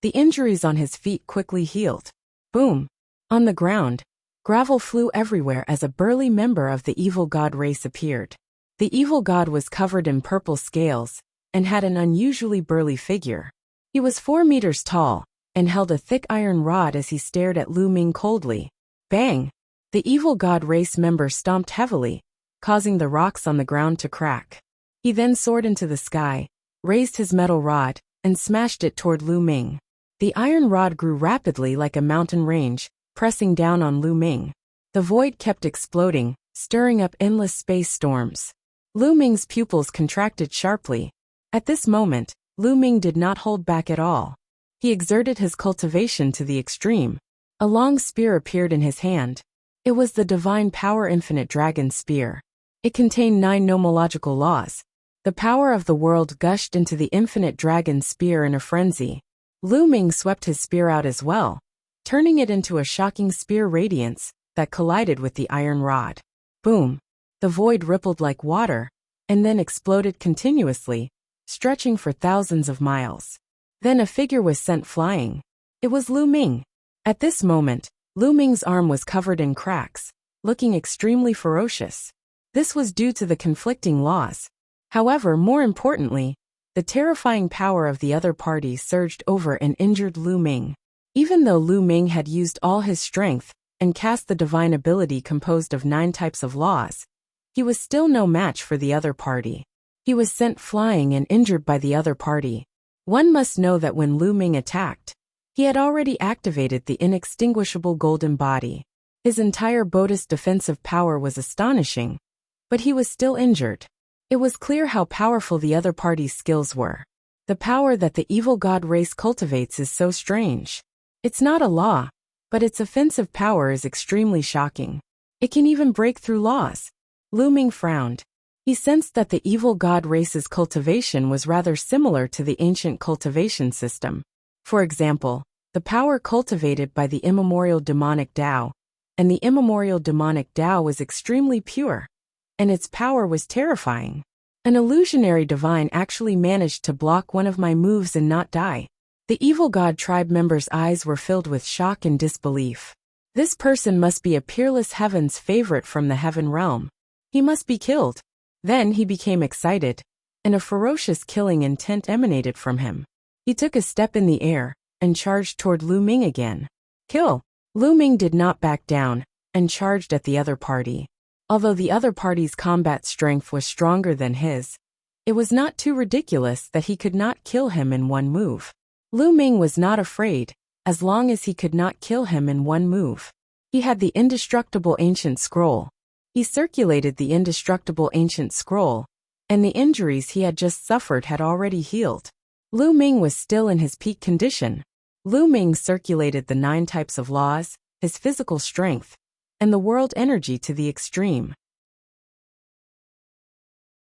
the injuries on his feet quickly healed. Boom! On the ground, gravel flew everywhere as a burly member of the evil god race appeared. The evil god was covered in purple scales and had an unusually burly figure. He was 4 meters tall and held a thick iron rod as he stared at Lu Ming coldly. Bang! The evil god race member stomped heavily, causing the rocks on the ground to crack. He then soared into the sky, raised his metal rod, and smashed it toward Lu Ming. The iron rod grew rapidly like a mountain range, pressing down on Lu Ming. The void kept exploding, stirring up endless space storms. Lu Ming's pupils contracted sharply. At this moment, Lu Ming did not hold back at all. He exerted his cultivation to the extreme. A long spear appeared in his hand. It was the divine power infinite dragon spear. It contained 9 nomological laws. The power of the world gushed into the infinite dragon spear in a frenzy. Lu Ming swept his spear out as well, turning it into a shocking spear radiance that collided with the iron rod. Boom! The void rippled like water, and then exploded continuously, stretching for thousands of miles. Then a figure was sent flying. It was Lu Ming. At this moment, Lu Ming's arm was covered in cracks, looking extremely ferocious. This was due to the conflicting laws. However, more importantly, the terrifying power of the other party surged over and injured Lu Ming. Even though Lu Ming had used all his strength and cast the divine ability composed of 9 types of laws, he was still no match for the other party. He was sent flying and injured by the other party. One must know that when Lu Ming attacked, he had already activated the inextinguishable golden body. His entire Buddhist defensive power was astonishing, but he was still injured. It was clear how powerful the other party's skills were. The power that the evil god race cultivates is so strange. It's not a law, but its offensive power is extremely shocking. It can even break through laws. Lu Ming frowned. He sensed that the evil god race's cultivation was rather similar to the ancient cultivation system. For example, the power cultivated by the immemorial demonic Tao, and the immemorial demonic Tao was extremely pure, and its power was terrifying. An illusionary divine actually managed to block one of my moves and not die. The evil god tribe members' eyes were filled with shock and disbelief. This person must be a peerless heaven's favorite from the heaven realm. He must be killed. Then he became excited, and a ferocious killing intent emanated from him. He took a step in the air and charged toward Lu Ming again. Kill! Lu Ming did not back down and charged at the other party. Although the other party's combat strength was stronger than his, it was not too ridiculous that he could not kill him in one move. Lu Ming was not afraid, as long as he could not kill him in one move. He had the indestructible ancient scroll. He circulated the indestructible ancient scroll, and the injuries he had just suffered had already healed. Lu Ming was still in his peak condition. Lu Ming circulated the 9 types of laws, his physical strength, and the world energy to the extreme.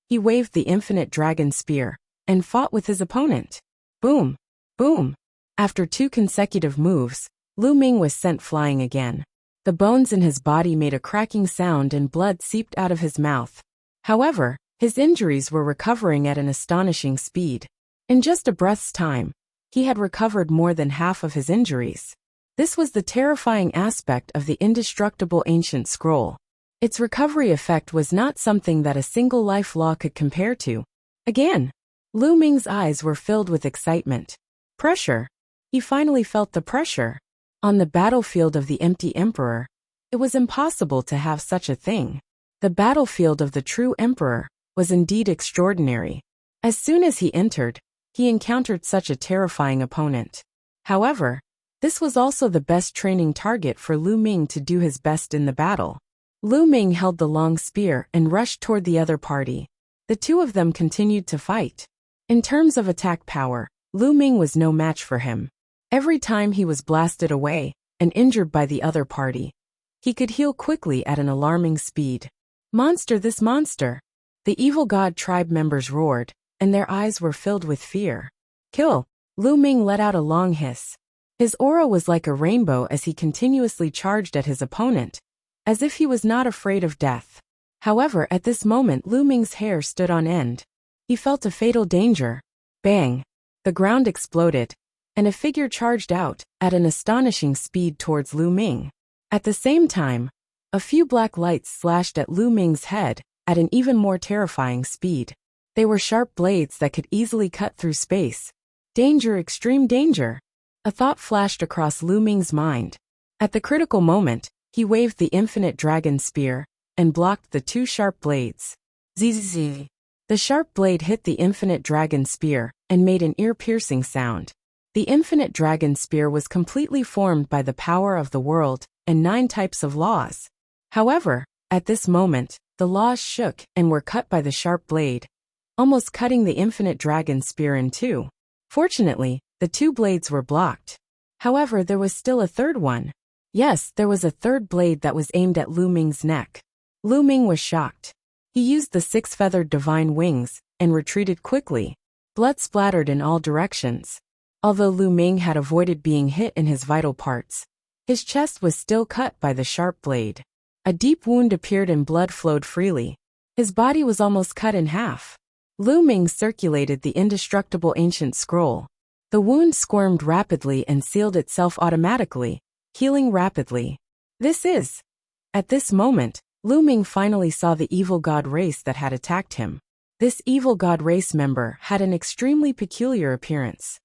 He waved the infinite dragon spear and fought with his opponent. Boom! Boom! After 2 consecutive moves, Lu Ming was sent flying again. The bones in his body made a cracking sound and blood seeped out of his mouth. However, his injuries were recovering at an astonishing speed. In just a breath's time, he had recovered more than half of his injuries. This was the terrifying aspect of the indestructible ancient scroll. Its recovery effect was not something that a single life law could compare to. Again, Lu Ming's eyes were filled with excitement. Pressure. He finally felt the pressure. On the battlefield of the empty emperor, it was impossible to have such a thing. The battlefield of the true emperor was indeed extraordinary. As soon as he entered, he encountered such a terrifying opponent. However, this was also the best training target for Lu Ming to do his best in the battle. Lu Ming held the long spear and rushed toward the other party. The two of them continued to fight. In terms of attack power, Lu Ming was no match for him. Every time he was blasted away and injured by the other party, he could heal quickly at an alarming speed. Monster, this monster! The evil god tribe members roared, and their eyes were filled with fear. Kill! Lu Ming let out a long hiss. His aura was like a rainbow as he continuously charged at his opponent, as if he was not afraid of death. However, at this moment Lu Ming's hair stood on end. He felt a fatal danger. Bang! The ground exploded, and a figure charged out at an astonishing speed towards Lu Ming. At the same time, a few black lights slashed at Lu Ming's head at an even more terrifying speed. They were sharp blades that could easily cut through space. Danger, extreme danger! A thought flashed across Lu Ming's mind. At the critical moment, he waved the infinite dragon spear and blocked the 2 sharp blades. Zzz. The sharp blade hit the infinite dragon spear and made an ear-piercing sound. The infinite dragon spear was completely formed by the power of the world and 9 types of laws. However, at this moment, the laws shook and were cut by the sharp blade, almost cutting the infinite dragon spear in 2. Fortunately, the 2 blades were blocked. However, there was still a third one. Yes, there was a third blade that was aimed at Lu Ming's neck. Lu Ming was shocked. He used the 6-feathered divine wings and retreated quickly. Blood splattered in all directions. Although Lu Ming had avoided being hit in his vital parts, his chest was still cut by the sharp blade. A deep wound appeared and blood flowed freely. His body was almost cut in half. Lu Ming circulated the indestructible ancient scroll. The wound squirmed rapidly and sealed itself automatically, healing rapidly. At this moment, Lu Ming finally saw the evil god race that had attacked him. This evil god race member had an extremely peculiar appearance.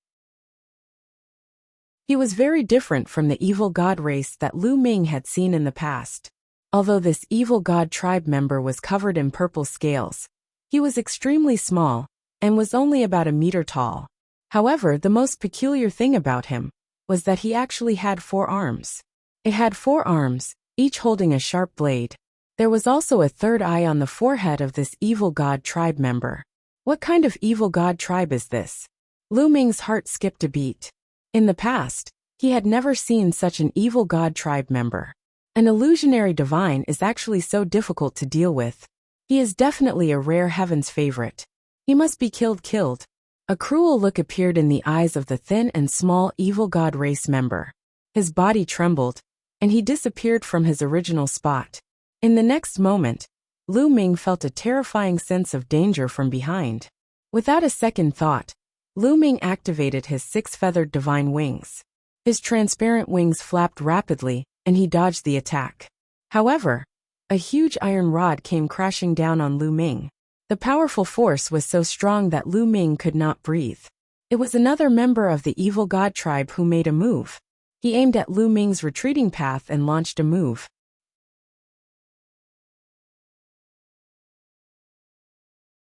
He was very different from the evil god race that Lu Ming had seen in the past. Although this evil god tribe member was covered in purple scales, he was extremely small and was only about a meter tall. However, the most peculiar thing about him was that he actually had 4 arms. It had 4 arms, each holding a sharp blade. There was also a third eye on the forehead of this evil god tribe member. What kind of evil god tribe is this? Lu Ming's heart skipped a beat. In the past, he had never seen such an evil god tribe member. An illusionary divine is actually so difficult to deal with. He is definitely a rare heaven's favorite. He must be killed. A cruel look appeared in the eyes of the thin and small evil god race member. His body trembled, and he disappeared from his original spot. In the next moment, Lu Ming felt a terrifying sense of danger from behind. Without a second thought, Lu Ming activated his 6-feathered divine wings. His transparent wings flapped rapidly, and he dodged the attack. However, a huge iron rod came crashing down on Lu Ming. The powerful force was so strong that Lu Ming could not breathe. It was another member of the evil god tribe who made a move. He aimed at Lu Ming's retreating path and launched a move.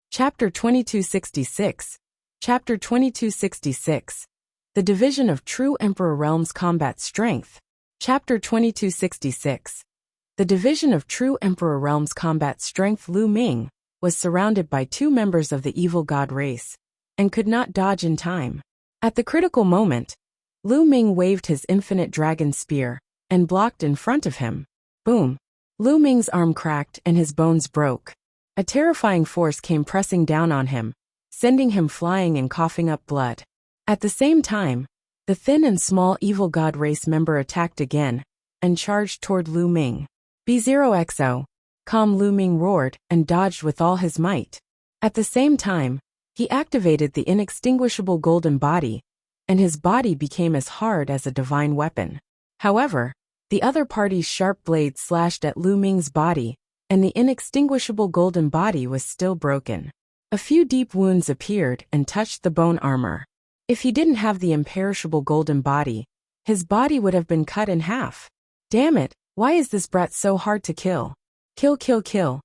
Chapter 2266. Chapter 2266. The Division of True Emperor Realms Combat Strength. Chapter 2266. The Division of True Emperor Realms Combat Strength. Lu Ming was surrounded by 2 members of the evil god race, and could not dodge in time. At the critical moment, Lu Ming waved his infinite dragon spear, and blocked in front of him. Boom! Lu Ming's arm cracked and his bones broke. A terrifying force came pressing down on him, sending him flying and coughing up blood. At the same time, the thin and small evil god race member attacked again and charged toward Lu Ming. B0XO. Calm. Lu Ming roared and dodged with all his might. At the same time, he activated the inextinguishable golden body, and his body became as hard as a divine weapon. However, the other party's sharp blades slashed at Lu Ming's body, and the inextinguishable golden body was still broken. A few deep wounds appeared and touched the bone armor. If he didn't have the imperishable golden body, his body would have been cut in half. Damn it, why is this brat so hard to kill? Kill, kill, kill.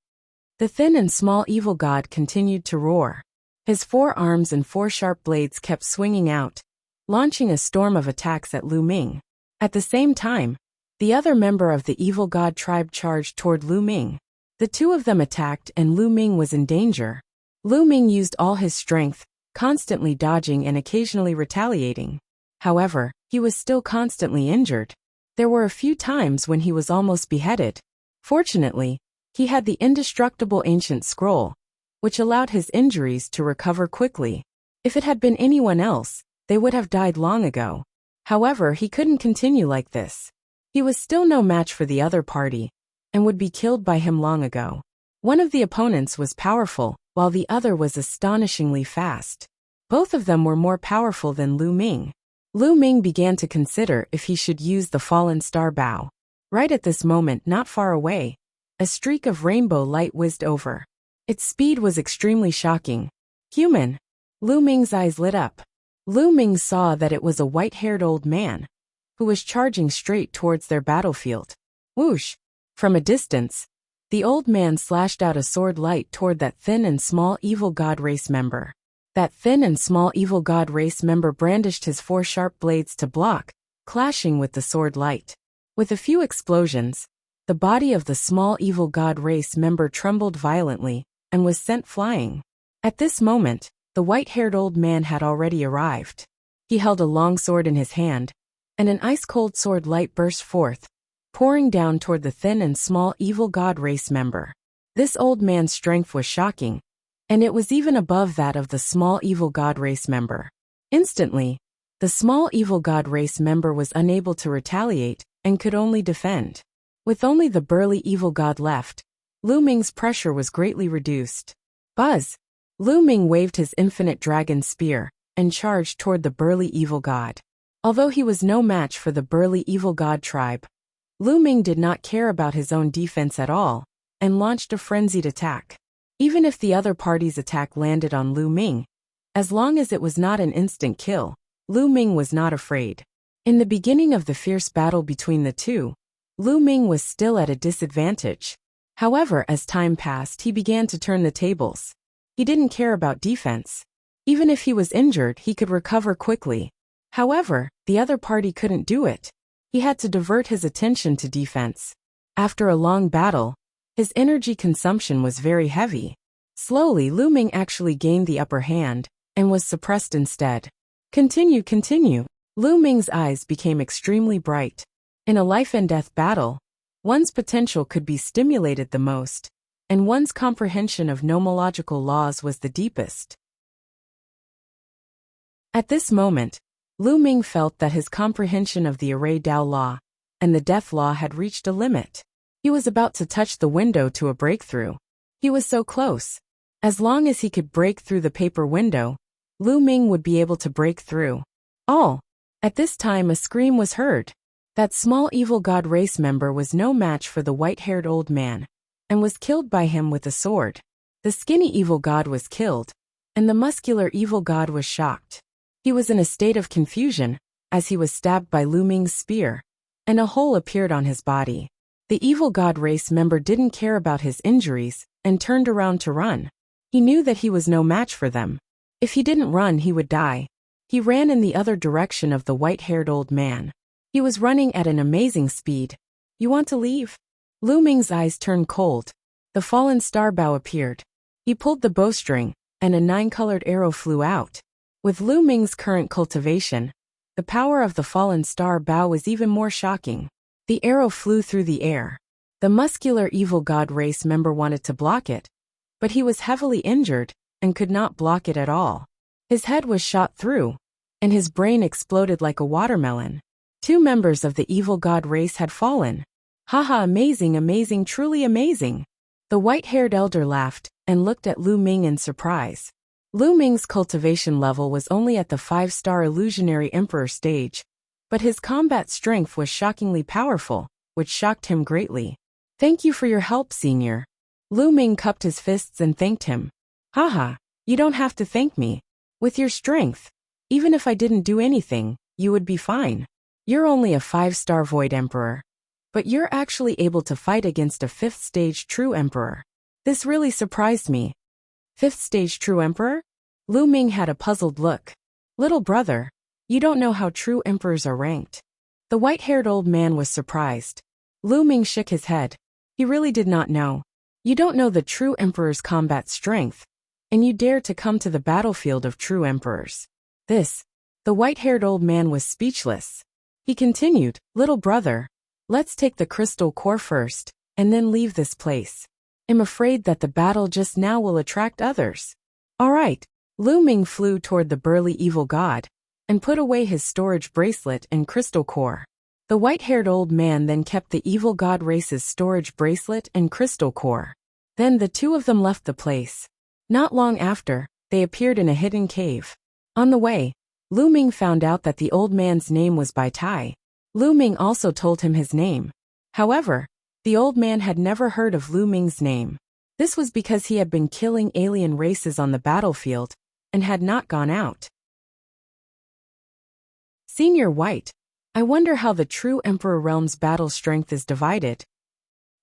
The thin and small evil god continued to roar. His 4 arms and 4 sharp blades kept swinging out, launching a storm of attacks at Lu Ming. At the same time, the other member of the evil god tribe charged toward Lu Ming. The 2 of them attacked and Lu Ming was in danger. Lu Ming used all his strength, constantly dodging and occasionally retaliating. However, he was still constantly injured. There were a few times when he was almost beheaded. Fortunately, he had the indestructible ancient scroll, which allowed his injuries to recover quickly. If it had been anyone else, they would have died long ago. However, he couldn't continue like this. He was still no match for the other party, and would be killed by him long ago. One of the opponents was powerful, while the other was astonishingly fast. Both of them were more powerful than Lu Ming. Lu Ming began to consider if he should use the fallen star bow. Right at this moment, not far away, a streak of rainbow light whizzed over. Its speed was extremely shocking. Human. Lu Ming's eyes lit up. Lu Ming saw that it was a white-haired old man, who was charging straight towards their battlefield. Whoosh! From a distance, the old man slashed out a sword light toward that thin and small evil god race member. That thin and small evil god race member brandished his 4 sharp blades to block, clashing with the sword light. With a few explosions, the body of the small evil god race member trembled violently and was sent flying. At this moment, the white-haired old man had already arrived. He held a long sword in his hand, and an ice-cold sword light burst forth, pouring down toward the thin and small evil god race member. This old man's strength was shocking, and it was even above that of the small evil god race member. Instantly, the small evil god race member was unable to retaliate and could only defend. With only the burly evil god left, Lu Ming's pressure was greatly reduced. Buzz! Lu Ming waved his infinite dragon spear and charged toward the burly evil god. Although he was no match for the burly evil god tribe, Lu Ming did not care about his own defense at all, and launched a frenzied attack. Even if the other party's attack landed on Lu Ming, as long as it was not an instant kill, Lu Ming was not afraid. In the beginning of the fierce battle between the two, Lu Ming was still at a disadvantage. However, as time passed, he began to turn the tables. He didn't care about defense. Even if he was injured, he could recover quickly. However, the other party couldn't do it. He had to divert his attention to defense. After a long battle, his energy consumption was very heavy. Slowly, Lu Ming actually gained the upper hand, and was suppressed instead. Continue. Lu Ming's eyes became extremely bright. In a life-and-death battle, one's potential could be stimulated the most, and one's comprehension of nomological laws was the deepest. At this moment, Lu Ming felt that his comprehension of the Array Dao law and the death law had reached a limit. He was about to touch the window to a breakthrough. He was so close. As long as he could break through the paper window, Lu Ming would be able to break through. All. At this time, a scream was heard. That small evil god race member was no match for the white-haired old man, and was killed by him with a sword. The skinny evil god was killed, and the muscular evil god was shocked. He was in a state of confusion, as he was stabbed by Lu Ming's spear, and a hole appeared on his body. The evil god race member didn't care about his injuries, and turned around to run. He knew that he was no match for them. If he didn't run, he would die. He ran in the other direction of the white-haired old man. He was running at an amazing speed. You want to leave? Lu Ming's eyes turned cold. The fallen star bow appeared. He pulled the bowstring, and a 9-colored arrow flew out. With Lu Ming's current cultivation, the power of the fallen star bow was even more shocking. The arrow flew through the air. The muscular evil god race member wanted to block it, but he was heavily injured and could not block it at all. His head was shot through, and his brain exploded like a watermelon. 2 members of the evil god race had fallen. Haha, amazing, amazing, truly amazing. The white-haired elder laughed and looked at Lu Ming in surprise. Lu Ming's cultivation level was only at the 5-star illusionary emperor stage, but his combat strength was shockingly powerful, which shocked him greatly. Thank you for your help, senior. Lu Ming cupped his fists and thanked him. Haha, you don't have to thank me. With your strength, even if I didn't do anything, you would be fine. You're only a 5-star void emperor, but you're actually able to fight against a 5th stage true emperor. This really surprised me. 5th stage true emperor? Lu Ming had a puzzled look. Little brother, you don't know how true emperors are ranked. The white-haired old man was surprised. Lu Ming shook his head. He really did not know. You don't know the true emperor's combat strength, and you dare to come to the battlefield of true emperors. The white-haired old man was speechless. He continued, little brother, let's take the crystal core first, and then leave this place. I'm afraid that the battle just now will attract others. All right. Lu Ming flew toward the burly evil god, and put away his storage bracelet and crystal core. The white-haired old man then kept the evil god race's storage bracelet and crystal core. Then the 2 of them left the place. Not long after, they appeared in a hidden cave. On the way, Lu Ming found out that the old man's name was Bai Tai. Lu Ming also told him his name. However, the old man had never heard of Lu Ming's name. This was because he had been killing alien races on the battlefield and had not gone out. Senior White, I wonder how the true Emperor Realm's battle strength is divided.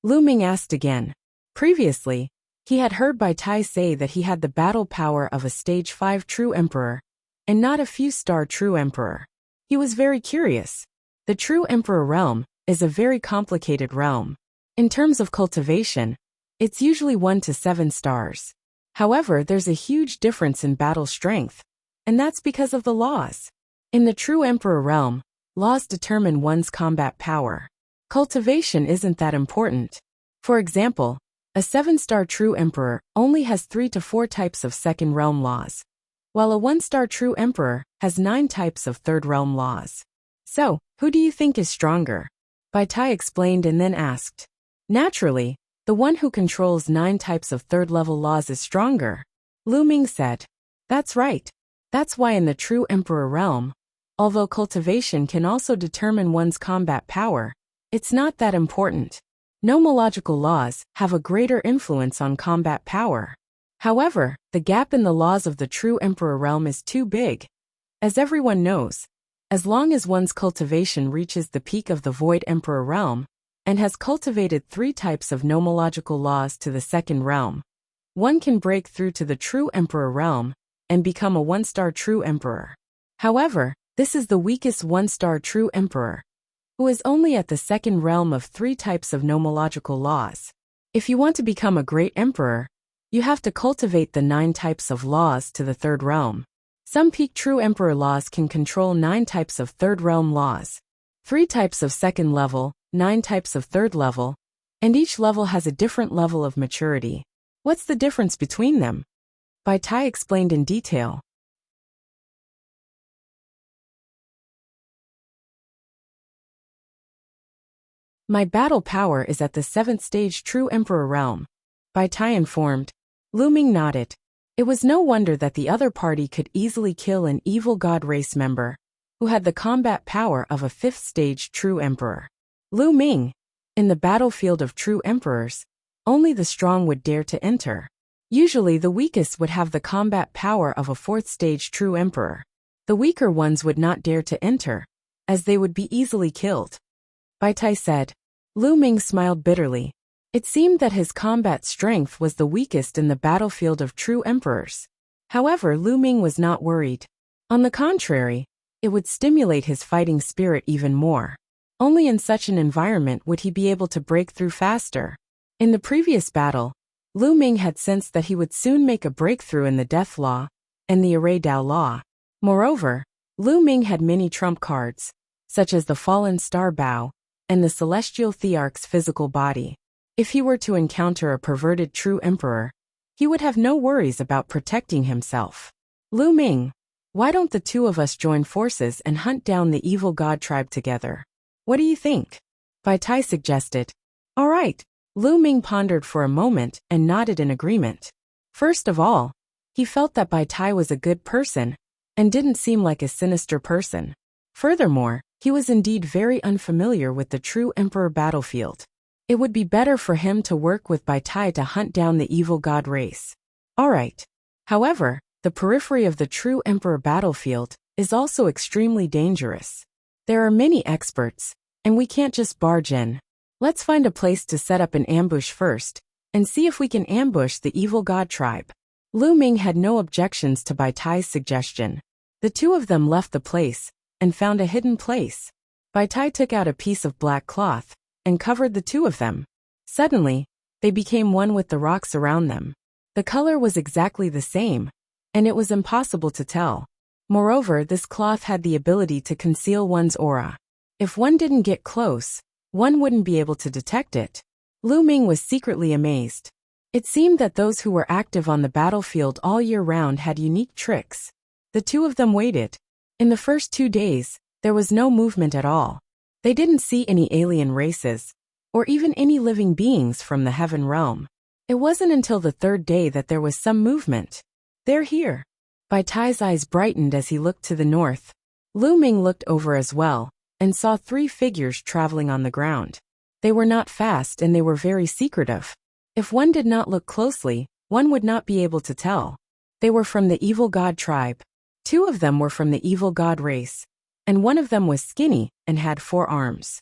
Lu Ming asked again. Previously, he had heard Bai Tai say that he had the battle power of a stage 5 true emperor, and not a few-star true emperor. He was very curious. The true Emperor Realm is a very complicated realm. In terms of cultivation, it's usually 1 to 7 stars. However, there's a huge difference in battle strength, and that's because of the laws. In the true Emperor Realm, laws determine one's combat power. Cultivation isn't that important. For example, a 7-star true emperor only has 3 to 4 types of second realm laws, while a 1-star true emperor has 9 types of third realm laws. So, who do you think is stronger? Bai Tai explained and then asked. Naturally, the one who controls 9 types of third-level laws is stronger. Lu Ming said. That's right. That's why in the true Emperor Realm, although cultivation can also determine one's combat power, it's not that important. Nomological laws have a greater influence on combat power. However, the gap in the laws of the true Emperor Realm is too big. As everyone knows, as long as one's cultivation reaches the peak of the Void Emperor Realm, and has cultivated 3 types of nomological laws to the second realm, one can break through to the true Emperor Realm and become a 1-star true emperor. However, this is the weakest 1-star true emperor, who is only at the second realm of 3 types of nomological laws. If you want to become a great emperor, you have to cultivate the 9 types of laws to the third realm. Some peak true emperor laws can control 9 types of third realm laws, 3 types of second level, 9 types of third level, and each level has a different level of maturity. What's the difference between them? Bai Tai explained in detail. My battle power is at the 7th stage true emperor realm, Bai Tai informed. Lu Ming nodded. It was no wonder that the other party could easily kill an evil god race member, who had the combat power of a 5th stage true emperor. Lu Ming, in the battlefield of true emperors, only the strong would dare to enter. Usually the weakest would have the combat power of a 4th stage true emperor. The weaker ones would not dare to enter, as they would be easily killed. Bai Tai said. Lu Ming smiled bitterly. It seemed that his combat strength was the weakest in the battlefield of true emperors. However, Lu Ming was not worried. On the contrary, it would stimulate his fighting spirit even more. Only in such an environment would he be able to break through faster. In the previous battle, Lu Ming had sensed that he would soon make a breakthrough in the Death Law and the Array Dao Law. Moreover, Lu Ming had many trump cards, such as the Fallen Star Bow and the Celestial Thearch's physical body. If he were to encounter a perverted true emperor, he would have no worries about protecting himself. Lu Ming, why don't the two of us join forces and hunt down the evil god tribe together? What do you think? Bai Tai suggested. All right. Lu Ming pondered for a moment and nodded in agreement. First of all, he felt that Bai Tai was a good person and didn't seem like a sinister person. Furthermore, he was indeed very unfamiliar with the true emperor battlefield. It would be better for him to work with Bai Tai to hunt down the evil god race. All right. However, the periphery of the true emperor battlefield is also extremely dangerous. There are many experts, and we can't just barge in. Let's find a place to set up an ambush first, and see if we can ambush the evil god tribe. Lu Ming had no objections to Bai Tai's suggestion. The two of them left the place, and found a hidden place. Bai Tai took out a piece of black cloth, and covered the two of them. Suddenly, they became one with the rocks around them. The color was exactly the same, and it was impossible to tell. Moreover, this cloth had the ability to conceal one's aura. If one didn't get close, one wouldn't be able to detect it. Lu Ming was secretly amazed. It seemed that those who were active on the battlefield all year round had unique tricks. The two of them waited. In the first 2 days, there was no movement at all. They didn't see any alien races, or even any living beings from the heaven realm. It wasn't until the 3rd day that there was some movement. They're here. Bai Tai's eyes brightened as he looked to the north. Lu Ming looked over as well, and saw 3 figures traveling on the ground. They were not fast and they were very secretive. If one did not look closely, one would not be able to tell. They were from the evil god tribe. 2 of them were from the evil god race, and one of them was skinny and had 4 arms.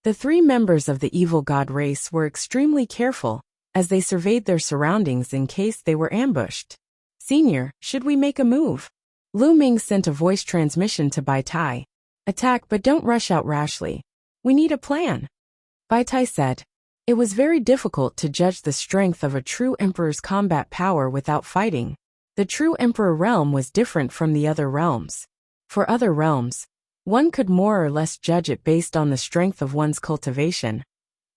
The 3 members of the evil god race were extremely careful as they surveyed their surroundings in case they were ambushed. Senior, should we make a move? Lu Ming sent a voice transmission to Bai Tai. Attack, but don't rush out rashly. We need a plan. Bai Tai said. It was very difficult to judge the strength of a true emperor's combat power without fighting. The true emperor realm was different from the other realms. For other realms, one could more or less judge it based on the strength of one's cultivation.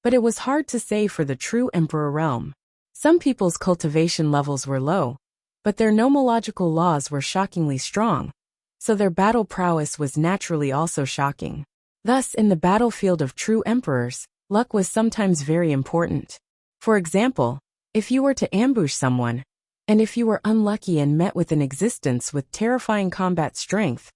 But it was hard to say for the true emperor realm. Some people's cultivation levels were low, but their nomological laws were shockingly strong, so their battle prowess was naturally also shocking. Thus, in the battlefield of true emperors, luck was sometimes very important. For example, if you were to ambush someone, and if you were unlucky and met with an existence with terrifying combat strength,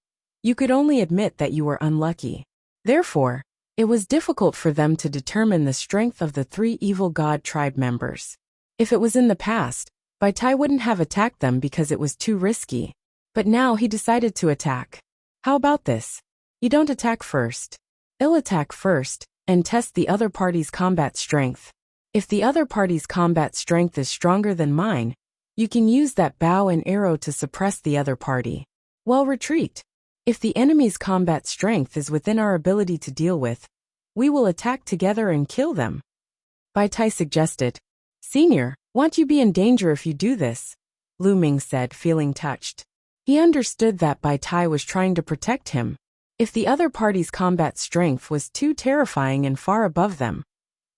you could only admit that you were unlucky. Therefore, it was difficult for them to determine the strength of the 3 evil god tribe members. If it was in the past, Bai Tai wouldn't have attacked them because it was too risky. But now he decided to attack. How about this? You don't attack first. I'll attack first, and test the other party's combat strength. If the other party's combat strength is stronger than mine, you can use that bow and arrow to suppress the other party. Well, retreat. If the enemy's combat strength is within our ability to deal with, we will attack together and kill them. Bai Tai suggested. Senior, won't you be in danger if you do this? Lu Ming said, feeling touched. He understood that Bai Tai was trying to protect him. If the other party's combat strength was too terrifying and far above them,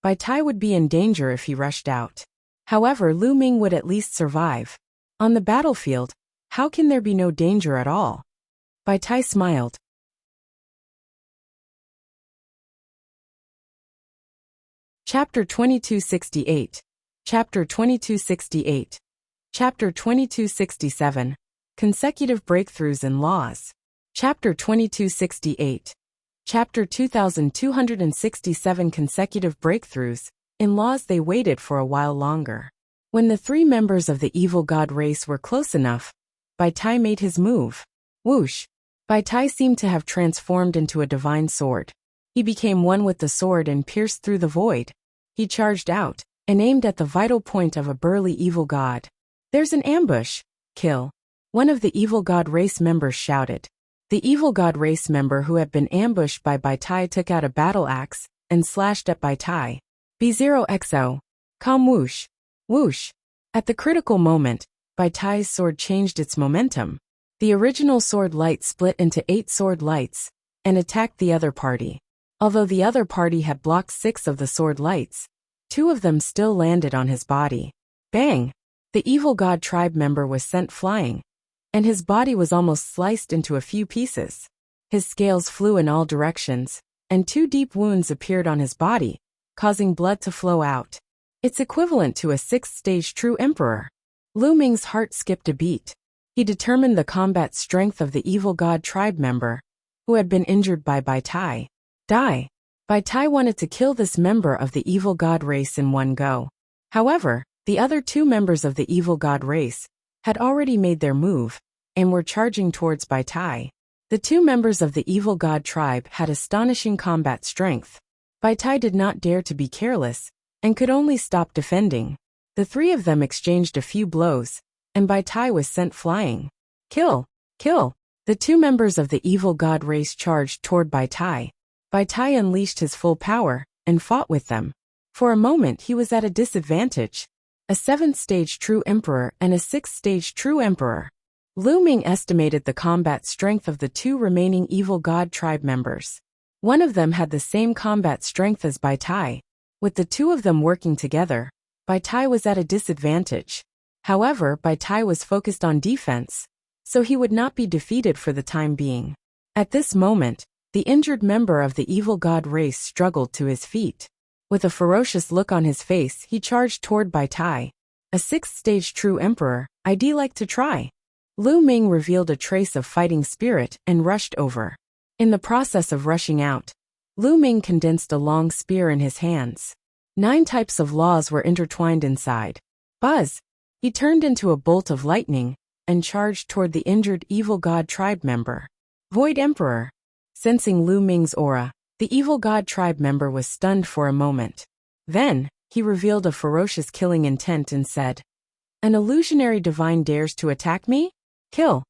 Bai Tai would be in danger if he rushed out. However, Lu Ming would at least survive. On the battlefield, how can there be no danger at all? Bai Tai smiled. Chapter 2268. Chapter 2268. Chapter 2267. Consecutive Breakthroughs in Laws. Chapter 2268. Chapter 2267. Consecutive Breakthroughs in Laws. They waited for a while longer. When the 3 members of the evil god race were close enough, Bai Tai made his move. Whoosh! Bai Tai seemed to have transformed into a divine sword. He became one with the sword and pierced through the void. He charged out and aimed at the vital point of a burly evil god. There's an ambush. Kill. One of the evil god race members shouted. The evil god race member who had been ambushed by Bai Tai took out a battle axe and slashed at Bai Tai. B0XO. Calm whoosh. Whoosh. At the critical moment, Bai Tai's sword changed its momentum. The original sword light split into 8 sword lights and attacked the other party. Although the other party had blocked 6 of the sword lights, 2 of them still landed on his body. Bang! The evil god tribe member was sent flying, and his body was almost sliced into a few pieces. His scales flew in all directions, and 2 deep wounds appeared on his body, causing blood to flow out. It's equivalent to a 6th-stage true emperor. Lu Ming's heart skipped a beat. He determined the combat strength of the evil god tribe member, who had been injured by Bai Tai. Bai Tai wanted to kill this member of the evil god race in one go. However, the other 2 members of the evil god race had already made their move and were charging towards Bai Tai. The 2 members of the evil god tribe had astonishing combat strength. Bai Tai did not dare to be careless and could only stop defending. The 3 of them exchanged a few blows, and Bai Tai was sent flying. Kill! Kill! The 2 members of the evil god race charged toward Bai Tai. Bai Tai unleashed his full power and fought with them. For a moment he was at a disadvantage. A 7th-stage true emperor and a 6th-stage true emperor. Lu Ming estimated the combat strength of the 2 remaining evil god tribe members. One of them had the same combat strength as Bai Tai. With the 2 of them working together, Bai Tai was at a disadvantage. However, Bai Tai was focused on defense, so he would not be defeated for the time being. At this moment, the injured member of the evil god race struggled to his feet. With a ferocious look on his face, he charged toward Bai Tai. A 6th-stage true emperor, I'd like to try. Lu Ming revealed a trace of fighting spirit and rushed over. In the process of rushing out, Lu Ming condensed a long spear in his hands. 9 types of laws were intertwined inside. Buzz! He turned into a bolt of lightning and charged toward the injured evil god tribe member. Void Emperor. Sensing Lu Ming's aura, the evil god tribe member was stunned for a moment. Then, he revealed a ferocious killing intent and said, "An illusionary divine dares to attack me? Kill."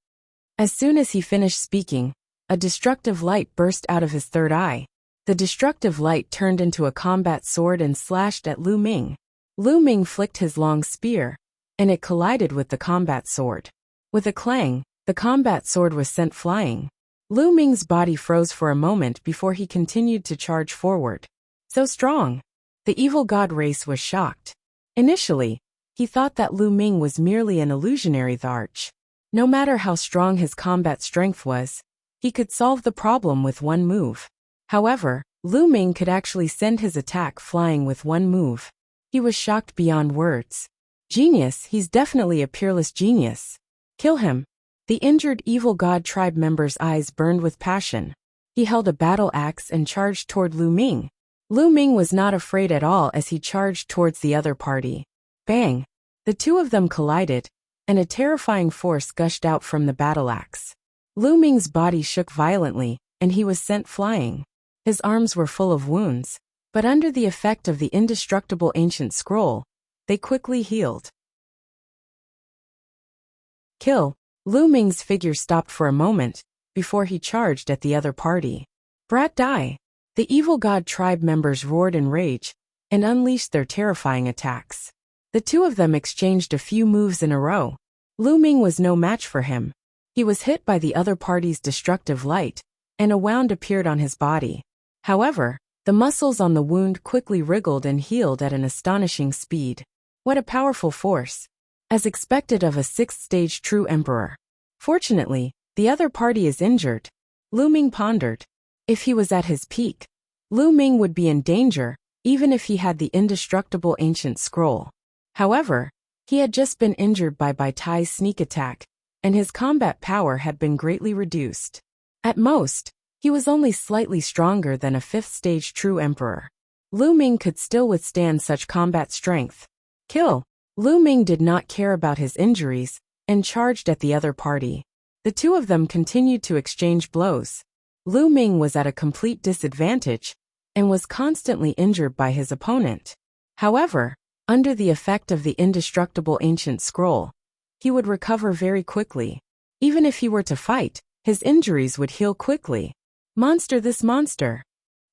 As soon as he finished speaking, a destructive light burst out of his third eye. The destructive light turned into a combat sword and slashed at Lu Ming. Lu Ming flicked his long spear, and it collided with the combat sword. With a clang, the combat sword was sent flying. Lu Ming's body froze for a moment before he continued to charge forward. So strong! The evil god race was shocked. Initially, he thought that Lu Ming was merely an illusionary arch. No matter how strong his combat strength was, he could solve the problem with one move. However, Lu Ming could actually send his attack flying with one move. He was shocked beyond words. Genius, he's definitely a peerless genius. Kill him. The injured evil god tribe member's eyes burned with passion. He held a battle axe and charged toward Lu Ming. Lu Ming was not afraid at all as he charged towards the other party. Bang! The 2 of them collided, and a terrifying force gushed out from the battle axe. Lu Ming's body shook violently, and he was sent flying. His arms were full of wounds, but under the effect of the indestructible ancient scroll, they quickly healed. Kill! Lu Ming's figure stopped for a moment, before he charged at the other party. Brat die! The evil god tribe members roared in rage, and unleashed their terrifying attacks. The 2 of them exchanged a few moves in a row. Lu Ming was no match for him. He was hit by the other party's destructive light, and a wound appeared on his body. However, the muscles on the wound quickly wriggled and healed at an astonishing speed. What a powerful force! As expected of a 6th-stage true emperor. Fortunately, the other party is injured. Lu Ming pondered. If he was at his peak, Lu Ming would be in danger, even if he had the indestructible ancient scroll. However, he had just been injured by Bai Tai's sneak attack, and his combat power had been greatly reduced. At most, he was only slightly stronger than a 5th-stage true emperor. Lu Ming could still withstand such combat strength. Kill! Lu Ming did not care about his injuries, and charged at the other party. The 2 of them continued to exchange blows. Lu Ming was at a complete disadvantage, and was constantly injured by his opponent. However, under the effect of the indestructible ancient scroll, he would recover very quickly. Even if he were to fight, his injuries would heal quickly. Monster, this monster!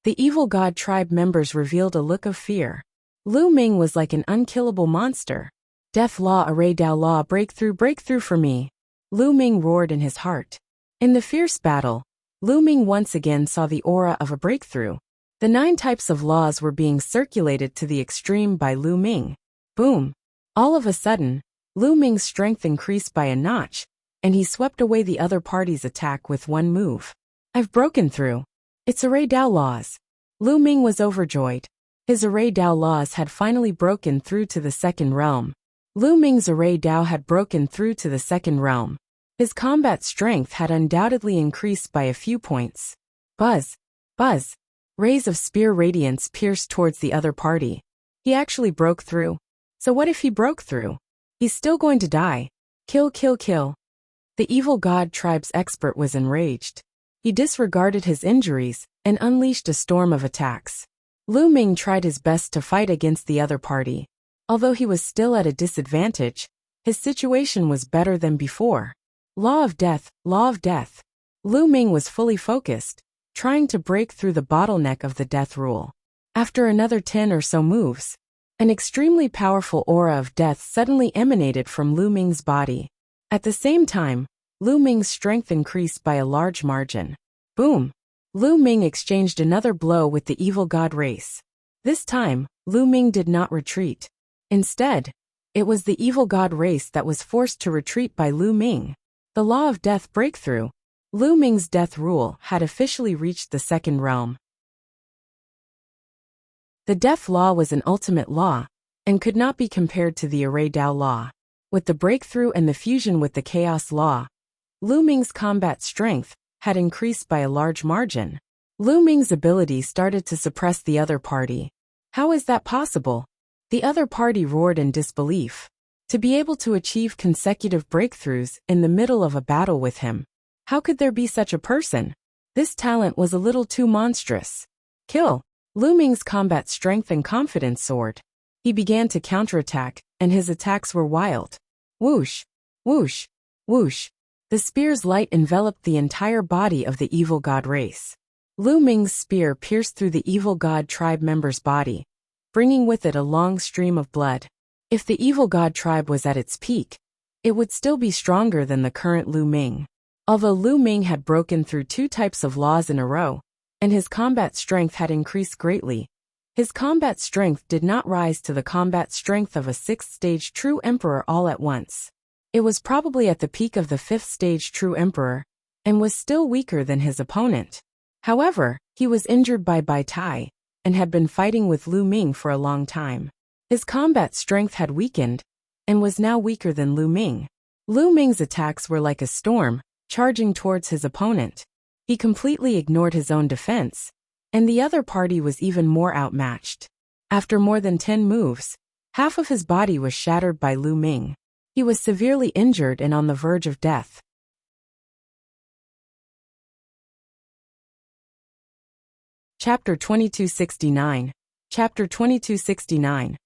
The evil god tribe members revealed a look of fear. Lu Ming was like an unkillable monster. Death law, array Dao law, breakthrough for me. Lu Ming roared in his heart. In the fierce battle, Lu Ming once again saw the aura of a breakthrough. The 9 types of laws were being circulated to the extreme by Lu Ming. Boom! All of a sudden, Lu Ming's strength increased by a notch, and he swept away the other party's attack with one move. I've broken through. It's Array Dao laws. Lu Ming was overjoyed. His Array Dao laws had finally broken through to the second realm. Lu Ming's Array Dao had broken through to the second realm. His combat strength had undoubtedly increased by a few points. Buzz! Buzz! Rays of spear radiance pierced towards the other party. He actually broke through. So what if he broke through? He's still going to die. Kill, kill, kill. The evil god tribe's expert was enraged. He disregarded his injuries and unleashed a storm of attacks. Lu Ming tried his best to fight against the other party. Although he was still at a disadvantage, his situation was better than before. Law of death, law of death. Lu Ming was fully focused, trying to break through the bottleneck of the death rule. After another 10 or so moves, an extremely powerful aura of death suddenly emanated from Lu Ming's body. At the same time, Lu Ming's strength increased by a large margin. Boom! Lu Ming exchanged another blow with the evil god race. This time, Lu Ming did not retreat. Instead, it was the evil god race that was forced to retreat by Lu Ming. The law of death breakthrough. Lu Ming's death rule had officially reached the second realm. The death law was an ultimate law, and could not be compared to the Array Dao law. With the breakthrough and the fusion with the chaos law, Lu Ming's combat strength had increased by a large margin. Lu Ming's ability started to suppress the other party. How is that possible? The other party roared in disbelief. To be able to achieve consecutive breakthroughs in the middle of a battle with him. How could there be such a person? This talent was a little too monstrous. Kill! Lu Ming's combat strength and confidence soared. He began to counterattack, and his attacks were wild. Whoosh! Whoosh! Whoosh! The spear's light enveloped the entire body of the evil god race. Lu Ming's spear pierced through the evil god tribe member's body, bringing with it a long stream of blood. If the evil god tribe was at its peak, it would still be stronger than the current Lu Ming. Although Lu Ming had broken through 2 types of laws in a row, and his combat strength had increased greatly, his combat strength did not rise to the combat strength of a 6th-stage true emperor all at once. It was probably at the peak of the 5th-stage true emperor, and was still weaker than his opponent. However, he was injured by Bai Tai, and had been fighting with Lu Ming for a long time. His combat strength had weakened, and was now weaker than Lu Ming. Lu Ming's attacks were like a storm, charging towards his opponent. He completely ignored his own defense, and the other party was even more outmatched. After more than 10 moves, half of his body was shattered by Lu Ming. He was severely injured and on the verge of death. Chapter 2269. Chapter 2269.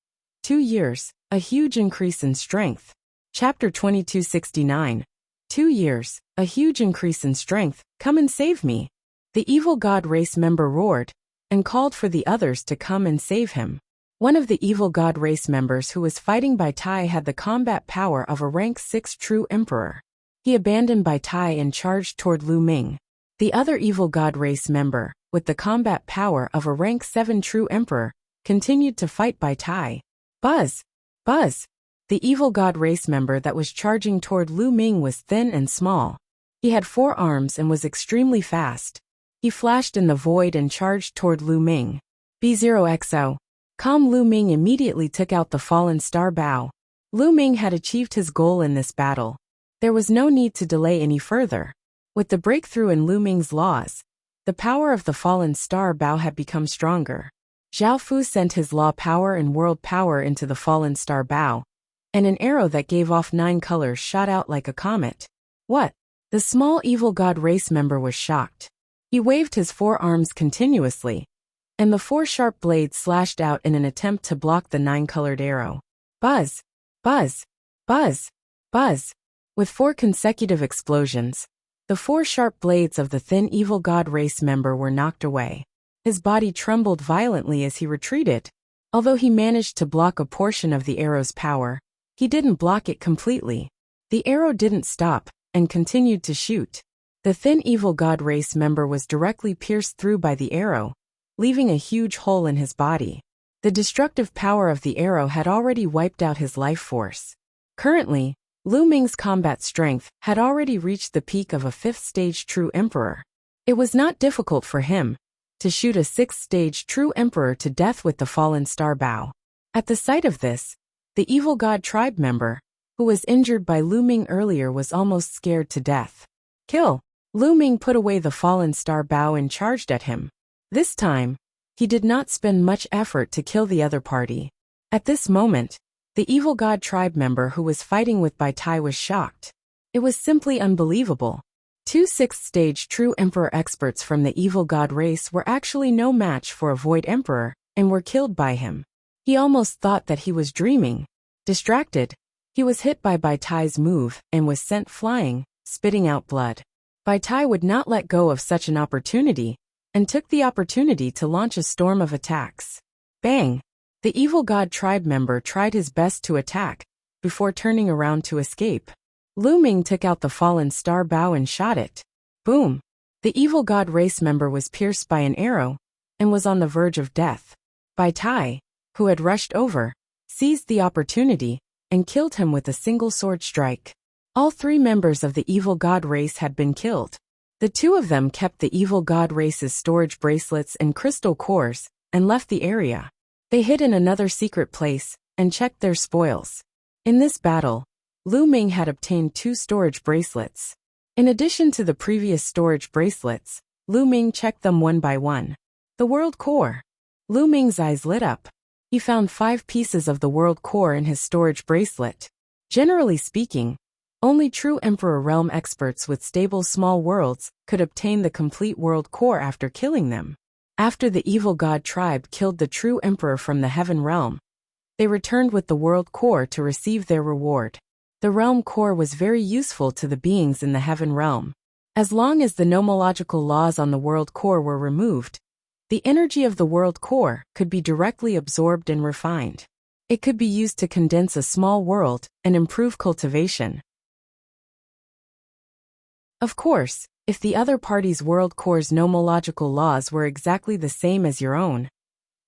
2 years, a huge increase in strength. Chapter 2269. 2 years, a huge increase in strength. Come and save me. The evil god race member roared, and called for the others to come and save him. One of the evil god race members who was fighting Bai Tai had the combat power of a rank 6 true emperor. He abandoned Bai Tai and charged toward Lu Ming. The other evil god race member, with the combat power of a rank 7 true emperor, continued to fight Bai Tai. Buzz! Buzz! The evil god race member that was charging toward Lu Ming was thin and small. He had 4 arms and was extremely fast. He flashed in the void and charged toward Lu Ming. B0XO. Calm. Lu Ming immediately took out the fallen star bow. Lu Ming had achieved his goal in this battle. There was no need to delay any further. With the breakthrough in Lu Ming's laws, the power of the fallen star bow had become stronger. Zhao Fu sent his law power and world power into the fallen star bow, and an arrow that gave off 9 colors shot out like a comet. What? The small evil god race member was shocked. He waved his 4 arms continuously, and the 4 sharp blades slashed out in an attempt to block the 9-colored arrow. Buzz! Buzz! Buzz! Buzz! With 4 consecutive explosions, the 4 sharp blades of the thin evil god race member were knocked away. His body trembled violently as he retreated. Although he managed to block a portion of the arrow's power, he didn't block it completely. The arrow didn't stop, and continued to shoot. The thin evil god race member was directly pierced through by the arrow, leaving a huge hole in his body. The destructive power of the arrow had already wiped out his life force. Currently, Lu Ming's combat strength had already reached the peak of a 5th-stage true emperor. It was not difficult for him to shoot a 6th-stage true emperor to death with the fallen star bow. At the sight of this, the evil god tribe member, who was injured by Lu Ming earlier, was almost scared to death. Kill! Lu Ming put away the fallen star bow and charged at him. This time, he did not spend much effort to kill the other party. At this moment, the evil god tribe member who was fighting with Bai Tai was shocked. It was simply unbelievable. 2 6th-stage true emperor experts from the evil god race were actually no match for a void emperor and were killed by him. He almost thought that he was dreaming. Distracted, he was hit by Bai Tai's move and was sent flying, spitting out blood. Bai Tai would not let go of such an opportunity and took the opportunity to launch a storm of attacks. Bang! The evil god tribe member tried his best to attack before turning around to escape. Lu Ming took out the fallen star bow and shot it. Boom! The evil god race member was pierced by an arrow and was on the verge of death. Bai Tai, who had rushed over, seized the opportunity and killed him with a single sword strike. All 3 members of the evil god race had been killed. The 2 of them kept the evil god race's storage bracelets and crystal cores and left the area. They hid in another secret place and checked their spoils. In this battle, Lu Ming had obtained 2 storage bracelets. In addition to the previous storage bracelets, Lu Ming checked them one by one. The world core. Lu Ming's eyes lit up. He found 5 pieces of the world core in his storage bracelet. Generally speaking, only true Emperor Realm experts with stable small worlds could obtain the complete world core after killing them. After the evil god tribe killed the true Emperor from the Heaven Realm, they returned with the world core to receive their reward. The realm core was very useful to the beings in the Heaven Realm. As long as the nomological laws on the world core were removed, the energy of the world core could be directly absorbed and refined. It could be used to condense a small world and improve cultivation. Of course, if the other party's world core's nomological laws were exactly the same as your own,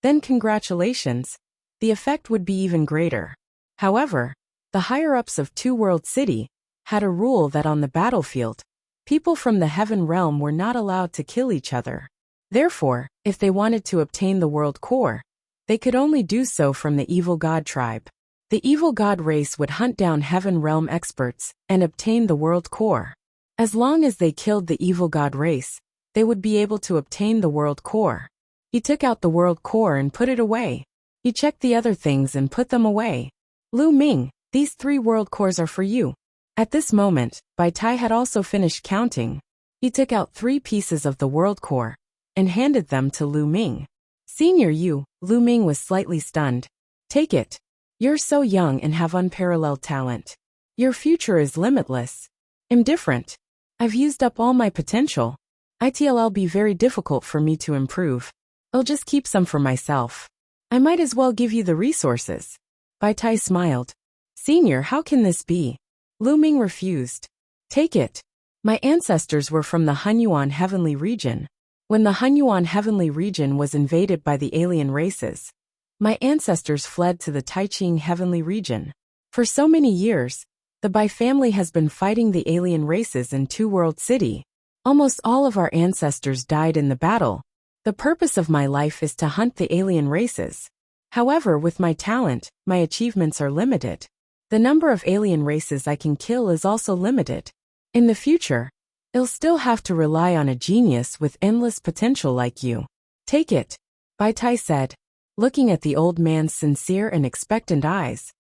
then congratulations, the effect would be even greater. However, the higher-ups of Two World City had a rule that on the battlefield, people from the Heaven Realm were not allowed to kill each other. Therefore, if they wanted to obtain the world core, they could only do so from the evil god tribe. The evil god race would hunt down Heaven Realm experts and obtain the world core. As long as they killed the evil god race, they would be able to obtain the world core. He took out the world core and put it away. He checked the other things and put them away. Lu Ming, these 3 world cores are for you. At this moment, Bai Tai had also finished counting. He took out 3 pieces of the world core and handed them to Lu Ming. Senior you, Lu Ming was slightly stunned. Take it. You're so young and have unparalleled talent. Your future is limitless. Indifferent. I've used up all my potential. It'll be very difficult for me to improve. I'll just keep some for myself. I might as well give you the resources. Bai Tai smiled. Senior, how can this be? Lu Ming refused. Take it. My ancestors were from the Hunyuan Heavenly Region. When the Hunyuan Heavenly Region was invaded by the alien races, my ancestors fled to the Taiching Heavenly Region. For so many years, the Bai family has been fighting the alien races in Two World City. Almost all of our ancestors died in the battle. The purpose of my life is to hunt the alien races. However, with my talent, my achievements are limited. The number of alien races I can kill is also limited. In the future, I'll still have to rely on a genius with endless potential like you. Take it, Bai Tai said, looking at the old man's sincere and expectant eyes.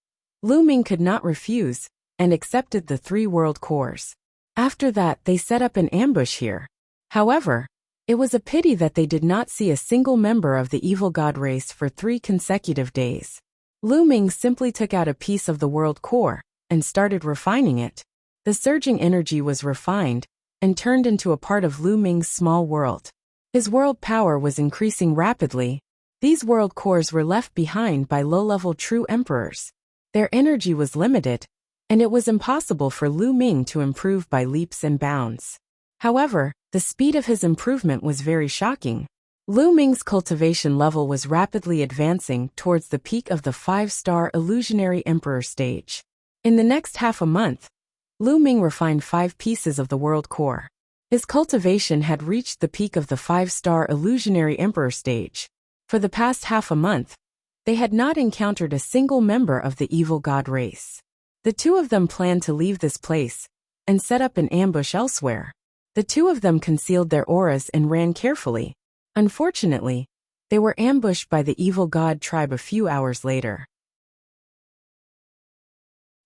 Lu Ming could not refuse, and accepted the 3 world cores. After that, they set up an ambush here. However, it was a pity that they did not see a single member of the evil god race for 3 consecutive days. Lu Ming simply took out a piece of the world core and started refining it. The surging energy was refined and turned into a part of Lu Ming's small world. His world power was increasing rapidly. These world cores were left behind by low-level true emperors. Their energy was limited, and it was impossible for Lu Ming to improve by leaps and bounds. However, the speed of his improvement was very shocking. Lu Ming's cultivation level was rapidly advancing towards the peak of the 5-star illusionary emperor stage. In the next half a month, Lu Ming refined 5 pieces of the world core. His cultivation had reached the peak of the 5-star illusionary emperor stage. For the past half a month, they had not encountered a single member of the evil god race. The two of them planned to leave this place and set up an ambush elsewhere. The two of them concealed their auras and ran carefully. Unfortunately, they were ambushed by the evil god tribe a few hours later.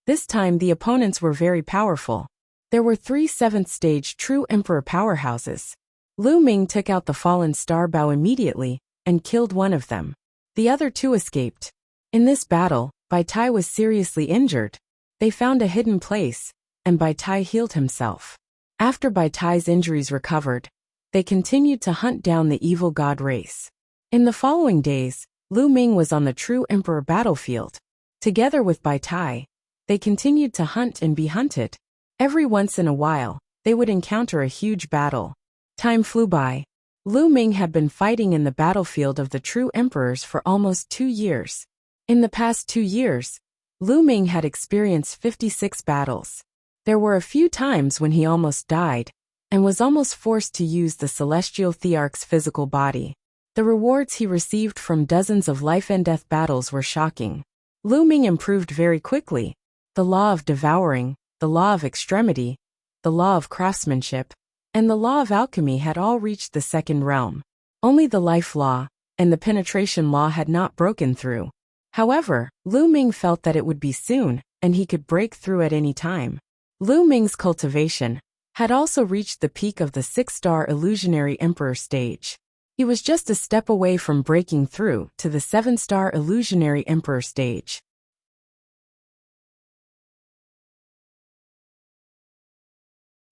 This time the opponents were very powerful. There were 3 7th-stage true emperor powerhouses. Lu Ming took out the fallen star bow immediately and killed one of them. The other 2 escaped. In this battle, Bai Tai was seriously injured. They found a hidden place, and Bai Tai healed himself. After Bai Tai's injuries recovered, they continued to hunt down the evil god race. In the following days, Lu Ming was on the true emperor battlefield. Together with Bai Tai, they continued to hunt and be hunted. Every once in a while, they would encounter a huge battle. Time flew by. Lu Ming had been fighting in the battlefield of the true emperors for almost 2 years. In the past 2 years, Lu Ming had experienced 56 battles. There were a few times when he almost died, and was almost forced to use the celestial thearch's physical body. The rewards he received from dozens of life-and-death battles were shocking. Lu Ming improved very quickly. The law of devouring, the law of extremity, the law of craftsmanship, and the law of alchemy had all reached the 2nd realm. Only the life law and the penetration law had not broken through. However, Lu Ming felt that it would be soon, and he could break through at any time. Lu Ming's cultivation had also reached the peak of the 6-star illusionary emperor stage. He was just a step away from breaking through to the 7-star illusionary emperor stage.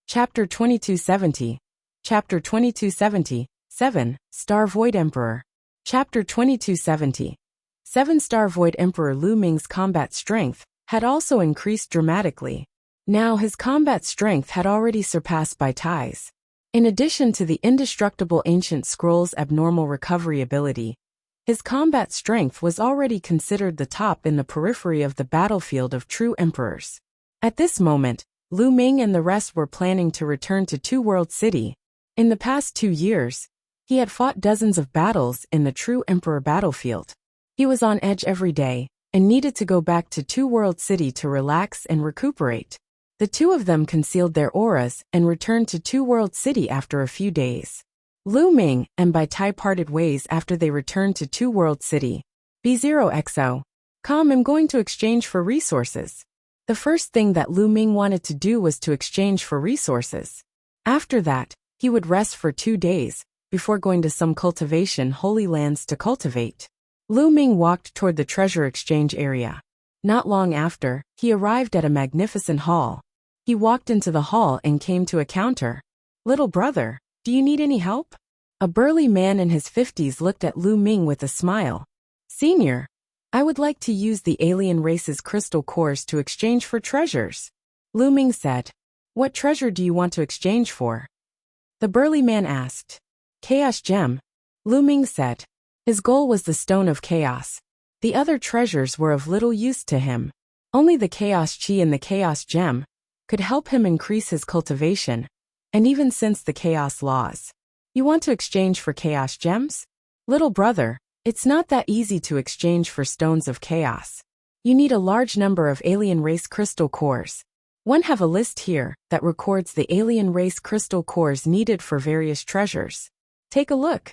Chapter 2270. Chapter 2270, 7-star Void Emperor. Chapter 2270. 7-star Void Emperor Lu Ming's combat strength had also increased dramatically. Now his combat strength had already surpassed Bai Tai's. In addition to the indestructible ancient scroll's abnormal recovery ability, his combat strength was already considered the top in the periphery of the battlefield of true emperors. At this moment, Lu Ming and the rest were planning to return to Two World City. In the past 2 years, he had fought dozens of battles in the true emperor battlefield. He was on edge every day and needed to go back to Two World City to relax and recuperate. The two of them concealed their auras and returned to Two World City after a few days. Lu Ming and Bai Tai parted ways after they returned to Two World City. B0XO. I'm going to exchange for resources. The first thing that Lu Ming wanted to do was to exchange for resources. After that, he would rest for 2 days, before going to some cultivation holy lands to cultivate. Lu Ming walked toward the treasure exchange area. Not long after, he arrived at a magnificent hall. He walked into the hall and came to a counter. "Little brother, do you need any help?" A burly man in his 50s looked at Lu Ming with a smile. "Senior, I would like to use the alien race's crystal cores to exchange for treasures." Lu Ming said. "What treasure do you want to exchange for?" The burly man asked. "Chaos gem," Lu Ming said. His goal was the Stone of Chaos. The other treasures were of little use to him. Only the Chaos Chi and the Chaos Gem could help him increase his cultivation, and even since the Chaos laws. "You want to exchange for Chaos Gems?" "Little brother, it's not that easy to exchange for Stones of Chaos. You need a large number of alien race crystal cores. One have a list here that records the alien race crystal cores needed for various treasures. Take a look."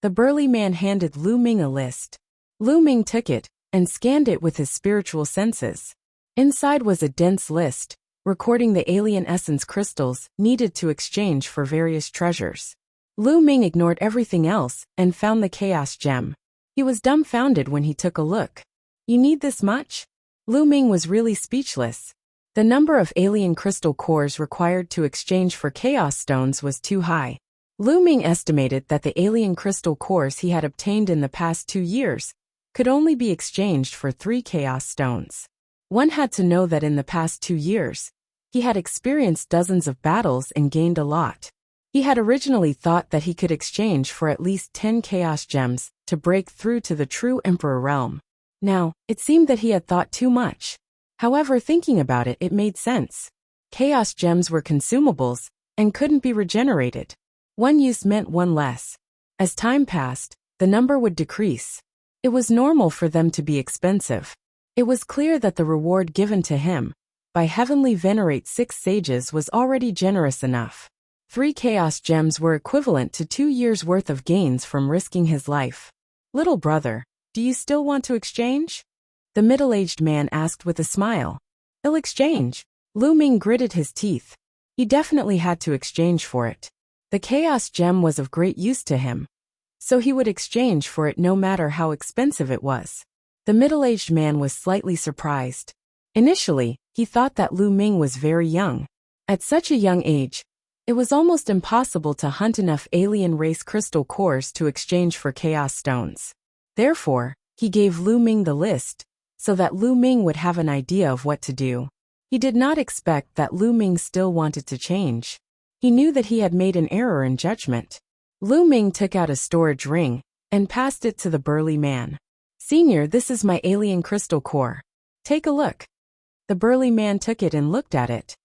The burly man handed Lu Ming a list. Lu Ming took it and scanned it with his spiritual senses. Inside was a dense list, recording the alien essence crystals needed to exchange for various treasures. Lu Ming ignored everything else and found the Chaos Gem. He was dumbfounded when he took a look. "You need this much?" Lu Ming was really speechless. The number of alien crystal cores required to exchange for Chaos Stones was too high. Lu Ming estimated that the alien crystal cores he had obtained in the past 2 years could only be exchanged for 3 Chaos Stones. One had to know that in the past 2 years, he had experienced dozens of battles and gained a lot. He had originally thought that he could exchange for at least 10 chaos gems to break through to the true emperor realm. Now, it seemed that he had thought too much. However, thinking about it, it made sense. Chaos gems were consumables and couldn't be regenerated. One use meant one less. As time passed, the number would decrease. It was normal for them to be expensive. It was clear that the reward given to him by Heavenly Venerate 6 sages was already generous enough. 3 chaos gems were equivalent to 2 years' worth of gains from risking his life. Little brother, do you still want to exchange? The middle-aged man asked with a smile. He'll exchange. Lu Ming gritted his teeth. He definitely had to exchange for it. The chaos gem was of great use to him, so he would exchange for it no matter how expensive it was. The middle-aged man was slightly surprised. Initially, he thought that Lu Ming was very young. At such a young age, it was almost impossible to hunt enough alien race crystal cores to exchange for chaos stones. Therefore, he gave Lu Ming the list, so that Lu Ming would have an idea of what to do. He did not expect that Lu Ming still wanted to change. He knew that he had made an error in judgment. Lu Ming took out a storage ring and passed it to the burly man. Senior, this is my alien crystal core. Take a look. The burly man took it and looked at it.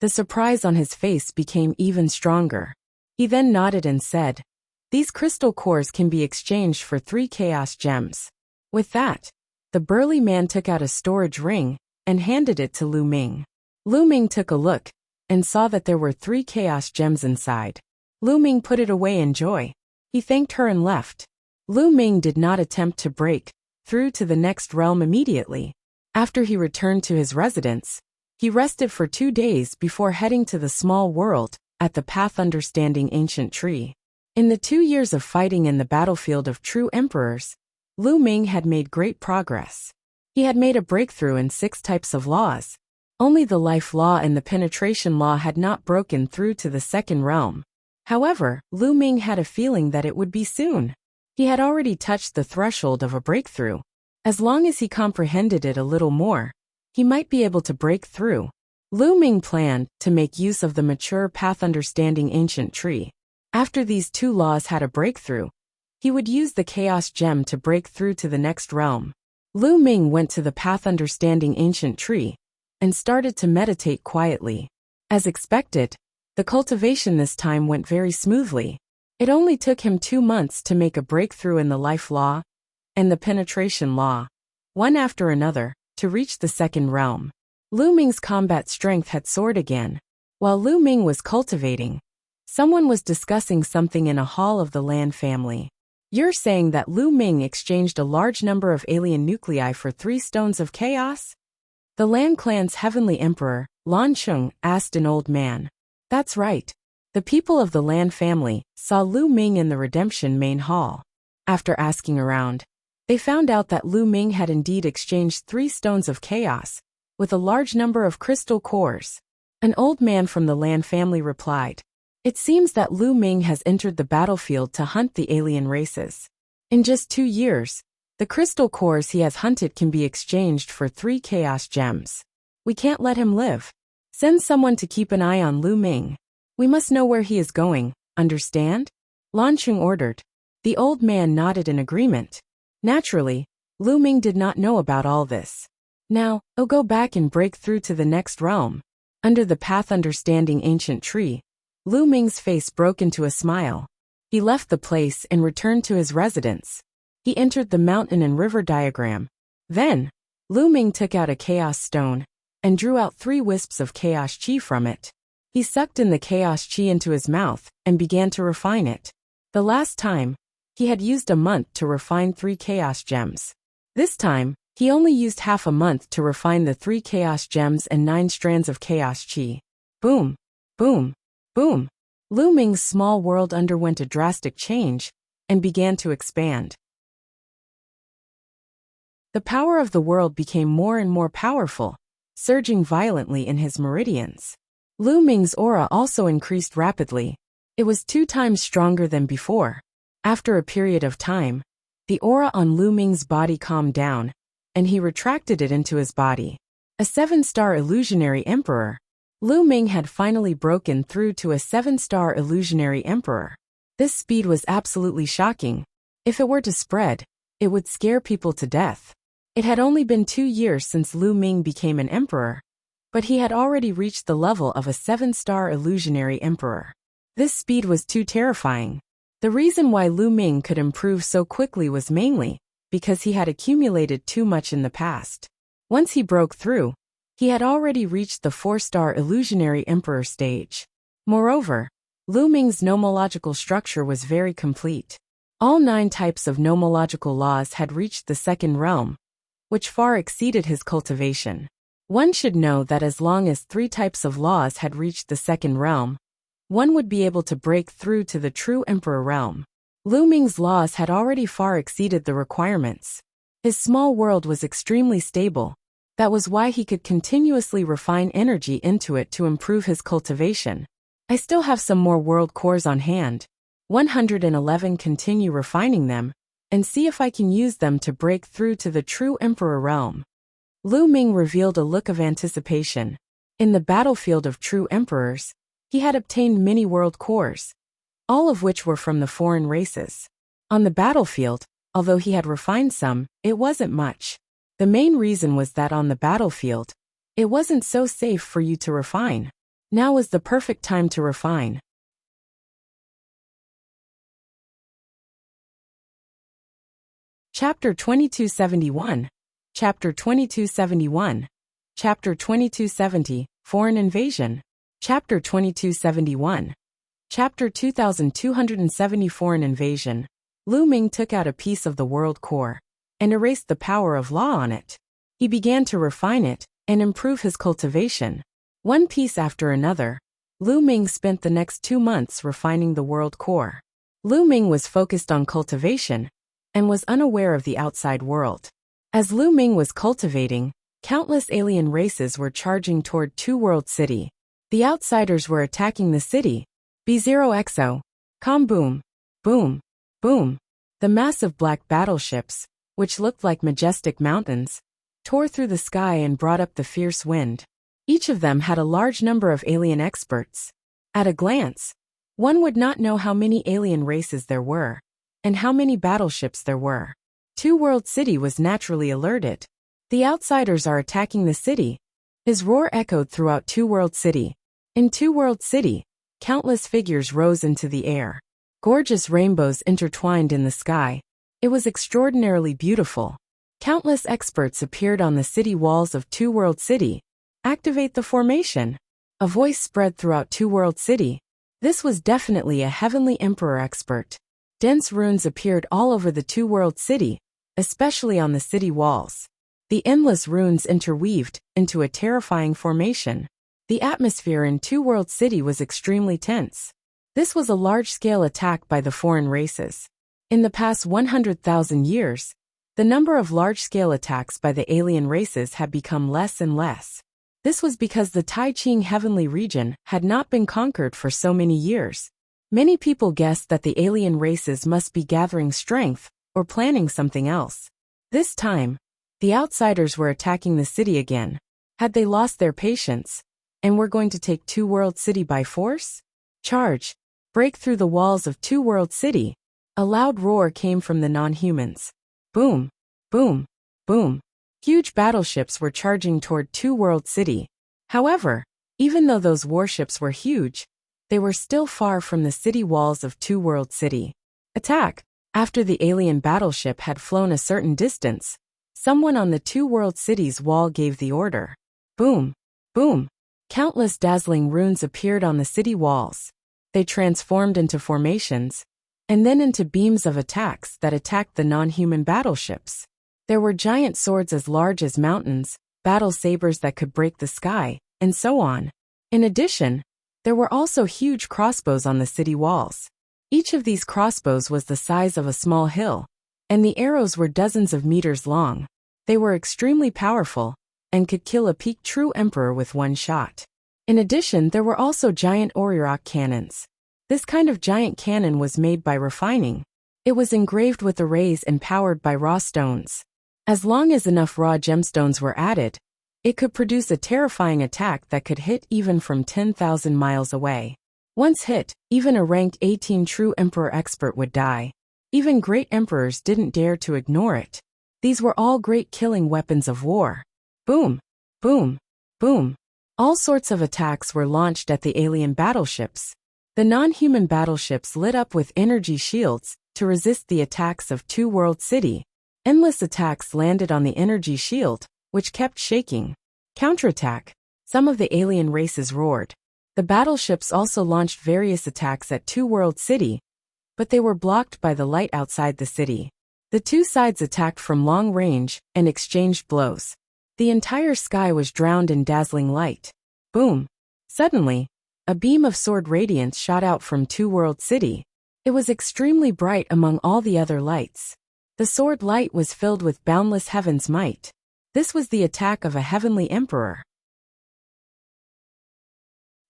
The surprise on his face became even stronger. He then nodded and said, "These crystal cores can be exchanged for 3 chaos gems." With that, the burly man took out a storage ring and handed it to Lu Ming. Lu Ming took a look and saw that there were 3 chaos gems inside. Lu Ming put it away in joy. He thanked her and left. Lu Ming did not attempt to break through to the next realm immediately. After he returned to his residence, he rested for 2 days before heading to the small world at the Path Understanding Ancient Tree. In the 2 years of fighting in the battlefield of true emperors, Lu Ming had made great progress. He had made a breakthrough in 6 types of laws. Only the life law and the penetration law had not broken through to the second realm. However, Lu Ming had a feeling that it would be soon. He had already touched the threshold of a breakthrough. As long as he comprehended it a little more, he might be able to break through. Lu Ming planned to make use of the mature Path Understanding Ancient Tree. After these 2 laws had a breakthrough, he would use the Chaos Gem to break through to the next realm. Lu Ming went to the Path Understanding Ancient Tree and started to meditate quietly. As expected, the cultivation this time went very smoothly. It only took him 2 months to make a breakthrough in the life law and the penetration law, one after another, to reach the second realm. Lu Ming's combat strength had soared again. While Lu Ming was cultivating, someone was discussing something in a hall of the Lan family. You're saying that Lu Ming exchanged a large number of alien nuclei for 3 stones of chaos? The Lan clan's heavenly emperor, Lan Sheng, asked an old man. That's right. The people of the Lan family saw Lu Ming in the Redemption main hall. After asking around, they found out that Lu Ming had indeed exchanged 3 stones of chaos, with a large number of crystal cores. An old man from the Lan family replied, "It seems that Lu Ming has entered the battlefield to hunt the alien races. In just 2 years, the crystal cores he has hunted can be exchanged for 3 chaos gems. We can't let him live. Send someone to keep an eye on Lu Ming. We must know where he is going, understand?" Lan Sheng ordered. The old man nodded in agreement. Naturally, Lu Ming did not know about all this. Now, he'll go back and break through to the next realm. Under the Path Understanding Ancient Tree, Lu Ming's face broke into a smile. He left the place and returned to his residence. He entered the mountain and river diagram. Then, Lu Ming took out a chaos stone and drew out 3 wisps of chaos chi from it. He sucked in the chaos chi into his mouth and began to refine it. The last time, he had used a month to refine 3 chaos gems. This time, he only used half a month to refine the 3 chaos gems and 9 strands of chaos chi. Boom, boom, boom. Lu Ming's small world underwent a drastic change and began to expand. The power of the world became more and more powerful, surging violently in his meridians. Lu Ming's aura also increased rapidly. It was 2 times stronger than before. After a period of time, the aura on Lu Ming's body calmed down, and he retracted it into his body. A 7-star illusionary emperor. Lu Ming had finally broken through to a 7-star illusionary emperor. This speed was absolutely shocking. If it were to spread, it would scare people to death. It had only been 2 years since Lu Ming became an emperor, but he had already reached the level of a 7-star illusionary emperor. This speed was too terrifying. The reason why Lu Ming could improve so quickly was mainly because he had accumulated too much in the past. Once he broke through, he had already reached the 4-star illusionary emperor stage. Moreover, Lu Ming's nomological structure was very complete. All 9 types of nomological laws had reached the 2nd realm, which far exceeded his cultivation. One should know that as long as 3 types of laws had reached the 2nd realm, one would be able to break through to the true emperor realm. Lu Ming's laws had already far exceeded the requirements. His small world was extremely stable. That was why he could continuously refine energy into it to improve his cultivation. I still have some more world cores on hand. 111. Continue refining them, and see if I can use them to break through to the true emperor realm. Lu Ming revealed a look of anticipation. In the battlefield of true emperors, he had obtained many world cores, all of which were from the foreign races. On the battlefield, although he had refined some, it wasn't much. The main reason was that on the battlefield, it wasn't so safe for you to refine. Now was the perfect time to refine. Chapter 2271. Chapter 2271. Chapter 2270. Foreign invasion. Chapter 2271. Chapter 2270. Foreign invasion. Lu Ming took out a piece of the world core and erased the power of law on it. He began to refine it and improve his cultivation. One piece after another, Lu Ming spent the next 2 months refining the world core. Lu Ming was focused on cultivation and was unaware of the outside world. As Lu Ming was cultivating, countless alien races were charging toward Two World City. The outsiders were attacking the city. B0XO. Com boom. Boom. Boom. The massive black battleships, which looked like majestic mountains, tore through the sky and brought up the fierce wind. Each of them had a large number of alien experts. At a glance, one would not know how many alien races there were, and how many battleships there were. Two World City was naturally alerted. The outsiders are attacking the city. His roar echoed throughout Two World City. In Two World City, countless figures rose into the air. Gorgeous rainbows intertwined in the sky. It was extraordinarily beautiful. Countless experts appeared on the city walls of Two World City. Activate the formation. A voice spread throughout Two World City. This was definitely a heavenly emperor expert. Dense runes appeared all over the Two World City, especially on the city walls. The endless runes interweaved into a terrifying formation. The atmosphere in Two World City was extremely tense. This was a large-scale attack by the foreign races. In the past 100,000 years, the number of large-scale attacks by the alien races had become less and less. This was because the Tai Ching heavenly region had not been conquered for so many years. Many people guessed that the alien races must be gathering strength or planning something else. This time, the outsiders were attacking the city again. Had they lost their patience and were going to take Two World City by force? Charge! Break through the walls of Two World City. A loud roar came from the non-humans. Boom! Boom! Boom! Huge battleships were charging toward Two World City. However, even though those warships were huge, they were still far from the city walls of Two World City. Attack! After the alien battleship had flown a certain distance, someone on the Two World City's wall gave the order. Boom! Boom! Countless dazzling runes appeared on the city walls. They transformed into formations, and then into beams of attacks that attacked the non-human battleships. There were giant swords as large as mountains, battle sabers that could break the sky, and so on. In addition, there were also huge crossbows on the city walls. Each of these crossbows was the size of a small hill, and the arrows were dozens of meters long. They were extremely powerful, and could kill a peak true emperor with one shot. In addition, there were also giant Orirock cannons. This kind of giant cannon was made by refining. It was engraved with arrays and powered by raw stones. As long as enough raw gemstones were added, It could produce a terrifying attack that could hit even from 10,000 miles away. Once hit, even a ranked 18 true Emperor expert would die. Even great emperors didn't dare to ignore it. These were all great killing weapons of war. Boom, boom, boom. All sorts of attacks were launched at the alien battleships. The non-human battleships lit up with energy shields to resist the attacks of Two World City. Endless attacks landed on the energy shield, which kept shaking. Counterattack. Some of the alien races roared. The battleships also launched various attacks at Two World City, but they were blocked by the light outside the city. The two sides attacked from long range and exchanged blows. The entire sky was drowned in dazzling light. Boom! Suddenly, a beam of sword radiance shot out from Two World City. It was extremely bright among all the other lights. The sword light was filled with boundless heaven's might. This was the attack of a heavenly emperor.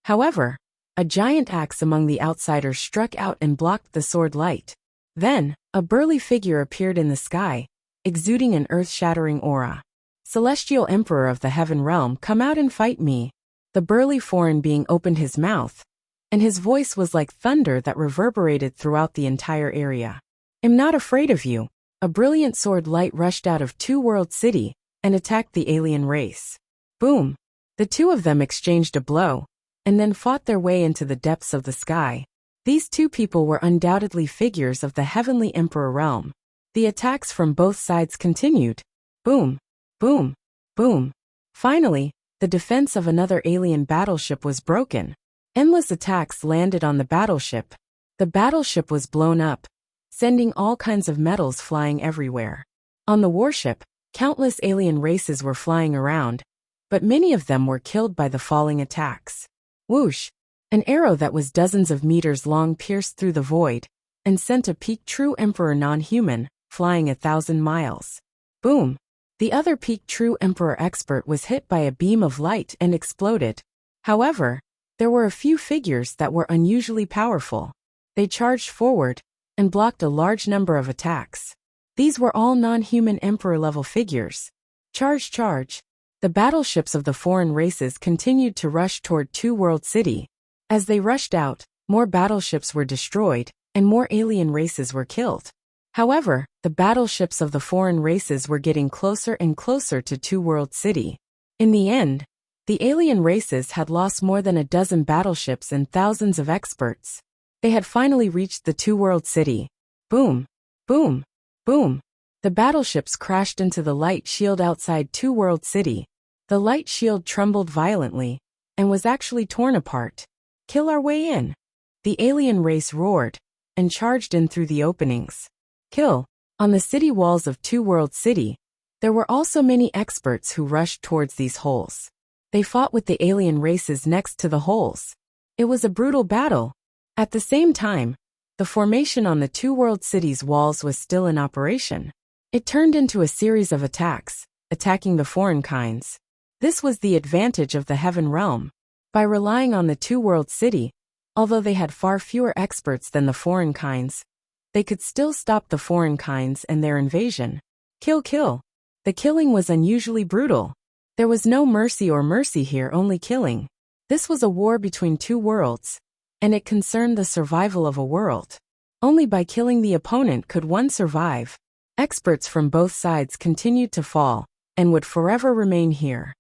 However, a giant axe among the outsiders struck out and blocked the sword light. Then, a burly figure appeared in the sky, exuding an earth-shattering aura. Celestial Emperor of the Heaven Realm, come out and fight me. The burly foreign being opened his mouth, and his voice was like thunder that reverberated throughout the entire area. I'm not afraid of you. A brilliant sword light rushed out of Two World City and attacked the alien race. Boom! The two of them exchanged a blow, and then fought their way into the depths of the sky. These two people were undoubtedly figures of the Heavenly Emperor realm. The attacks from both sides continued. Boom! Boom! Boom! Finally, the defense of another alien battleship was broken. Endless attacks landed on the battleship. The battleship was blown up, sending all kinds of metals flying everywhere. On the warship, countless alien races were flying around, but many of them were killed by the falling attacks. Whoosh! An arrow that was dozens of meters long pierced through the void and sent a peak true Emperor non-human flying 1,000 miles. Boom! The other peak true Emperor expert was hit by a beam of light and exploded. However, there were a few figures that were unusually powerful. They charged forward and blocked a large number of attacks. These were all non-human Emperor-level figures. Charge, charge! The battleships of the foreign races continued to rush toward Two World City. As they rushed out, more battleships were destroyed, and more alien races were killed. However, the battleships of the foreign races were getting closer and closer to Two World City. In the end, the alien races had lost more than a dozen battleships and thousands of experts. They had finally reached the Two World City. Boom! Boom! Boom! The battleships crashed into the light shield outside Two World City. The light shield trembled violently and was actually torn apart. Kill our way in! The alien race roared and charged in through the openings. Kill! On the city walls of Two World City, there were also many experts who rushed towards these holes. They fought with the alien races next to the holes. It was a brutal battle. At the same time, the formation on the Two World City's walls was still in operation. It turned into a series of attacks, attacking the foreign kinds. This was the advantage of the Heaven Realm. By relying on the Two World City, although they had far fewer experts than the foreign kinds, they could still stop the foreign kinds and their invasion. Kill, kill! The killing was unusually brutal. There was no mercy here, only killing. This was a war between two worlds, and it concerned the survival of a world. Only by killing the opponent could one survive. Experts from both sides continued to fall, and would forever remain here.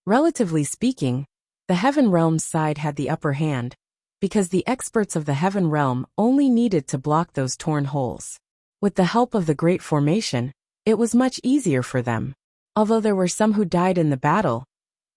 Relatively speaking, the Heaven Realm's side had the upper hand, because the experts of the Heaven Realm only needed to block those torn holes. With the help of the Great Formation, it was much easier for them. Although there were some who died in the battle,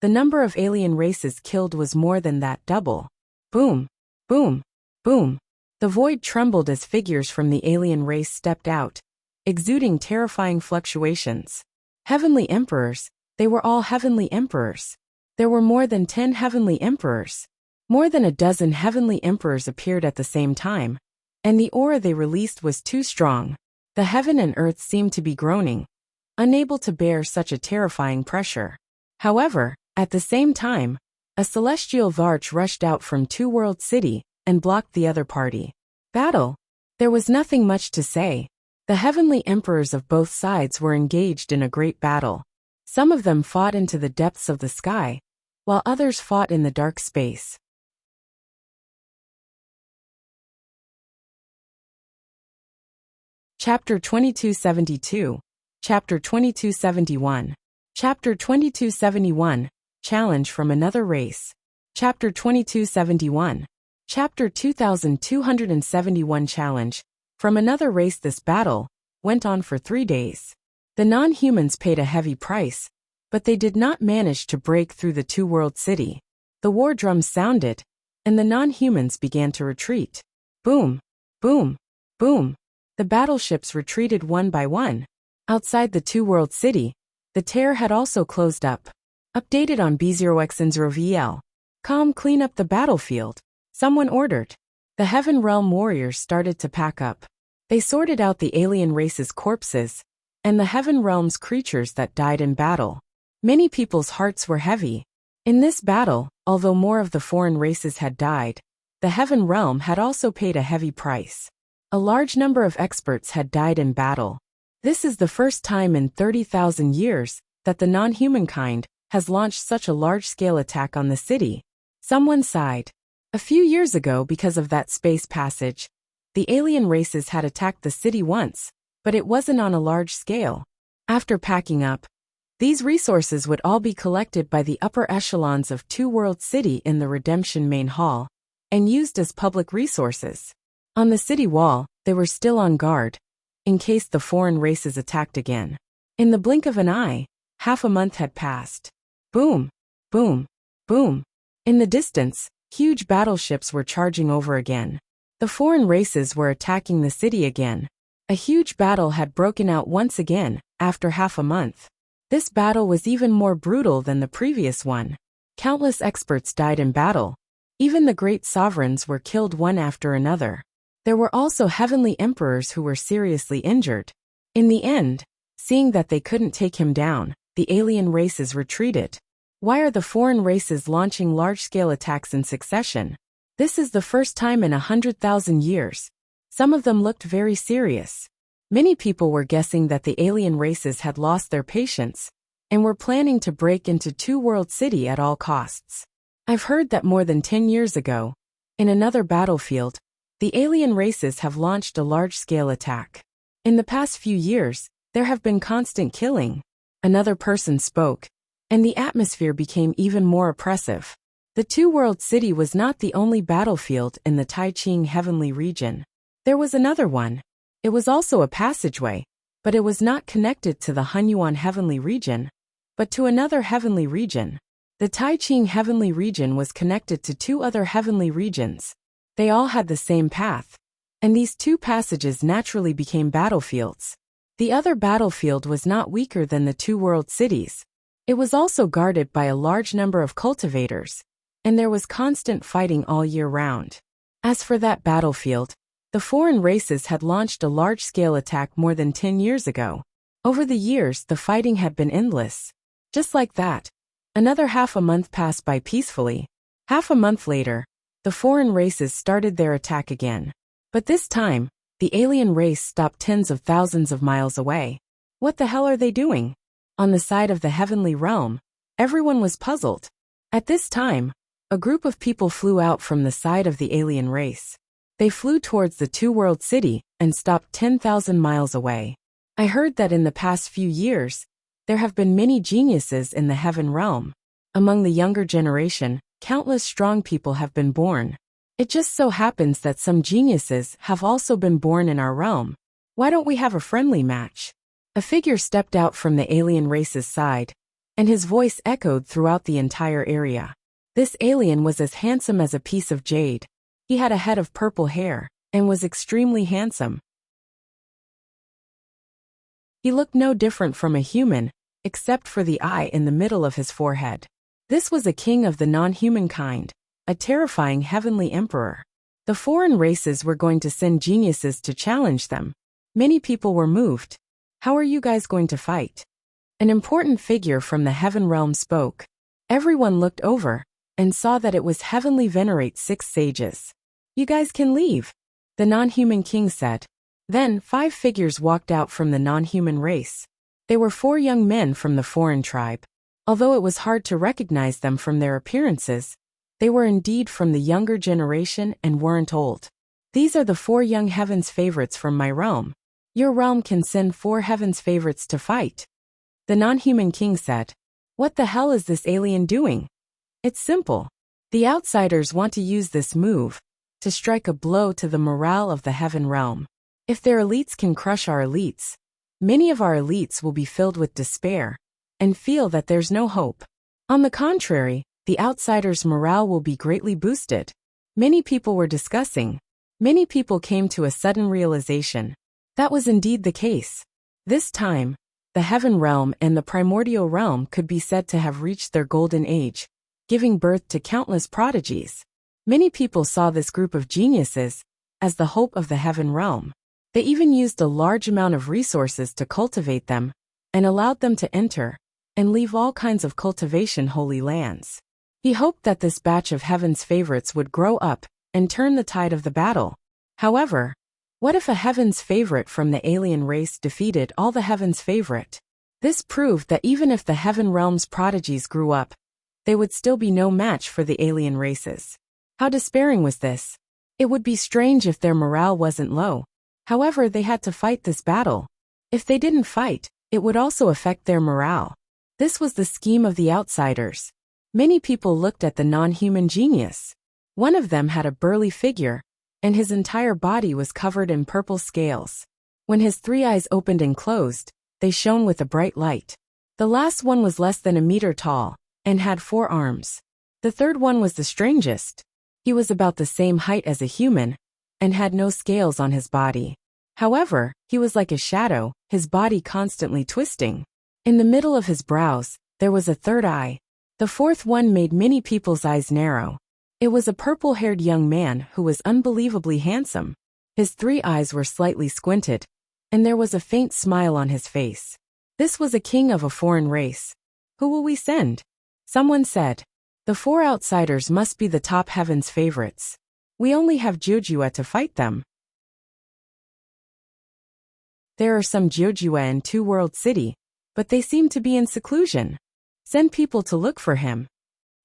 the number of alien races killed was more than that double. Boom! Boom! Boom! The void trembled as figures from the alien race stepped out, exuding terrifying fluctuations. Heavenly Emperors, they were all Heavenly Emperors. There were more than 10 Heavenly Emperors. More than a dozen Heavenly Emperors appeared at the same time, and the aura they released was too strong. The heaven and earth seemed to be groaning, unable to bear such a terrifying pressure. However, at the same time, a celestial Varch rushed out from Two World City and blocked the other party. Battle! There was nothing much to say. The heavenly emperors of both sides were engaged in a great battle. Some of them fought into the depths of the sky, while others fought in the dark space. Chapter 2272. Chapter 2271. Chapter 2271. Challenge from another race. Chapter 2271. Chapter 2271 Challenge from another race. This battle went on for 3 days. The non-humans paid a heavy price, but they did not manage to break through the two-world city. The war drums sounded, and the non-humans began to retreat. Boom! Boom! Boom! The battleships retreated one by one. Outside the two-world city, the tear had also closed up. Updated on B0X0VL. Clean up the battlefield, someone ordered. The Heaven Realm warriors started to pack up. They sorted out the alien race's corpses, and the Heaven Realm's creatures that died in battle. Many people's hearts were heavy. In this battle, although more of the foreign races had died, the Heaven Realm had also paid a heavy price. A large number of experts had died in battle. This is the first time in 30,000 years that the non-humankind has launched such a large-scale attack on the city. Someone sighed. A few years ago, because of that space passage, the alien races had attacked the city once, but it wasn't on a large scale. After packing up, these resources would all be collected by the upper echelons of Two World City in the Redemption Main Hall, and used as public resources. On the city wall, they were still on guard, in case the foreign races attacked again. In the blink of an eye, half a month had passed. Boom! Boom! Boom! In the distance, huge battleships were charging over again. The foreign races were attacking the city again. A huge battle had broken out once again, after half a month. This battle was even more brutal than the previous one. Countless experts died in battle. Even the great sovereigns were killed one after another. There were also heavenly emperors who were seriously injured. In the end, seeing that they couldn't take him down, the alien races retreated. Why are the foreign races launching large-scale attacks in succession? This is the first time in 100,000 years. Some of them looked very serious. Many people were guessing that the alien races had lost their patience and were planning to break into Two World City at all costs. I've heard that more than 10 years ago, in another battlefield, the alien races have launched a large-scale attack. In the past few years, there have been constant killing. Another person spoke, and the atmosphere became even more oppressive. The Two World City was not the only battlefield in the Taiching Heavenly region. There was another one. It was also a passageway, but it was not connected to the Hunyuan Heavenly region, but to another heavenly region. The Taiching Heavenly region was connected to 2 other heavenly regions. They all had the same path, and these 2 passages naturally became battlefields. The other battlefield was not weaker than the Two World Cities. It was also guarded by a large number of cultivators, and there was constant fighting all year round. As for that battlefield, the foreign races had launched a large-scale attack more than 10 years ago. Over the years, the fighting had been endless. Just like that, another half a month passed by peacefully. Half a month later, the foreign races started their attack again. But this time, the alien race stopped tens of thousands of miles away. What the hell are they doing? On the side of the heavenly realm, everyone was puzzled. At this time, a group of people flew out from the side of the alien race. They flew towards the Two World City and stopped 10,000 miles away. I heard that in the past few years, there have been many geniuses in the Heaven Realm. Among the younger generation, countless strong people have been born. It just so happens that some geniuses have also been born in our realm. Why don't we have a friendly match? A figure stepped out from the alien race's side, and his voice echoed throughout the entire area. This alien was as handsome as a piece of jade. He had a head of purple hair, and was extremely handsome. He looked no different from a human, except for the eye in the middle of his forehead. This was a king of the non-human kind, a terrifying heavenly emperor. The foreign races were going to send geniuses to challenge them. Many people were moved. How are you guys going to fight? An important figure from the Heaven Realm spoke. Everyone looked over, and saw that it was Heavenly Venerate 6 sages. You guys can leave, the non-human king said. Then 5 figures walked out from the non-human race. They were 4 young men from the foreign tribe. Although it was hard to recognize them from their appearances, they were indeed from the younger generation and weren't old. These are the 4 young heaven's favorites from my realm. Your realm can send 4 heaven's favorites to fight. The non-human king said. What the hell is this alien doing? It's simple. The outsiders want to use this move to strike a blow to the morale of the heaven realm. If their elites can crush our elites, many of our elites will be filled with despair and feel that there's no hope. On the contrary, the outsiders' morale will be greatly boosted. Many people were discussing. Many people came to a sudden realization. That was indeed the case. This time, the heaven realm and the primordial realm could be said to have reached their golden age, giving birth to countless prodigies. Many people saw this group of geniuses as the hope of the heaven realm. They even used a large amount of resources to cultivate them and allowed them to enter and leave all kinds of cultivation holy lands. He hoped that this batch of heaven's favorites would grow up and turn the tide of the battle. However, what if a heaven's favorite from the alien race defeated all the heaven's favorite? This proved that even if the heaven realm's prodigies grew up, they would still be no match for the alien races. How despairing was this? It would be strange if their morale wasn't low. However, they had to fight this battle. If they didn't fight, it would also affect their morale. This was the scheme of the outsiders. Many people looked at the non-human genius. One of them had a burly figure, and his entire body was covered in purple scales. When his 3 eyes opened and closed, they shone with a bright light. The last one was less than a meter tall, and had 4 arms. The third one was the strangest. He was about the same height as a human, and had no scales on his body. However, he was like a shadow, his body constantly twisting. In the middle of his brows, there was a third eye. The fourth one made many people's eyes narrow. It was a purple-haired young man who was unbelievably handsome. His 3 eyes were slightly squinted, and there was a faint smile on his face. This was a king of a foreign race. Who will we send? Someone said. The 4 outsiders must be the top heaven's favorites. We only have Jiujua to fight them. There are some Jiujua in Two World City, but they seem to be in seclusion. Send people to look for him.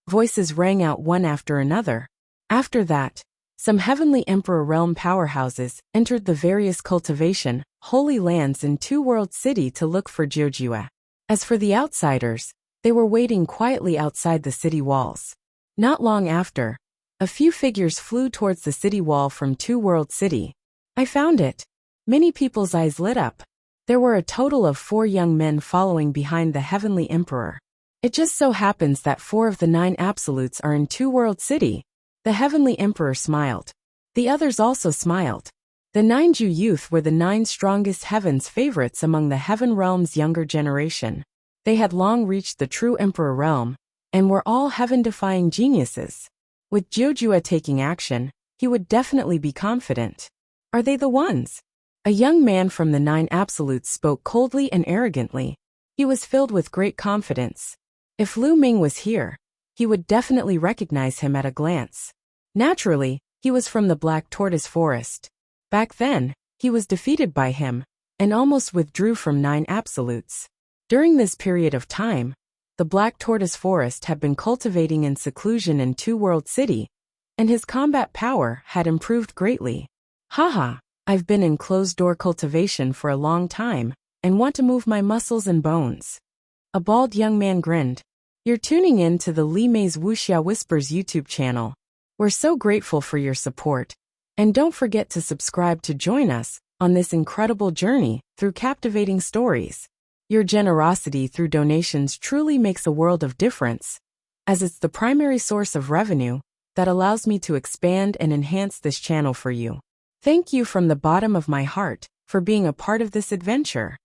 Voices rang out one after another. After that, some heavenly emperor realm powerhouses entered the various cultivation, holy lands in Two World City to look for Jiujua. As for the outsiders, they were waiting quietly outside the city walls. Not long after, a few figures flew towards the city wall from Two World City. I found it. Many people's eyes lit up. There were a total of 4 young men following behind the heavenly emperor. It just so happens that 4 of the 9 absolutes are in Two World City. The heavenly emperor smiled. The others also smiled. The 9 Ju youth were the 9 strongest heaven's favorites among the heaven realm's younger generation. They had long reached the true emperor realm, and were all heaven-defying geniuses. With Jiujua taking action, he would definitely be confident. Are they the ones? A young man from the 9 absolutes spoke coldly and arrogantly. He was filled with great confidence. If Lu Ming was here, he would definitely recognize him at a glance. Naturally, he was from the Black Tortoise Forest. Back then, he was defeated by him, and almost withdrew from 9 absolutes. During this period of time, the Black Tortoise Forest had been cultivating in seclusion in Two World City, and his combat power had improved greatly. Haha, I've been in closed-door cultivation for a long time, and want to move my muscles and bones. A bald young man grinned. You're tuning in to the Li Mei's Wuxia Whispers YouTube channel. We're so grateful for your support. And don't forget to subscribe to join us on this incredible journey through captivating stories. Your generosity through donations truly makes a world of difference, as it's the primary source of revenue that allows me to expand and enhance this channel for you. Thank you from the bottom of my heart for being a part of this adventure.